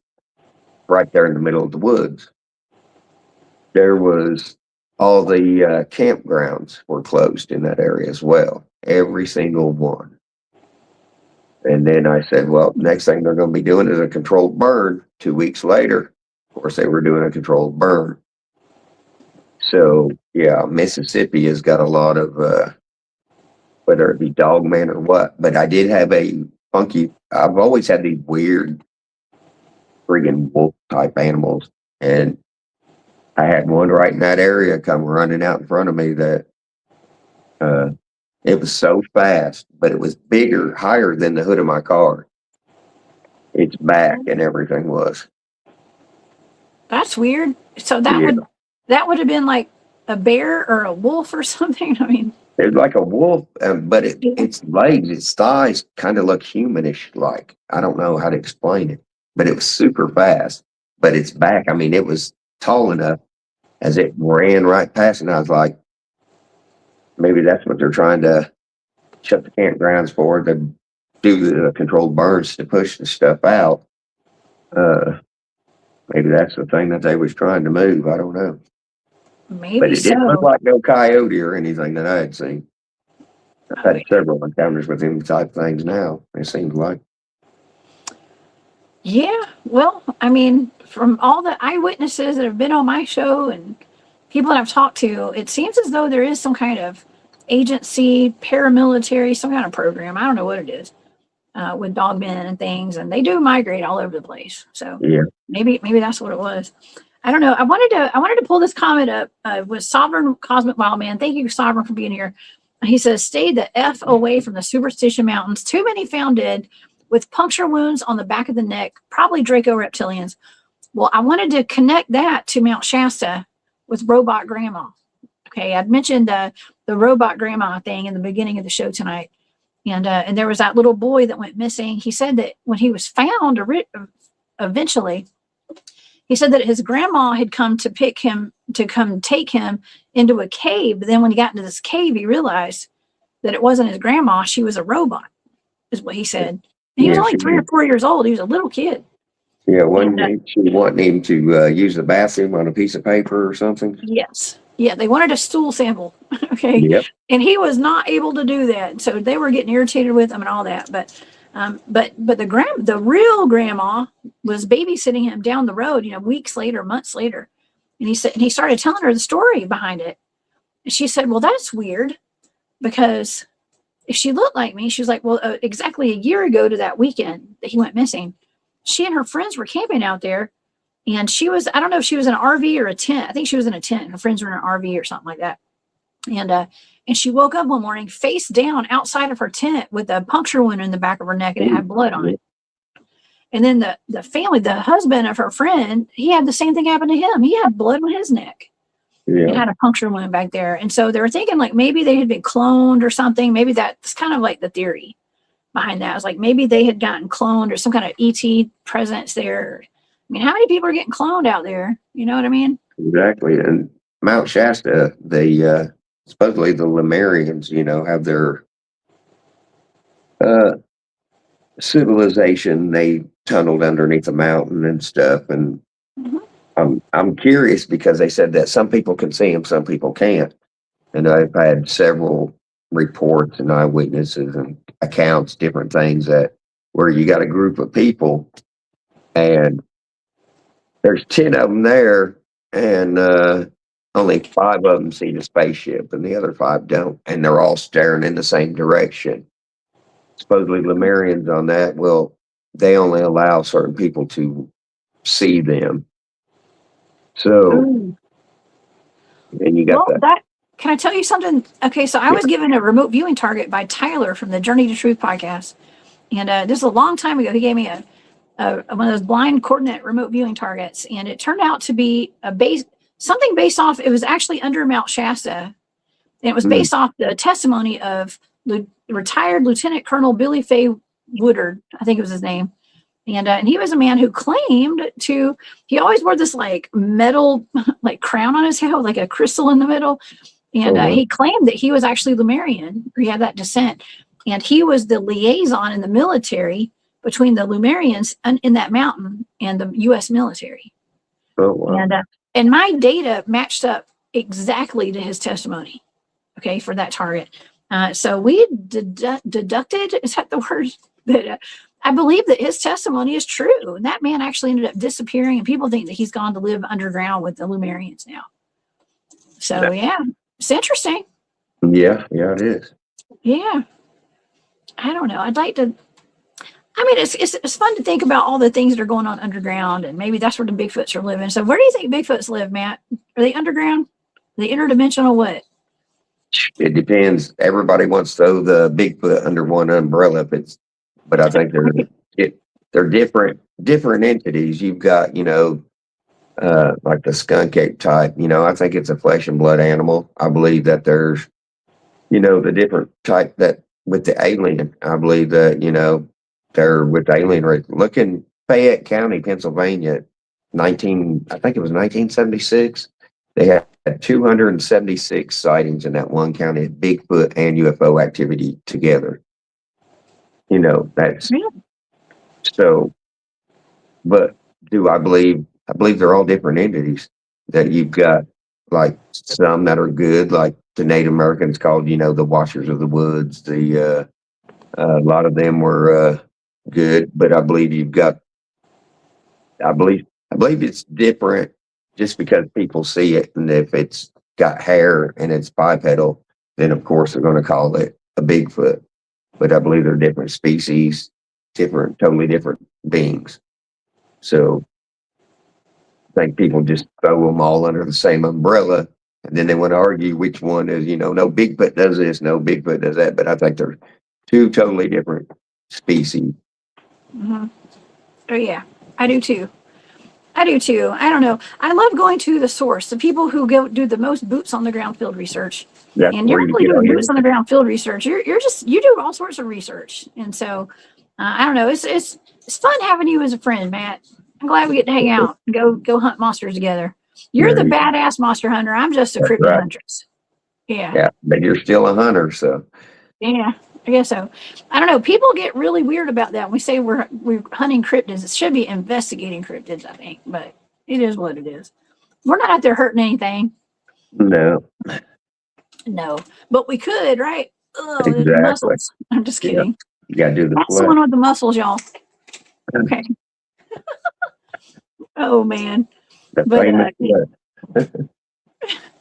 Speaker 2: right there in the middle of the woods, there was all the campgrounds were closed in that area as well. Every single one. And then I said, well, next thing they're going to be doing is a controlled burn. 2 weeks later, of course, they were doing a controlled burn. So, yeah, Mississippi has got a lot of, whether it be dogman or what, but I did have I've always had these weird friggin' wolf type animals. And I had one right in that area come running out in front of me that it was so fast, but it was bigger, higher than the hood of my car. Its back and everything was.
Speaker 1: That's weird. So that would have been like a bear or a wolf or something. I mean,
Speaker 2: It's like a wolf, but
Speaker 1: Yeah.
Speaker 2: its legs, its thighs kind of look humanish. Like, I don't know how to explain it, but it was super fast. But its back, I mean, it was tall enough as it ran right past, and I was like, maybe that's what they're trying to shut the campgrounds for, to do the controlled burns to push the stuff out. Maybe that's the thing that they was trying to move. I don't know. But
Speaker 1: Maybe
Speaker 2: it didn't look
Speaker 1: so.
Speaker 2: like no coyote or anything that I had seen. I've had several encounters with them type things now, it seems like.
Speaker 1: Yeah, well, I mean, from all the eyewitnesses that have been on my show and people that I've talked to, it seems as though there is some kind of agency, paramilitary, some kind of program. I don't know what it is, with dogmen and things, and they do migrate all over the place. So
Speaker 2: Yeah.
Speaker 1: maybe that's what it was. I don't know. I wanted to pull this comment up with Sovereign Cosmic Wildman. Thank you, Sovereign, for being here. He says, "Stay the F away from the Superstition Mountains. Too many found dead with puncture wounds on the back of the neck, probably Draco reptilians." Well, I wanted to connect that to Mount Shasta with Robot Grandma. Okay, I'd mentioned the Robot Grandma thing in the beginning of the show tonight, and there was that little boy that went missing. He said that when he was found, eventually, he said that his grandma had come to pick him to come take him into a cave. But then when he got into this cave, he realized that it wasn't his grandma; she was a robot, is what he said. And he was
Speaker 2: Yeah,
Speaker 1: only 3 or 4 years old. He was a little kid.
Speaker 2: Yeah,
Speaker 1: And,
Speaker 2: she wanting him to use the bathroom on a piece of paper or something.
Speaker 1: yes. Yeah, they wanted a stool sample. Okay.
Speaker 2: Yep.
Speaker 1: And he was not able to do that. So they were getting irritated with him and all that. But the real grandma was babysitting him down the road, weeks later, months later. And he started telling her the story behind it. And she said, "Well, that's weird, because if she looked like me," she was like, "Well, exactly a year ago to that weekend that he went missing, she and her friends were camping out there, and I don't know if she was in an RV or a tent. I think she was in a tent, and her friends were in an RV or something like that. And she woke up one morning face down outside of her tent with a puncture wound in the back of her neck, and it had blood on it. And then the family, the husband of her friend, he had the same thing happen to him. He had blood on his neck.
Speaker 2: Yeah.
Speaker 1: It had a puncture wound back there. And so they were thinking like maybe they had been cloned or something. Maybe that's kind of like the theory behind that. It was like maybe they had gotten cloned or some kind of ET presence there. I mean, how many people are getting cloned out there? You know what I mean?
Speaker 2: Exactly. And Mount Shasta, they supposedly the Lemurians, have their civilization. They tunneled underneath a mountain and stuff. And I'm curious because they said that some people can see them, some people can't. And I've had several reports and eyewitnesses and accounts, different things, that where you got a group of people and there's 10 of them there, and only 5 of them see the spaceship and the other 5 don't, and they're all staring in the same direction. Supposedly Lemurians on that, well, they only allow certain people to see them. So, and you got that.
Speaker 1: Can I tell you something? Okay, so I was given a remote viewing target by Tyler from the Journey to Truth podcast, and this is a long time ago. He gave me one of those blind coordinate remote viewing targets, and it turned out to be something based off. It was actually under Mount Shasta, and it was based off the testimony of retired Lieutenant Colonel Billy Fay Woodard, I think it was his name. And he was a man who claimed he always wore this like metal, like crown on his head with like a crystal in the middle. And he claimed that he was actually Lemurian, or he had that descent. And he was the liaison in the military between the Lemurians in that mountain and the U.S. military.
Speaker 2: Oh, wow.
Speaker 1: And my data matched up exactly to his testimony, okay, for that target. So we deducted, is that the word? That I believe that his testimony is true. And that man actually ended up disappearing, and people think that he's gone to live underground with the Lemurians now. So, yeah, it's interesting.
Speaker 2: Yeah, it is.
Speaker 1: Yeah. I don't know. I'd like to. I mean, it's fun to think about all the things that are going on underground, and maybe that's where the Bigfoots are living. So where do you think Bigfoots live, Matt? Are they underground? Are they interdimensional? What?
Speaker 2: It depends. Everybody wants to throw the Bigfoot under one umbrella, but I think they're different entities. You've got, like the skunk ape type. I think it's a flesh and blood animal. I believe that there's, the different type that with the alien, I believe that, they're with the alien race. Look in Fayette County, Pennsylvania, I think it was 1976. They had 276 sightings in that one county, Bigfoot and UFO activity together. That's
Speaker 1: Yeah.
Speaker 2: so, but I believe they're all different entities that you've got, like some that are good, like the Native Americans called, the Washers of the Woods. A lot of them were good, but I believe I believe it's different just because people see it, and if it's got hair and it's bipedal, then of course they're going to call it a Bigfoot. But I believe they're different species, totally different beings. So I think people just throw them all under the same umbrella, and then they want to argue which one is, no, Bigfoot does this, no, Bigfoot does that. But I think they're two totally different species.
Speaker 1: Mm-hmm. Oh yeah, I do too. I don't know. I love going to the source, the people who go do the most boots on the ground field research.
Speaker 2: That's
Speaker 1: And you're
Speaker 2: where you
Speaker 1: really
Speaker 2: get all
Speaker 1: doing
Speaker 2: your
Speaker 1: boots on the ground field research. You do all sorts of research. And so I don't know. It's fun having you as a friend, Matt. I'm glad we get to hang out and go hunt monsters together. You're the badass monster hunter. I'm just a
Speaker 2: That's
Speaker 1: cryptid
Speaker 2: right.
Speaker 1: huntress. Yeah.
Speaker 2: Yeah, but you're still a hunter, so
Speaker 1: Yeah, I guess so. I don't know. People get really weird about that when we say we're hunting cryptids. It should be investigating cryptids, I think, but it is what it is. We're not out there hurting anything.
Speaker 2: no,
Speaker 1: No, but we could, right? Oh, the
Speaker 2: exactly.
Speaker 1: muscles. I'm just kidding.
Speaker 2: You got to do the
Speaker 1: That's the
Speaker 2: flesh.
Speaker 1: one with the muscles, y'all. Okay. Oh man.
Speaker 2: The
Speaker 1: But
Speaker 2: famous flesh.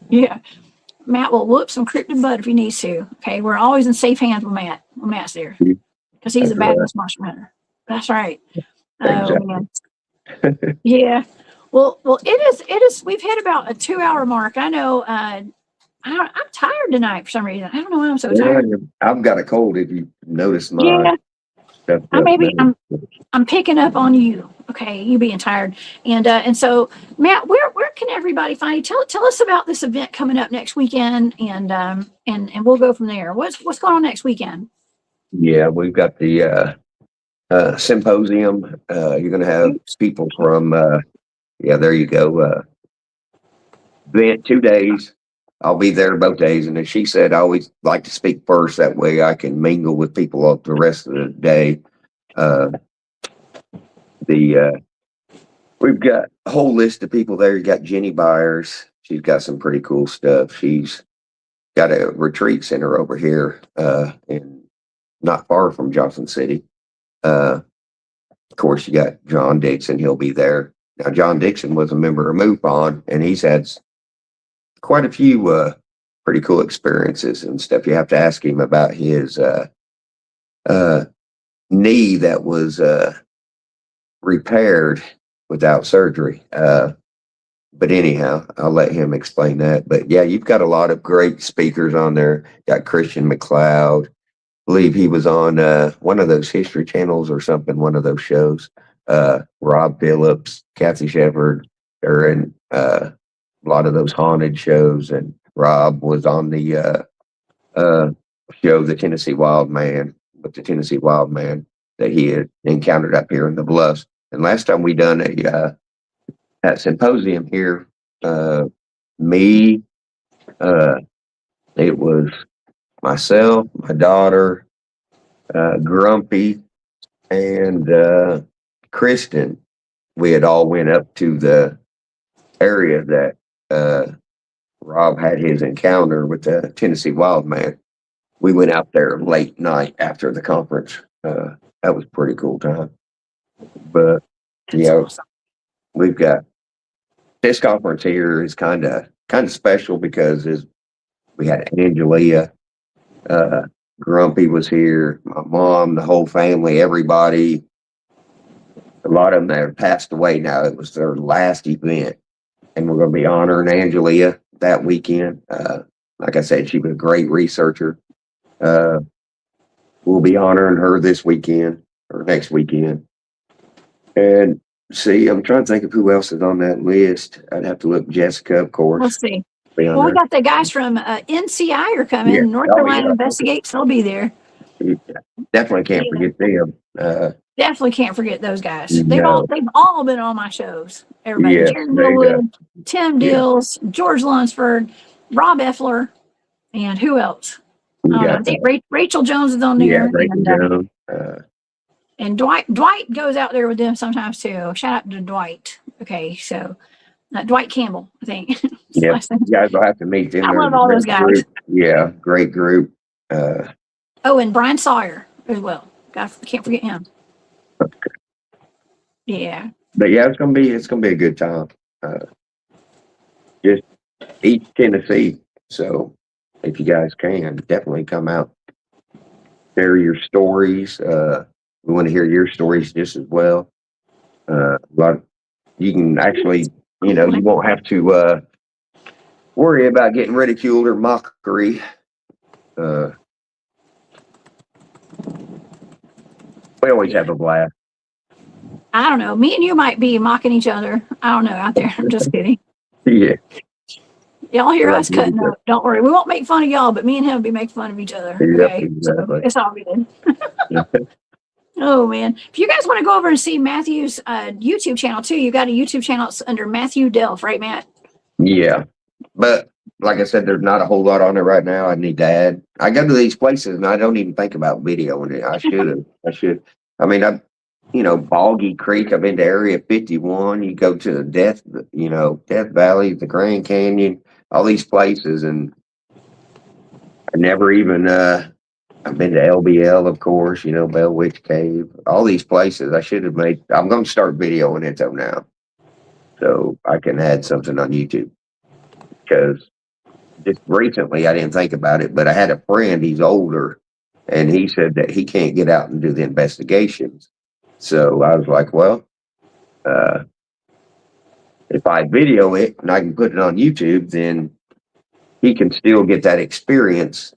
Speaker 1: yeah, Matt will whoop some cryptid butt if he needs to. Okay, we're always in safe hands with Matt when Matt's there because he's a
Speaker 2: That's
Speaker 1: badass monster hunter. That's right.
Speaker 2: Exactly.
Speaker 1: Oh man. Yeah. Well, it is. We've hit about a 2-hour mark. I know. I'm tired tonight for some reason. I don't know why I'm so tired.
Speaker 2: I've got a cold. If you notice my
Speaker 1: Yeah.
Speaker 2: stuff,
Speaker 1: I'm picking up on you. Okay, you being tired, and so Matt, where can everybody find you? Tell us about this event coming up next weekend, and we'll go from there. What's going on next weekend?
Speaker 2: Yeah, we've got the symposium. You're going to have people from there you go. Event 2 days. I'll be there both days, and as she said, I always like to speak first. That way, I can mingle with people up the rest of the day. We've got a whole list of people there. You got Jenny Byers. She's got some pretty cool stuff. She's got a retreat center over here, in not far from Johnson City. Of course, you got John Dixon. He'll be there. Now, John Dixon was a member of MUFON, and he's had quite a few pretty cool experiences and stuff. You have to ask him about his knee that was repaired without surgery. But anyhow, I'll let him explain that. But yeah, you've got a lot of great speakers on there. Got Christian McLeod. I believe he was on one of those History Channels or something, one of those shows. Rob Phillips, Kathy Shepard, they're in a lot of those haunted shows. And Rob was on the show, The Tennessee Wild Man, with the Tennessee Wild Man that he had encountered up here in the Bluffs. And last time we done a symposium here, it was myself, my daughter, Grumpy, and Kristen. We had all went up to the area that Rob had his encounter with the Tennessee Wild Man. We went out there late night after the conference. That was a pretty cool time. But we've got this conference here is kind of special because we had Angelia, Grumpy was here, my mom, the whole family, everybody. A lot of them have passed away now. It was their last event, and we're going to be honoring Angelia that weekend. Like I said, she was a great researcher. We'll be honoring her this weekend or next weekend. And see, I'm trying to think of who else is on that list. I'd have to look. Jessica, of course.
Speaker 1: Let's see.
Speaker 2: Be on
Speaker 1: Well, we
Speaker 2: there.
Speaker 1: got the guys from NCI are coming.
Speaker 2: Yeah.
Speaker 1: North
Speaker 2: Oh,
Speaker 1: Carolina
Speaker 2: yeah.
Speaker 1: Investigates. They'll be there.
Speaker 2: You definitely can't
Speaker 1: Yeah.
Speaker 2: forget them.
Speaker 1: Definitely can't forget those guys.
Speaker 2: No.
Speaker 1: They've all been on my shows. Everybody,
Speaker 2: Yes,
Speaker 1: Jared
Speaker 2: they
Speaker 1: Millwood, Tim
Speaker 2: yeah.
Speaker 1: Dills, George Lunsford, Rob Effler, and who else?
Speaker 2: We
Speaker 1: I don't know. I
Speaker 2: got
Speaker 1: think Rachel Jones is on
Speaker 2: yeah,
Speaker 1: there,
Speaker 2: Rachel Jones.
Speaker 1: and Dwight goes out there with them sometimes too. Shout out to Dwight. Okay, so Dwight Campbell, I think. His
Speaker 2: Yeah,
Speaker 1: last name.
Speaker 2: you guys will have to meet them.
Speaker 1: I
Speaker 2: They're
Speaker 1: love
Speaker 2: a
Speaker 1: all
Speaker 2: great
Speaker 1: those guys.
Speaker 2: group. Yeah, great group.
Speaker 1: Oh, and Brian Sawyer as well. Can't forget him. Yeah.
Speaker 2: But yeah, it's gonna be a good time. Just East Tennessee. So if you guys can, definitely come out, share your stories. We want to hear your stories just as well. You can actually, you won't have to worry about getting ridiculed or mockery. We always have a blast.
Speaker 1: I don't know. Me and you might be mocking each other. I don't know out there. I'm just kidding.
Speaker 2: Yeah.
Speaker 1: Y'all hear
Speaker 2: Right,
Speaker 1: us cutting up. Don't worry. We won't make fun of y'all, but me and him will be making fun of each other.
Speaker 2: Yep,
Speaker 1: Okay.
Speaker 2: exactly.
Speaker 1: So it's all good. Oh man. If you guys want to go over and see Matthew's YouTube channel too, you got a YouTube channel under Matthew Delph, right, Matt?
Speaker 2: Yeah. But like I said, there's not a whole lot on it right now. I need to add. I go to these places and I don't even think about videoing it. I should have. I should. I mean, Boggy Creek. I've been to Area 51. You go to the Death Valley, the Grand Canyon, all these places, and I never even. I've been to LBL, of course. Bell Witch Cave. All these places. I should have made. I'm going to start videoing it though now, so I can add something on YouTube. Because just recently, I didn't think about it, but I had a friend. He's older, and he said that he can't get out and do the investigations. So I was like, well, if I video it and I can put it on YouTube, then he can still get that experience,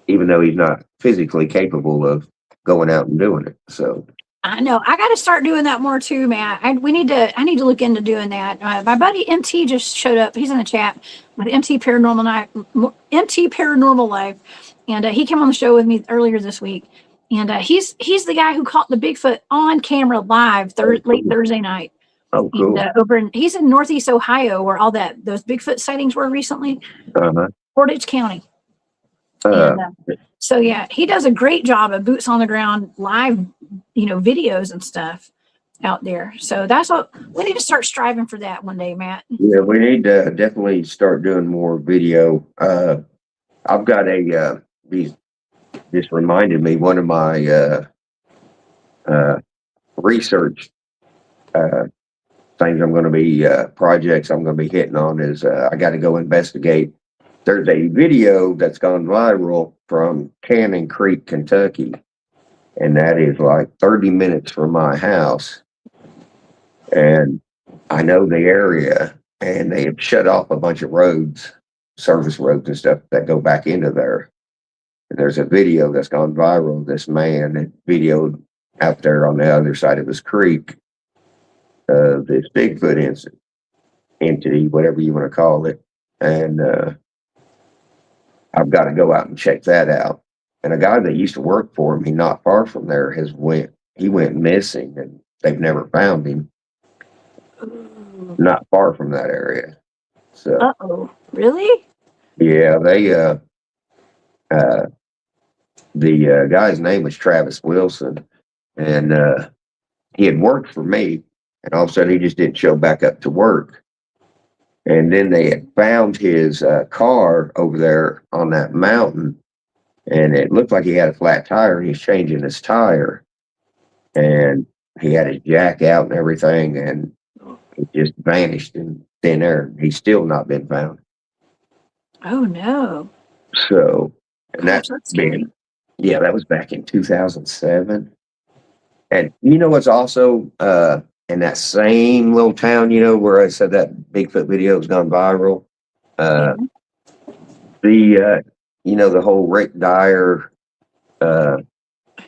Speaker 2: even though he's not physically capable of going out and doing it. So
Speaker 1: I know. I got to start doing that more too, Matt. I need to look into doing that. My buddy MT just showed up. He's in the chat with MT Paranormal Life, and he came on the show with me earlier this week. And he's the guy who caught the Bigfoot on camera live late Thursday night.
Speaker 2: oh, cool.
Speaker 1: And, he's in Northeast Ohio, where all those Bigfoot sightings were recently. Portage County. So yeah, he does a great job of boots on the ground live, videos and stuff out there. So that's what we need to start striving for that one day, Matt.
Speaker 2: Yeah, we need to definitely start doing more video. I've got he's just reminded me, one of my research things I'm going to be projects I'm going to be hitting on is I got to go investigate. There's a video that's gone viral from Cannon Creek, Kentucky, and that is like 30 minutes from my house. And I know the area, and they have shut off a bunch of roads, service roads and stuff that go back into there. And there's a video that's gone viral. This man had videoed out there on the other side of this creek, this Bigfoot entity, whatever you want to call it. And I've got to go out and check that out. And a guy that used to work for me not far from there he went missing, and they've never found him. Not far from that area. So
Speaker 1: really?
Speaker 2: Yeah, they the guy's name was Travis Wilson, and he had worked for me, and all of a sudden he just didn't show back up to work. And then they had found his car over there on that mountain, and it looked like he had a flat tire, and he's changing his tire, and he had his jack out and everything, and he just vanished in thin air. He's still not been found.
Speaker 1: Oh no!
Speaker 2: So, and
Speaker 1: that's scary.
Speaker 2: That was back in 2007. And what's also in that same little town, where I said that Bigfoot video has gone viral. The whole Rick Dyer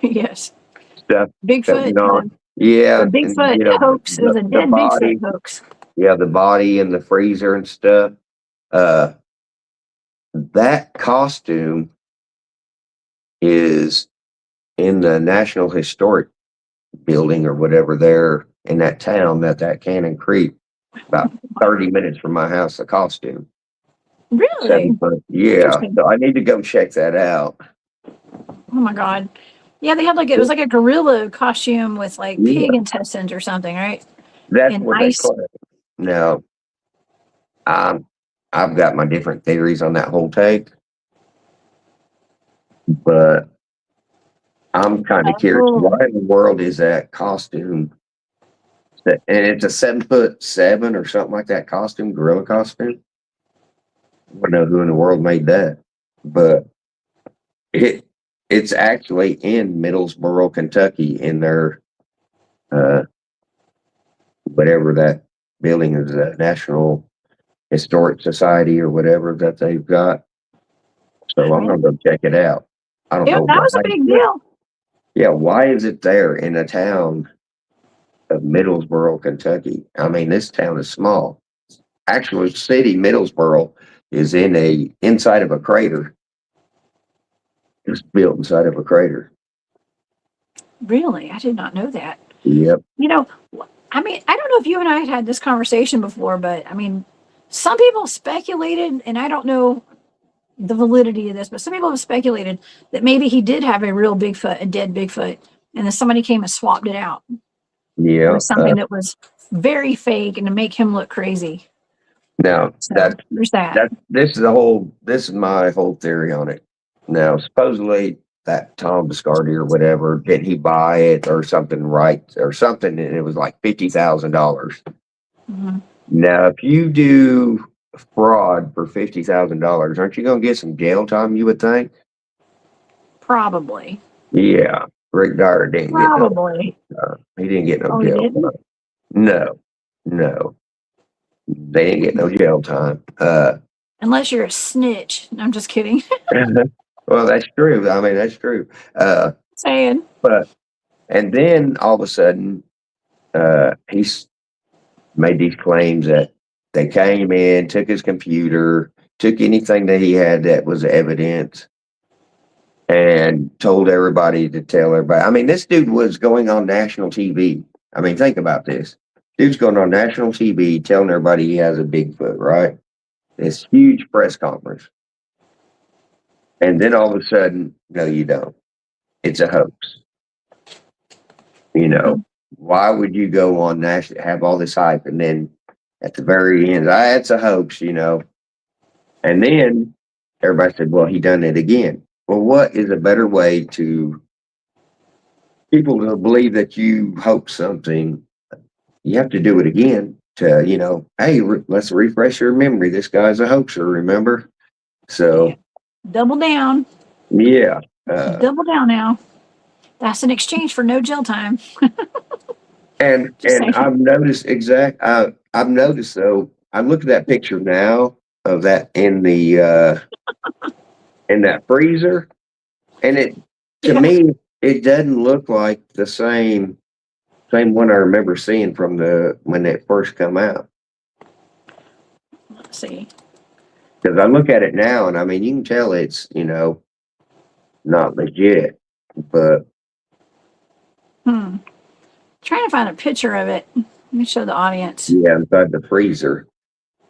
Speaker 1: yes
Speaker 2: stuff.
Speaker 1: Bigfoot.
Speaker 2: Yeah,
Speaker 1: the Bigfoot hoax is a dead Bigfoot hoax.
Speaker 2: Yeah, the body in the freezer and stuff. that costume is in the National Historic Building or whatever there in that town, that Cannon Creek, about 30 minutes from my house, the costume.
Speaker 1: Really?
Speaker 2: 7 foot. Yeah.
Speaker 1: Interesting.
Speaker 2: So I need to go check that out.
Speaker 1: Oh my God. Yeah, they had like, it was like a gorilla costume with like
Speaker 2: Yeah.
Speaker 1: pig intestines or something, right?
Speaker 2: That's
Speaker 1: And
Speaker 2: what
Speaker 1: ice.
Speaker 2: they call it. Now, I've got my different theories on that whole take, but I'm kind of curious.
Speaker 1: Oh.
Speaker 2: Why in the world is that costume? And it's a 7'7" or something like that costume, gorilla costume. I don't know who in the world made that, but it's actually in Middlesboro, Kentucky, in their whatever that building is, the National Historic Society or whatever that they've got. So I'm gonna go check it out. I don't
Speaker 1: Yeah,
Speaker 2: know
Speaker 1: that was a big deal.
Speaker 2: Yeah, why is it there in a town of Middlesboro, Kentucky? I mean, this town is small. Actual city, Middlesboro, is inside of a crater. It's built inside of a crater.
Speaker 1: Really? I did not know that.
Speaker 2: Yep.
Speaker 1: You know, I mean, I don't know if you and I had this conversation before, but I mean, some people speculated, and I don't know the validity of this, but some people have speculated that maybe he did have a real Bigfoot, a dead Bigfoot, and then somebody came and swapped it out.
Speaker 2: Yeah.
Speaker 1: With something that was very fake and to make him look crazy.
Speaker 2: Now
Speaker 1: So there's that.
Speaker 2: This is my whole theory on it. Now, supposedly that Tom Biscardi or whatever, did he buy it or something, right? Or something, and it was like $50,000.
Speaker 1: Mm-hmm.
Speaker 2: Now, if you do fraud for $50,000, aren't you going to get some jail time, you would think?
Speaker 1: Probably.
Speaker 2: Yeah. Rick Dyer didn't
Speaker 1: Probably.
Speaker 2: he didn't get no
Speaker 1: Oh,
Speaker 2: jail
Speaker 1: he didn't?
Speaker 2: time. No. They didn't get no jail time.
Speaker 1: Unless you're a snitch. I'm just kidding.
Speaker 2: Well, that's true. I mean, that's true.
Speaker 1: Saying.
Speaker 2: And then all of a sudden, he's made these claims that they came in, took his computer, took anything that he had that was evidence, and told everybody to tell everybody. I mean, this dude was going on national TV. I mean, think about this. Dude's going on national TV telling everybody he has a Bigfoot, right? This huge press conference. And then all of a sudden, no, you don't. It's a hoax. You know, why would you go on national, have all this hype, and then at the very end, it's a hoax, you know? And then everybody said, well, he done it again. Well, what is a better way to people to believe that you hoax something? You have to do it again to, you know, hey, let's refresh your memory. This guy's a hoaxer, remember? So,
Speaker 1: Yeah. Double down.
Speaker 2: Yeah.
Speaker 1: Double down now. That's an exchange for no jail time.
Speaker 2: And I've noticed I've noticed though, I look at that picture now of that in the in that freezer, and it to me it doesn't look like the same one I remember seeing from when it first come out.
Speaker 1: Let's see.
Speaker 2: Because I look at it now, and I mean, you can tell it's, you know, not legit, but
Speaker 1: Trying to find a picture of it. Let me show the audience.
Speaker 2: yeah, inside the freezer.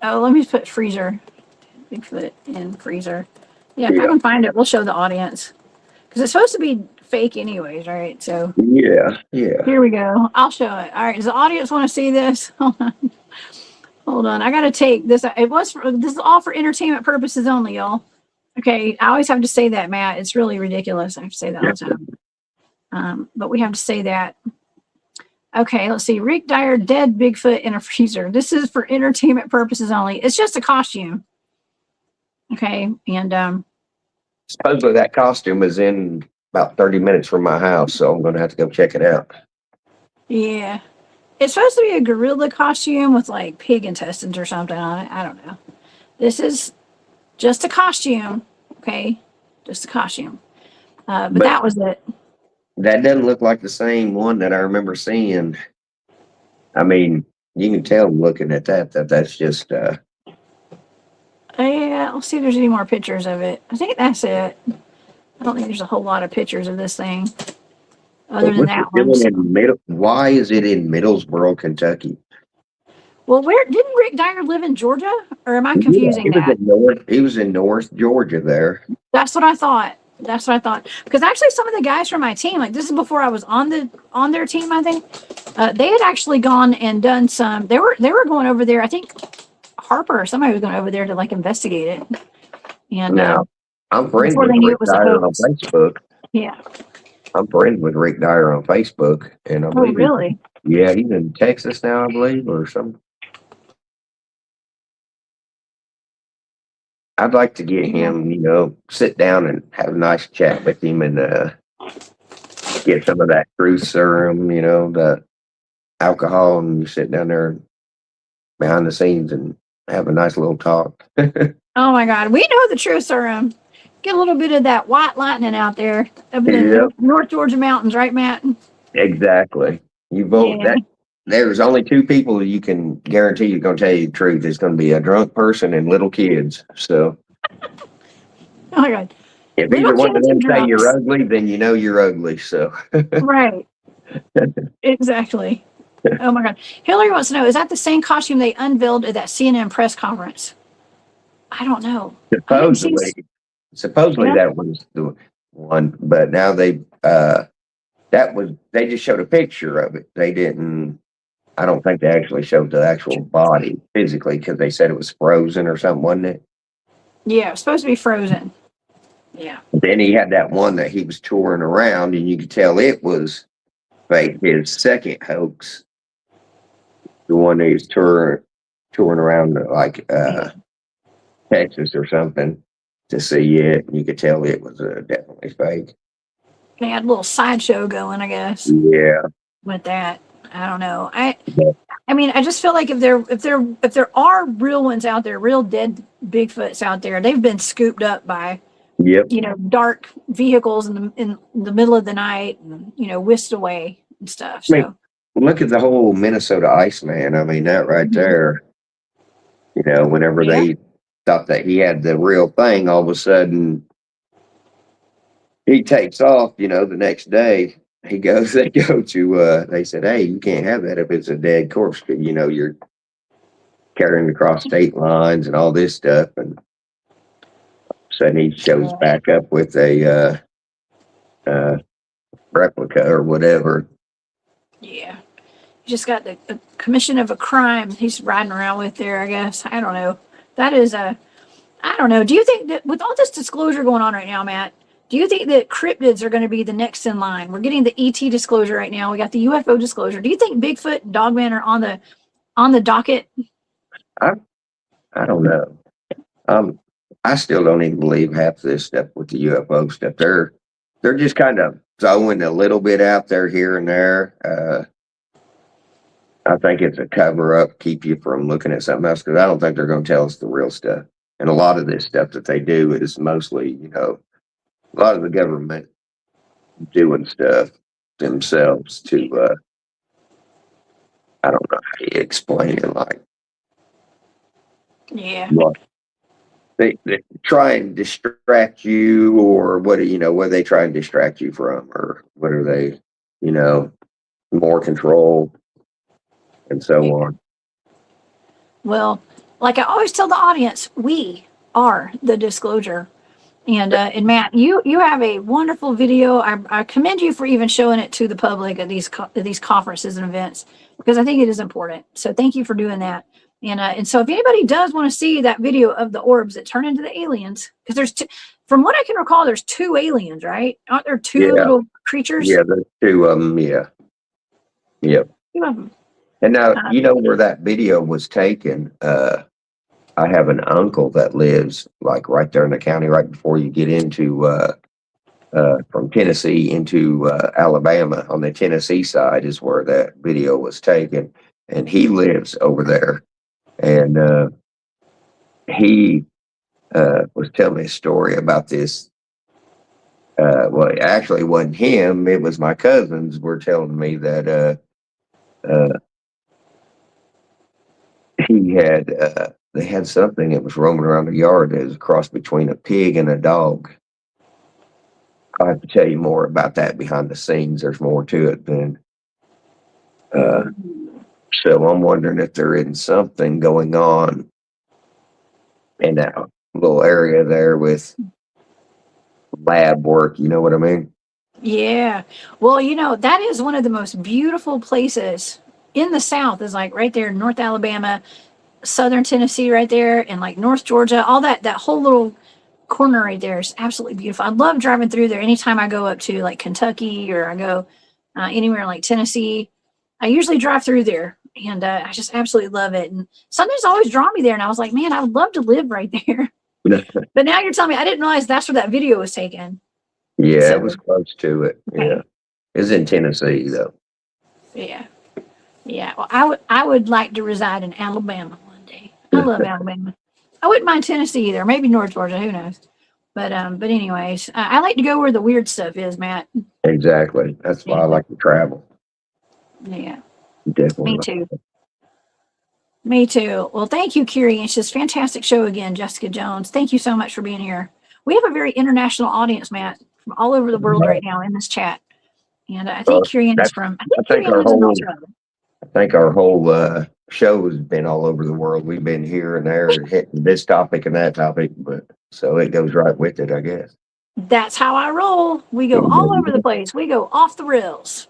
Speaker 1: Oh, let me put freezer. Bigfoot in freezer. Yeah, if I can find it, we'll show the audience. Because it's supposed to be fake anyways, right? So
Speaker 2: Yeah.
Speaker 1: here we go. I'll show it. All right, does the audience want to see this? Hold on. I got to take this. This is all for entertainment purposes only, y'all. Okay, I always have to say that, Matt. It's really ridiculous. I have to say that all the time. But we have to say that. Okay, let's see. Rick Dyer, dead Bigfoot in a freezer. This is for entertainment purposes only. It's just a costume. Okay, and
Speaker 2: Supposedly that costume is in about 30 minutes from my house, so I'm going to have to go check it out.
Speaker 1: yeah, it's supposed to be a gorilla costume with like pig intestines or something on it. I don't know. This is just a costume. Okay, just a costume. But that was it.
Speaker 2: That doesn't look like the same one that I remember seeing. I mean, you can tell looking at that's just
Speaker 1: Yeah, let's see if there's any more pictures of it. I think that's it. I don't think there's a whole lot of pictures of this thing other than
Speaker 2: What's
Speaker 1: that
Speaker 2: it
Speaker 1: one.
Speaker 2: doing in middle? Why is it in Middlesboro, Kentucky?
Speaker 1: Well, where didn't Rick Dyer live in Georgia? Or am I
Speaker 2: Yeah,
Speaker 1: confusing that?
Speaker 2: he was in North Georgia there.
Speaker 1: That's what I thought. That's what I thought. Because actually, some of the guys from my team, like this is before I was on their team, I think, they had actually gone and done some. They were going over there. I think Harper or somebody was going over there to like investigate it. And
Speaker 2: Now, I'm friends
Speaker 1: before
Speaker 2: with
Speaker 1: they knew
Speaker 2: Rick
Speaker 1: it was a
Speaker 2: Dyer on
Speaker 1: hoax.
Speaker 2: Facebook.
Speaker 1: Yeah.
Speaker 2: I'm friends with Rick Dyer on Facebook, and I
Speaker 1: Oh,
Speaker 2: believe
Speaker 1: really?
Speaker 2: he's in Texas now, I believe, or something. I'd like to get him, sit down and have a nice chat with him and get some of that truth serum, the alcohol, and you sit down there behind the scenes and have a nice little talk.
Speaker 1: Oh my God, we know the truth serum. Get a little bit of that white lightning out there up in the North Georgia mountains, right, Matt?
Speaker 2: Exactly. You both
Speaker 1: Yeah.
Speaker 2: there's only two people that you can guarantee you're going to tell you the truth. It's going to be a drunk person and little kids. So
Speaker 1: Oh my God.
Speaker 2: if
Speaker 1: Little
Speaker 2: either one of
Speaker 1: kids
Speaker 2: them
Speaker 1: and
Speaker 2: say you're
Speaker 1: drunks.
Speaker 2: ugly, then you know you're ugly. So
Speaker 1: Right. Exactly. Oh my God. Hillary wants to know, is that the same costume they unveiled at that CNN press conference? I don't know. I didn't see.
Speaker 2: supposedly
Speaker 1: Yeah.
Speaker 2: that was the one, but now they just showed a picture of it. They didn't. I don't think they actually showed the actual body physically because they said it was frozen or something, wasn't it?
Speaker 1: Yeah, it was supposed to be frozen. Yeah.
Speaker 2: Then he had that one that he was touring around, and you could tell it was fake. His second hoax, the one that he was touring around like Texas or something to see it, and you could tell it was definitely fake.
Speaker 1: They had a little sideshow going, I guess,
Speaker 2: Yeah.
Speaker 1: with that. I don't know. I mean, I just feel like if there are real ones out there, real dead Bigfoots out there, they've been scooped up by
Speaker 2: Yep.
Speaker 1: dark vehicles in the middle of the night and whisked away and stuff. So
Speaker 2: I mean, look at the whole Minnesota Iceman. I mean, that right there. Whenever
Speaker 1: yeah.
Speaker 2: they thought that he had the real thing, all of a sudden he takes off. The next day they go to. They said, "Hey, you can't have that if it's a dead corpse. You're carrying across state lines and all this stuff." And sudden he shows back up with a replica or whatever.
Speaker 1: Yeah. He just got the commission of a crime he's riding around with there, I guess. I don't know. That is I don't know. Do you think that with all this disclosure going on right now, Matt, do you think that cryptids are going to be the next in line? We're getting the ET disclosure right now. We got the UFO disclosure. Do you think Bigfoot and Dogman are on the docket?
Speaker 2: I don't know. I still don't even believe half of this stuff with the UFO stuff. They're just kind of throwing a little bit out there here and there. I think it's a cover up, keep you from looking at something else, because I don't think they're going to tell us the real stuff. And a lot of this stuff that they do is mostly, a lot of the government doing stuff themselves to, I don't know how you explain it. Like,
Speaker 1: Yeah.
Speaker 2: well, they try and distract you, or what are they trying to distract you from, or what are they, more control and so on.
Speaker 1: Well, like I always tell the audience, we are the disclosure. And Matt, you have a wonderful video. I commend you for even showing it to the public at these conferences and events, because I think it is important. So thank you for doing that. And so if anybody does want to see that video of the orbs that turn into the aliens, because there's two, from what I can recall, there's two aliens, right? Aren't there two little creatures?
Speaker 2: Yeah, there's two of them. Yeah. Yep.
Speaker 1: Two of them.
Speaker 2: And now, where that video was taken, I have an uncle that lives like right there in the county, right before you get into from Tennessee into Alabama. On the Tennessee side is where that video was taken, and he lives over there. And he was telling me a story about this. Well, it actually wasn't him; it was my cousins were telling me that he had they had something that was roaming around the yard that was a cross between a pig and a dog. I'll have to tell you more about that behind the scenes. There's more to it than. So I'm wondering if there isn't something going on in that little area there with lab work. You know what I mean?
Speaker 1: Yeah. Well, you know, that is one of the most beautiful places in the South, is like right there in North Alabama, Southern Tennessee right there, and like North Georgia, all that whole little corner right there is absolutely beautiful. I love driving through there anytime I go up to like Kentucky, or I go anywhere like Tennessee. I usually drive through there, and I just absolutely love it. And something's always drawn me there, and I was like, man, I would love to live right there. But now you're telling me, I didn't realize that's where that video was taken.
Speaker 2: Yeah,
Speaker 1: So,
Speaker 2: it was close to it.
Speaker 1: okay.
Speaker 2: Yeah, it was in Tennessee though.
Speaker 1: Yeah. Yeah. Well, I would like to reside in Alabama one day. I love Alabama. I wouldn't mind Tennessee either. Maybe North Georgia. Who knows? But anyways, I like to go where the weird stuff is, Matt.
Speaker 2: Exactly. That's why I like to travel.
Speaker 1: Yeah.
Speaker 2: Definitely.
Speaker 1: Me too. Me too. Well, thank you, Kiri. It's just fantastic show again, Jessica Jones. Thank you so much for being here. We have a very international audience, Matt, from all over the world right now in this chat. And I think Kiri is from. I think Kiri lives in Australia.
Speaker 2: I think our whole show has been all over the world. We've been here and there hitting this topic and that topic, but so it goes right with it, I guess.
Speaker 1: That's how I roll. We go all over the place. We go off the rails.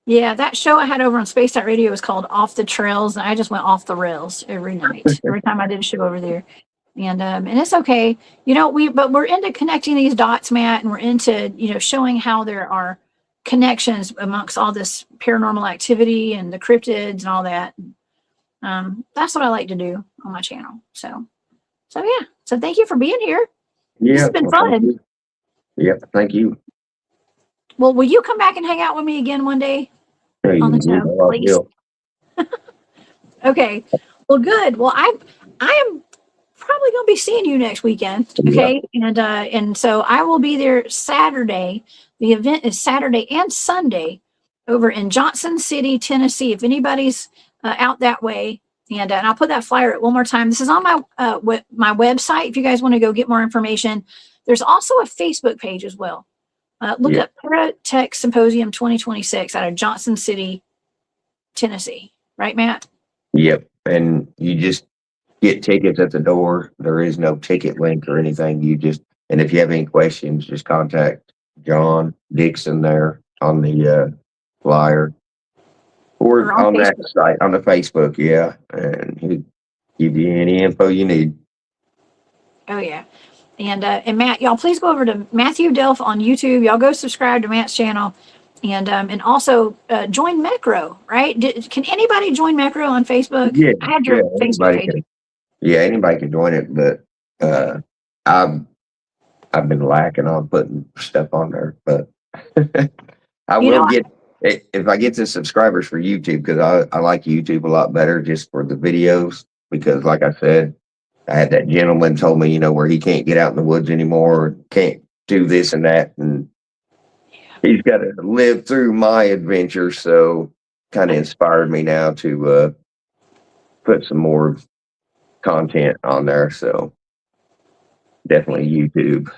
Speaker 1: Yeah, that show I had over on Space Dot Radio was called Off the Trails, and I just went off the rails every night, every time I did a show over there. And it's okay, you know. But we're into connecting these dots, Matt, and we're into showing how there are connections amongst all this paranormal activity and the cryptids and all that. That's what I like to do on my channel. So yeah. So thank you for being here.
Speaker 2: Yeah,
Speaker 1: this has been fun.
Speaker 2: Yep, thank you.
Speaker 1: Well, will you come back and hang out with me again one day on the show, please? Okay. Well, good. Well, I am probably going to be seeing you next weekend. Okay. Yeah. And so I will be there Saturday. The event is Saturday and Sunday over in Johnson City, Tennessee. If anybody's out that way, and I'll put that flyer one more time. This is on my website. If you guys want to go get more information, there's also a Facebook page as well. Look up Paratech Symposium 2026 out of Johnson City, Tennessee. Right, Matt?
Speaker 2: Yep. And you just get tickets at the door. There is no ticket link or anything. And if you have any questions, just contact John Dixon there on the flyer or on that site, on the Facebook. Yeah. And he'll give you any info you need.
Speaker 1: Oh, yeah. And Matt, y'all please go over to Matthew Delph on YouTube. Y'all go subscribe to Matt's channel, and also join MECRO. Right? Can anybody join MECRO on Facebook?
Speaker 2: Yeah,
Speaker 1: I had your Facebook page.
Speaker 2: Anybody can join it, but I've been lacking on putting stuff on there. But I will get if I get the subscribers for YouTube, because I like YouTube a lot better just for the videos. Because, like I said, I had that gentleman told me, where he can't get out in the woods anymore, can't do this and that, and he's got to live through my adventure. So, kind of inspired me now to put some more content on there. So, definitely YouTube.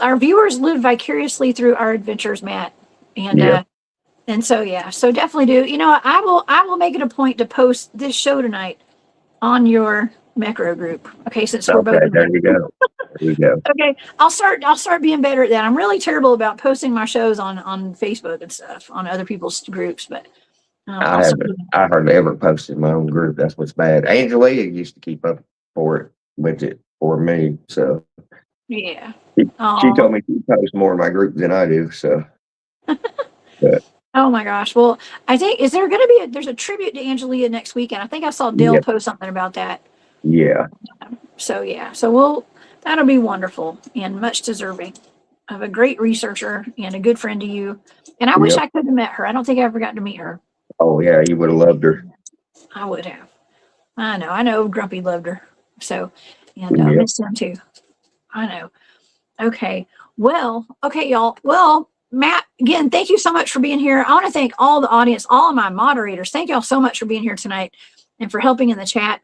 Speaker 1: Our viewers live vicariously through our adventures, Matt, and so definitely do. I will make it a point to post this show tonight on your MECRO group. Okay, since we're both
Speaker 2: there you go. There you go.
Speaker 1: Okay, I'll start being better at that. I'm really terrible about posting my shows on Facebook and stuff on other people's groups, but
Speaker 2: I hardly ever posted my own group. That's what's bad. Angelia used to keep up with it for me. So
Speaker 1: yeah,
Speaker 2: she told me she posts more in my group than I do. So. But,
Speaker 1: oh my gosh. Well, I think, is there going to be there's a tribute to Angelia next weekend. I think I saw Dale post something about that.
Speaker 2: Yeah.
Speaker 1: So that'll be wonderful and much deserving of a great researcher and a good friend to you. And I wish I could have met her. I don't think I ever got to meet her.
Speaker 2: Oh yeah. You would have loved her.
Speaker 1: I would have. I know Grumpy loved her. So, and I missed him too. I know. Okay. Well, okay, y'all. Well, Matt, again, thank you so much for being here. I want to thank all the audience, all of my moderators. Thank y'all so much for being here tonight. and for helping in the chat.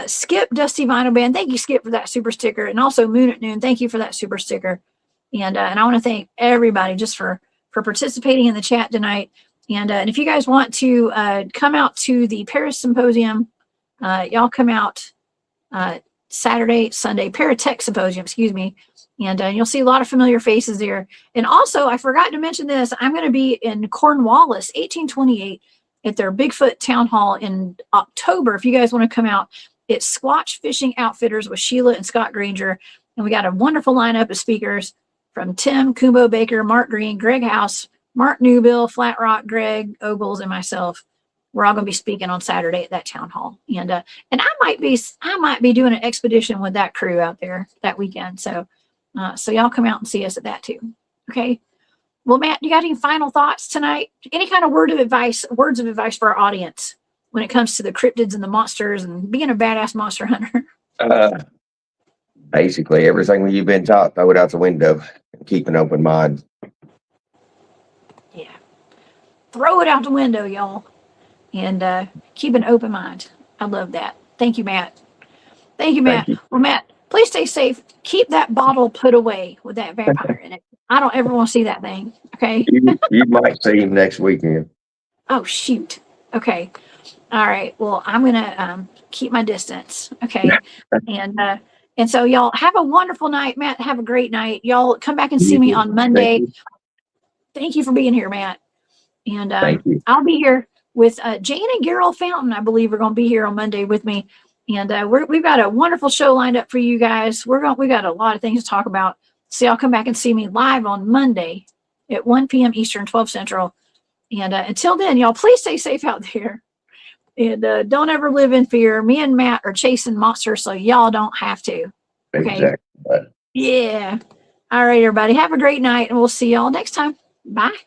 Speaker 1: Skip Dusty Vinyl Band, thank you, Skip, for that super sticker. And also Moon at Noon, thank you for that super sticker. And I want to thank everybody just for participating in the chat tonight. And if you guys want to come out to the Paris Symposium, y'all come out Saturday, Sunday, Paratech Symposium, excuse me. And you'll see a lot of familiar faces there. And also, I forgot to mention this, I'm going to be in Cornwallis, 1828, at their Bigfoot Town Hall in October. If you guys want to come out, it's Squatch Fishing Outfitters with Sheila and Scott Granger. And we got a wonderful lineup of speakers from Tim, Kumbo Baker, Mark Green, Greg House, Mark Newbill, Flat Rock, Greg Ogles, and myself. We're all going to be speaking on Saturday at that town hall. And I might be doing an expedition with that crew out there that weekend. So y'all come out and see us at that too. Okay. Well, Matt, you got any final thoughts tonight? Any kind of words of advice for our audience when it comes to the cryptids and the monsters and being a badass monster hunter?
Speaker 2: Basically, everything you've been taught, throw it out the window and keep an open mind.
Speaker 1: Yeah. Throw it out the window, y'all. And keep an open mind. I love that. Thank you, Matt. Thank you, Matt. Thank you. Well, Matt, please stay safe. Keep that bottle put away with that vampire in it. I don't ever want to see that thing. Okay.
Speaker 2: You might see him next weekend.
Speaker 1: Oh, shoot. Okay. All right. Well, I'm going to keep my distance. Okay. And so y'all have a wonderful night. Matt, have a great night. Y'all come back and see me on Monday. Thank you for being here, Matt. And I'll be here with Jane and Gerald Fountain, I believe, are going to be here on Monday with me. And we've got a wonderful show lined up for you guys. We've got a lot of things to talk about. So y'all come back and see me live on Monday at 1 p.m. Eastern, 12 Central. And until then, y'all, please stay safe out there. And don't ever live in fear. Me and Matt are chasing monsters, so y'all don't have to. Okay?
Speaker 2: Exactly.
Speaker 1: Yeah. All right, everybody. Have a great night, and we'll see y'all next time. Bye.